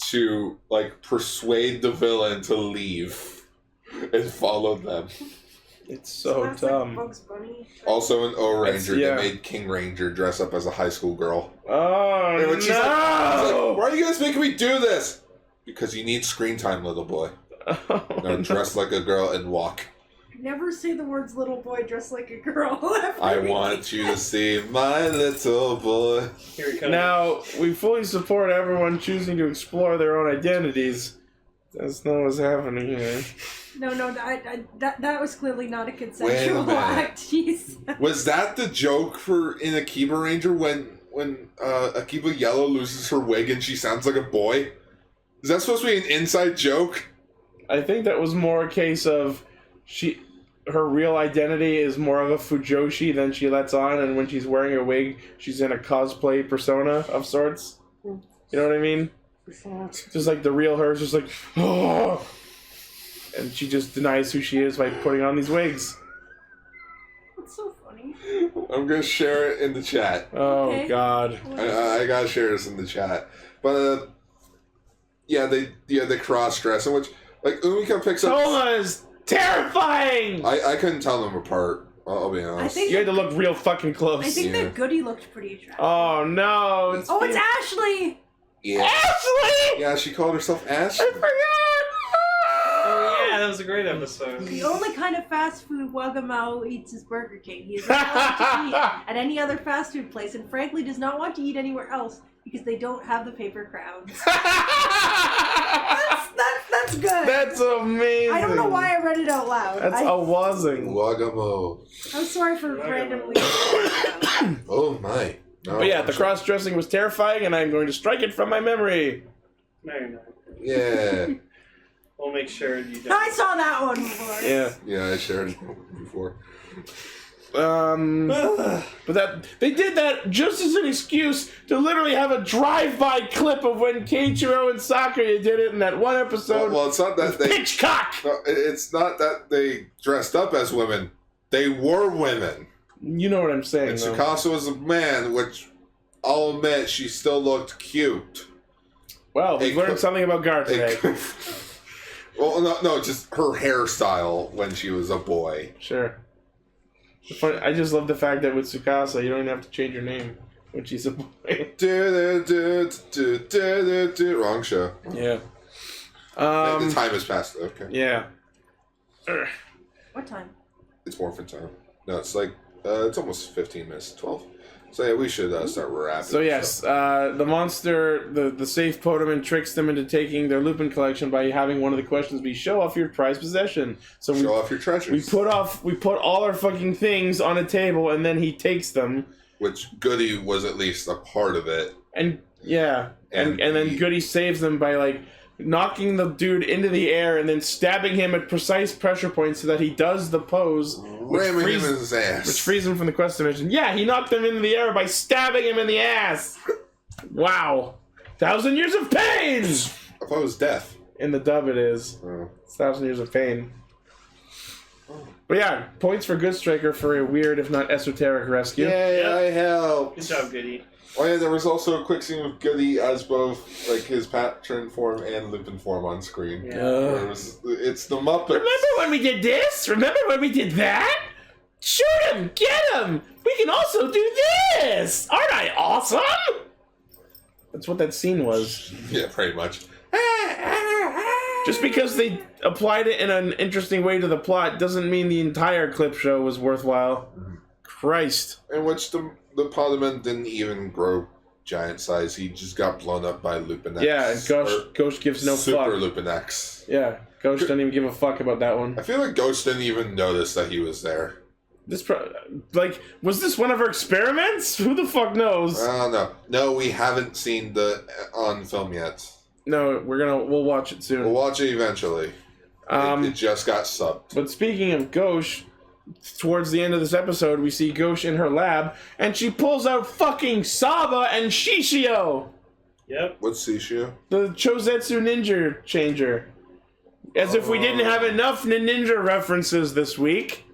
to like persuade the villain to leave and follow them. It's so That's like dumb. Bugs Bunny. Also in O Ranger, yeah. they made King Ranger dress up as a high school girl. Oh And when she's like, no! why are you guys making me do this? Because you need screen time, little boy. Oh, Now dress like a girl and walk. Never say the words "little boy dressed like a girl." I want you to see my little boy. Here he comes. Now, we fully support everyone choosing to explore their own identities. That's not what's happening here. No, that was clearly not a consensual minute. act. Jeez. Was that the joke for in Akiba Ranger when Akiba Yellow loses her wig and she sounds like a boy? Is that supposed to be an inside joke? I think that was more a case of her real identity is more of a Fujoshi than she lets on, and when she's wearing a wig, she's in a cosplay persona of sorts. You know what I mean? Just like the real her is just like, oh. And she just denies who she is by putting on these wigs. That's so funny. I'm gonna share it in the chat. Oh, Okay. God. I gotta share this in the chat. But they cross dress, in which like Umika picks up. Toma is terrifying! I couldn't tell them apart. I'll be honest. I think You had to look real fucking close. I think Yeah. that Goody looked pretty attractive. Oh, no. It's It's Ashley! Yeah. Ashley! Yeah, she called herself Ash. I forgot! Oh yeah, that was a great episode. The only kind of fast food Wagamao eats is Burger King. He is not allowed to eat at any other fast food place, and frankly does not want to eat anywhere else because they don't have the paper crowns. That's good. That's amazing. I don't know why I read it out loud. That's awazing. Wagamo. I'm sorry for randomly. Oh my. No, But yeah, the cross-dressing was terrifying, and I'm going to strike it from my memory. No, you're not. Yeah. We'll make sure you don't. I saw that one before. Yeah. Yeah, I shared it before. But that they did that just as an excuse to literally have a drive-by clip of when Keiichiro and Sakura did it in that one episode. Well, it's not that they. Pitchcock! No, it's not that they dressed up as women. They were women. You know what I'm saying, And though. Tsukasa was a man, which I'll admit she still looked cute. Well, we Hey, learned something about Gar today. Well, no, just her hairstyle when she was a boy. Sure. It's funny, I just love the fact that with Tsukasa, you don't even have to change your name when she's a boy. Wrong show. Yeah. The time has passed. Okay. Yeah. What time? It's morphin time. No, it's like, it's almost 15 minutes, 12. So yeah, we should start wrapping. So yes, the monster, the safe Podeman tricks them into taking their Lupin collection by having one of the questions be show off your prized possession. So Show off your treasures. we put all our fucking things on a table, and then he takes them. Which Goody was at least a part of it. And yeah, and then he- Goody saves them by like knocking the dude into the air and then stabbing him at precise pressure points so that he does the pose, Ramming him in his ass. which frees him from the quest dimension. Yeah, he knocked him into the air by stabbing him in the ass. Wow, 1,000 years of pain. I thought it was death. In the dub, it is. Oh. It's 1,000 years of pain. But yeah, points for Good Striker for a weird, if not esoteric, rescue. Yay, Yep. I helped. Good job, Goody. Oh yeah, there was also a quick scene with Goody as both like his patron form and Lupin form on screen. Yeah. Where it's the Muppets. Remember when we did this? Remember when we did that? Shoot him! Get him! We can also do this! Aren't I awesome? That's what that scene was. Yeah, pretty much. Just because they applied it in an interesting way to the plot doesn't mean the entire clip show was worthwhile. Christ. In which the Podeman didn't even grow giant size. He just got blown up by Lupin X. Yeah, and Ghost gives no Super fuck. Lupin X. Yeah, Ghost doesn't even give a fuck about that one. I feel like Ghost didn't even notice that he was there. Was this one of her experiments? Who the fuck knows? I don't know. No, we haven't seen the on film yet. No, we'll watch it soon. We'll watch it eventually. It just got subbed. But speaking of Ghosh, towards the end of this episode, we see Ghosh in her lab, and she pulls out fucking Saba and Shishio, Yep. What's Sishio? the Chozetsu ninja changer. As if we didn't have enough ninja references this week.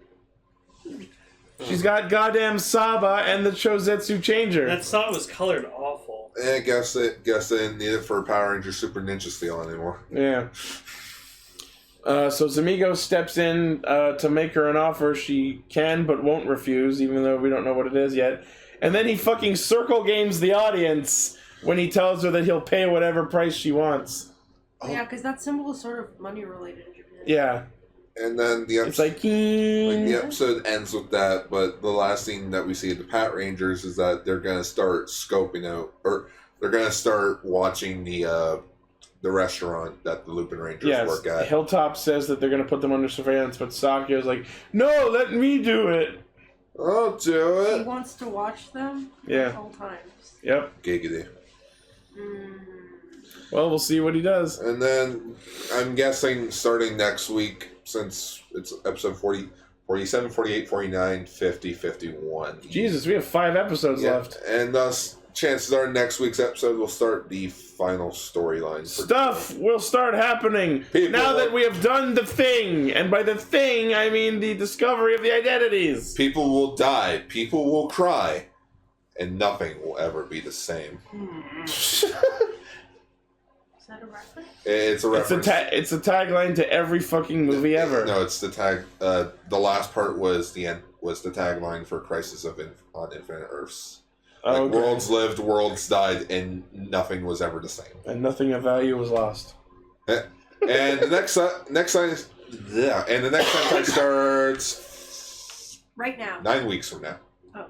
She's got goddamn Saba and the Chozetsu changer. That saw was colored awful. I guess they didn't need it for Power Ranger Super Ninja Steel anymore. Yeah. So Zamigo steps in to make her an offer she can but won't refuse, even though we don't know what it is yet. And then he fucking circle games the audience when he tells her that he'll pay whatever price she wants. Yeah, because that symbol is sort of money related in Japan. Yeah. And then the It's episode, like, the episode ends with that, but the last thing that we see of the Pat Rangers is that they're gonna start scoping out, or they're gonna start watching the restaurant that the Lupin Rangers work at. Hilltop says that they're going to put them under surveillance, but Sakyo's like, no, let me do it. I'll do He it. wants to watch them Yeah. at all times. Yep. Giggity. Well, we'll see what he does. And then I'm guessing starting next week, since it's episode 40, 47, 48, 49, 50, 51. Jesus, we have 5 episodes Yeah, left. and thus chances are next week's episode will start the final storyline. Stuff will start happening now that we have done the thing. And by the thing, I mean the discovery of the identities. People will die. People will cry. And nothing will ever be the same. Is that a reference? It's a reference. It's a tagline to every fucking movie ever. No, it's the tag. The last part was the tagline for Crisis on Infinite Earths. Like, Okay. worlds lived, worlds died, and nothing was ever the same. And nothing of value was lost. And the next Sentai starts Right now. 9 weeks from now. Oh.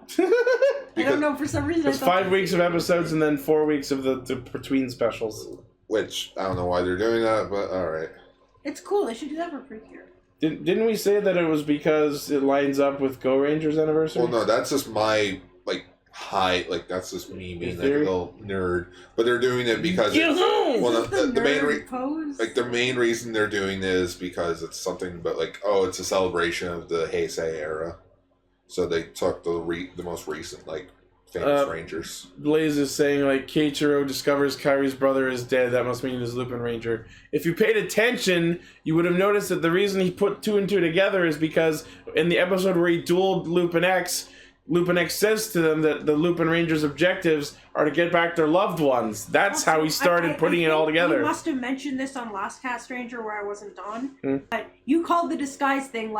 I don't know, for some reason It's 5 weeks of episodes and then 4 weeks of the between specials. Which, I don't know why they're doing that, but alright. It's cool, they should do that for Precure. Didn't we say that it was because it lines up with Go Rangers anniversary? Well, no, that's just my, that's just me being like a theory? little nerd. But they're doing it because the main reason they're doing this is because it's something, but it's a celebration of the Heisei era. So they took the most recent, famous Rangers. Blaze is saying, Keiichiro discovers Kairi's brother is dead. That must mean he's Lupinranger. If you paid attention, you would have noticed that the reason he put 2 and 2 together is because in the episode where he dueled Lupin X says to them that the Lupinranger's objectives are to get back their loved ones. That's how he started putting it all together. You must have mentioned this on Last Castranger where I wasn't on. But you called the disguise thing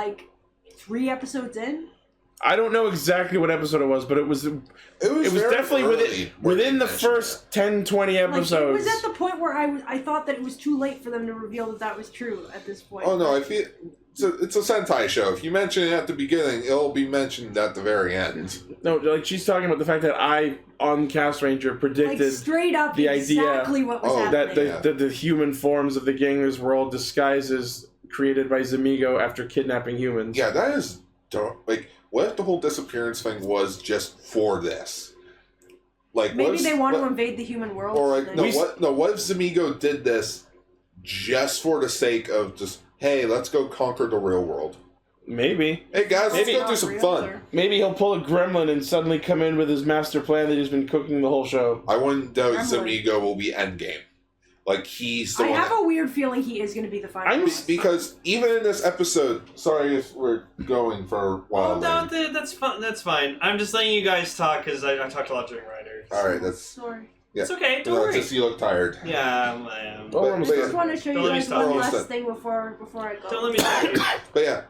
3 episodes in? I don't know exactly what episode it was, but it was definitely within the first 10, 20 episodes. It was at the point where I thought that it was too late for them to reveal that was true at this point. Oh no, I feel it's a Sentai show. If you mention it at the beginning, it'll be mentioned at the very end. No, she's talking about the fact that I, on Castranger, predicted straight up the exactly idea what was happening. that the human forms of the Gangers were all disguises created by Zamigo after kidnapping humans. Yeah, that is what if the whole disappearance thing was just for this? Maybe they want to invade the human world. Or what if Zamigo did this just for the sake of just, hey, let's go conquer the real world? Maybe. Hey guys, let's go do some fun. Maybe he'll pull a gremlin and suddenly come in with his master plan that he's been cooking the whole show. I wouldn't doubt Zamigo will be endgame. He's the I one. have a weird feeling he is going to be the final boss. Because even in this episode, sorry if we're going for a while. No, that's fine. That's fine. I'm just letting you guys talk because I talked a lot during Rider. Alright, that's... Sorry. Yeah. It's okay, don't worry. Just you look tired. Yeah, I am. I just want to show you guys one last Almost thing before I go. Don't let me talk to you. But yeah,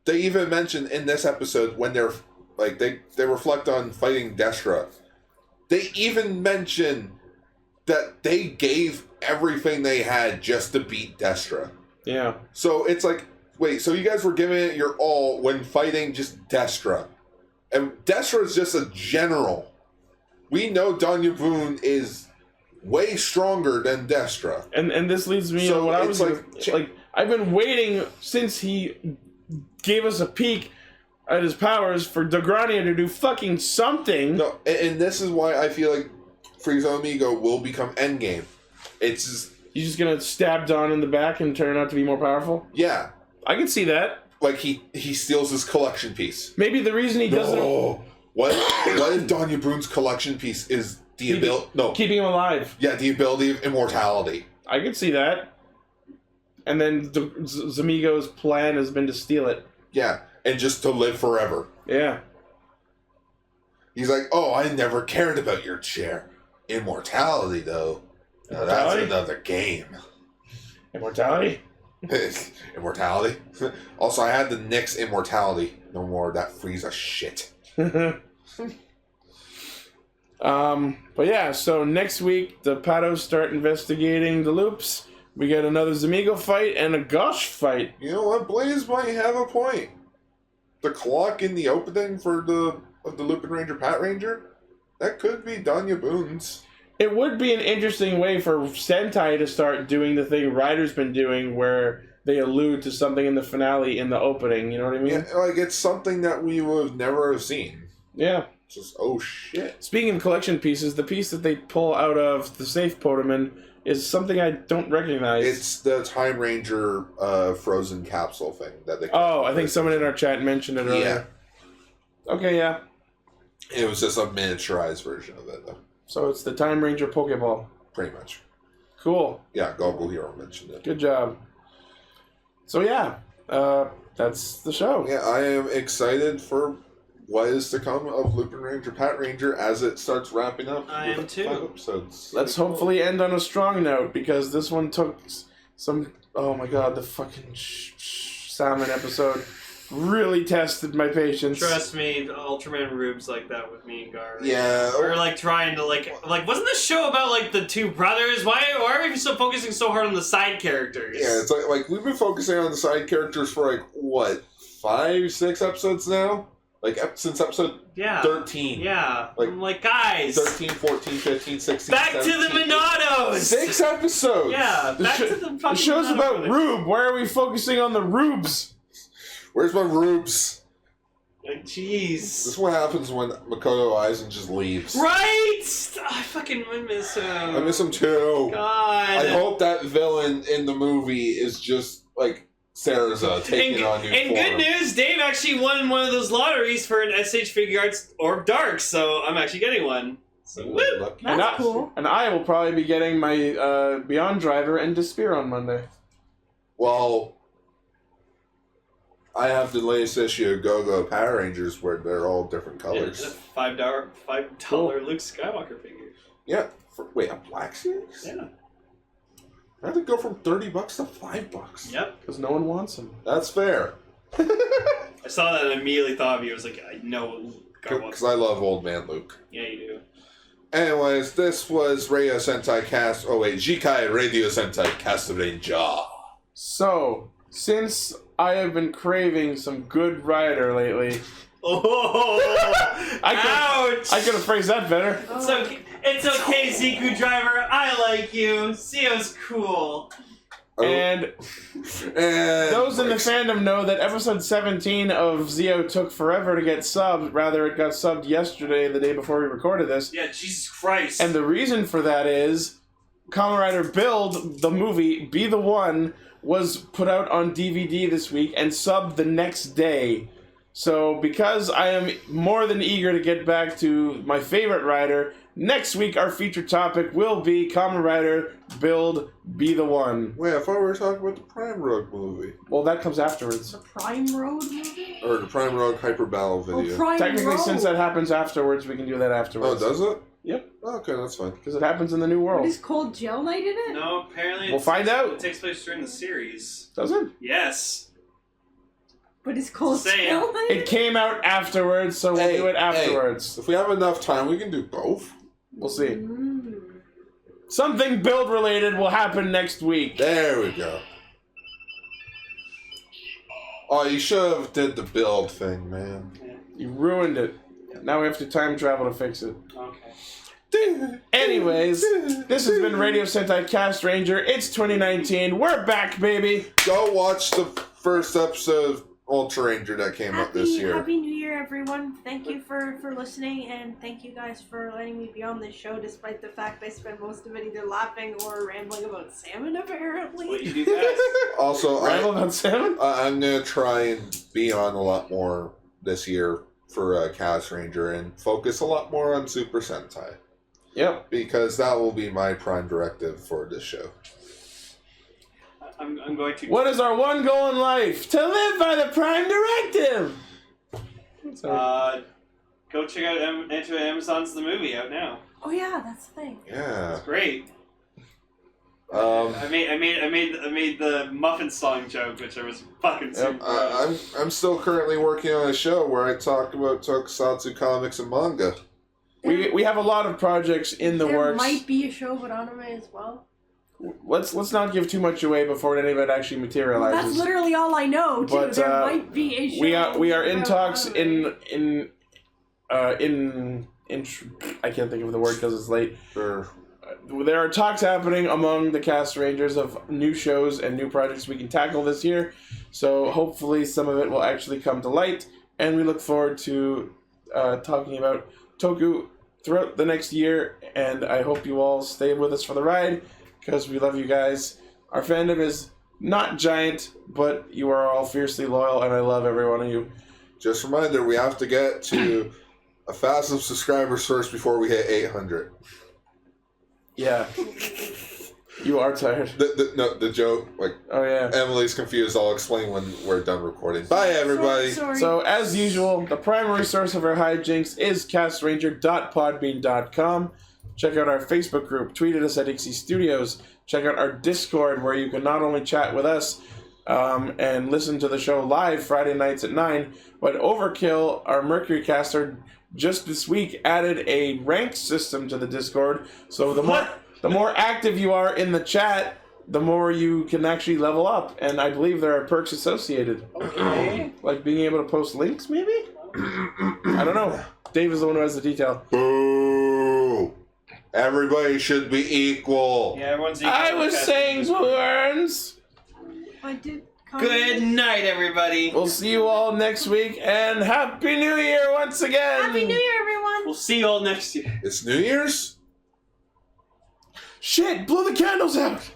they even mentioned in this episode when they're they reflect on fighting Destra. They even mention that they gave everything they had just to beat Destra. Yeah. So it's wait, so you guys were giving it your all when fighting just Destra. And Destra is just a general. We know Danya Boone is way stronger than Destra. And this leads me to what I was I've been waiting since he gave us a peek at his powers for Dogrania to do fucking something. No, and this is why I feel like Frieza Amigo will become endgame. It's just, he's just gonna stab Don in the back and turn out to be more powerful? Yeah. I can see that. He steals his collection piece. Maybe the reason he doesn't... No. What if Danya Boone's collection piece is the ability... No. Keeping him alive. Yeah, the ability of immortality. I could see that. And then Zamigo's plan has been to steal it. Yeah, and just to live forever. Yeah. He's like, oh, I never cared about your chair. Immortality, though. Now that's another game. Immortality? Immortality? Also, I had the Nyx immortality. No more of that Frieza shit. But yeah, so next week, the Patos start investigating the loops. We get another Zamigo fight and a Gosh fight. You know what? Blaze might have a point. The clock in the opening for the Lupinranger Patranger, that could be Danya Boone's. It would be an interesting way for Sentai to start doing the thing Rider's been doing, where they allude to something in the finale in the opening. You know what I mean? Yeah, it's something that we would have never have seen. Yeah. Just, oh shit. Speaking of collection pieces, the piece that they pull out of the safe Potaman is something I don't recognize. It's the Time Ranger frozen capsule thing that they. Oh, I think someone in our chat mentioned it earlier. Yeah. Okay, yeah. It was just a miniaturized version of it, though. So it's the Time Ranger Pokeball. Pretty much. Cool. Yeah, Goggle Hero mentioned it. Good job. So yeah, that's the show. Yeah, I am excited for what is to come of Lupinranger Patranger as it starts wrapping up. I am with too. 5 episodes. Let's hopefully end on a strong note, because this one took some... Oh my god, the fucking salmon episode really tested my patience. Trust me, the Ultraman rubes like that with me and Gar. Yeah. We're like trying to like wasn't this show about like the two brothers? Why are we still focusing so hard on the side characters? Yeah, it's like we've been focusing on the side characters for like, what, 5, 6 episodes now? Like, since episode 13. Yeah. Like, I'm like, guys. 13, 14, 15, 16, Back 17, to the Monados! 6 episodes! Yeah, back to the fucking The show's Monado about brothers. Rube. Why are we focusing on the Rubes? Where's my rubes? Like, This jeez. is what happens when Makoto Aizen just leaves. Right? I fucking miss him. I miss him too. God. I hope that villain in the movie is just, like, Sarza taking on new and form. good news, Dave actually won one of those lotteries for an SH Figure Arts Orb Dark, so I'm actually getting one. So, woo! Lucky. That's cool. And I will probably be getting my Beyond Driver and Despair on Monday. Well, I have the latest issue of Go-Go Power Rangers where they're all different Yeah, colors. it's a $5 Luke Skywalker figure. Yeah. Wait, a black series? Yeah. How'd it go from $30 to $5? Yep. Because no one wants them. That's fair. I saw that and immediately thought of you. I was like, I know. Because I love Old Man Luke. Yeah, you do. Anyways, this was Radio Sentai Cast... Oh wait, Jikai Radio Sentai Castranger. So, since I have been craving some good rider lately... Oh! Ouch! I could have phrased that better. It's okay, Ziku Driver. I like you. Zio's cool. And those in the fandom know that episode 17 of Zio took forever to get subbed. Rather, it got subbed yesterday, the day before we recorded this. Yeah, Jesus Christ. And the reason for that is Kamen Rider Build, the movie, Be the One, was put out on DVD this week and subbed the next day. So, because I am more than eager to get back to my favorite rider, next week our featured topic will be Kamen Rider Build Be the One. Wait, I thought we were talking about the Prime Rogue movie. Well, that comes afterwards. The Prime Road movie? Or the Prime Rogue Hyper Battle video. Oh, Prime Technically, Road. since that happens afterwards, we can do that Oh, afterwards. does it? Yep. Okay, that's fine. Because it happens in the new What world. is Cold Gel Night in it? No, apparently We'll find out. It takes place during the series. Does it? Yes. But is Cold Saying. Gel Night? It came out afterwards, so we'll do it afterwards. If we have enough time, we can do both. We'll see. Mm. Something build related will happen next week. There we go. Oh, you should have did the build thing, man. You ruined it. Now we have to time travel to fix it. Okay. Anyways, this has been Radio Sentai Castranger. It's 2019. We're back, baby. Go watch the first episode of Ultra Ranger that came out this year. Happy New Year, everyone. Thank you for listening, and thank you guys for letting me be on this show, despite the fact I spend most of it either laughing or rambling about salmon, apparently. What you do best. Also, Ramble about salmon? I'm going to try and be on a lot more this year for Cast Ranger and focus a lot more on Super Sentai. Yep. Because that will be my prime directive for this show. I'm going to. What is our one goal in life? To live by the Prime Directive! Go check out Enter Amazon's The Movie out now. Oh yeah, that's the thing. Yeah. It's great. Um, I made the muffin song joke, which I was fucking super proud of. I'm still currently working on a show where I talk about tokusatsu comics and manga. We have a lot of projects in the There works. might be a show about anime as well. Let's not give too much away before any of it actually Well, materializes. that's literally all I know, too. But, there might be a show. we are in about talks anime. in I can't think of the word because it's late. Sure. There are talks happening among the Cast Rangers of new shows and new projects we can tackle this year. So hopefully some of it will actually come to light, and we look forward to talking about Toku throughout the next year. And I hope you all stay with us for the ride because we love you guys. Our fandom is not giant, but you are all fiercely loyal, and I love every one of you. Just a reminder, we have to get to 1,000 subscribers first before we hit 800. Yeah. You are tired. The joke, like, Oh, yeah. Emily's confused. I'll explain when we're done recording. Bye, everybody. Sorry. So, as usual, the primary source of our hijinks is castranger.podbean.com. Check out our Facebook group. Tweet at us at Ixie Studios. Check out our Discord, where you can not only chat with us and listen to the show live Friday nights at 9, but Overkill, our Mercury caster, just this week added a rank system to the Discord. So the more active you are in the chat, the more you can actually level up. And I believe there are perks associated. Okay. Like being able to post links, maybe? I don't know. Dave is the one who has the detail. Boo! Everybody should be equal. Yeah, everyone's equal. I was saying words. I did. Good night, everybody. We'll see you all next week, and Happy New Year once again! Happy New Year, everyone! We'll see you all next year. It's New Year's? Shit, blow the candles out!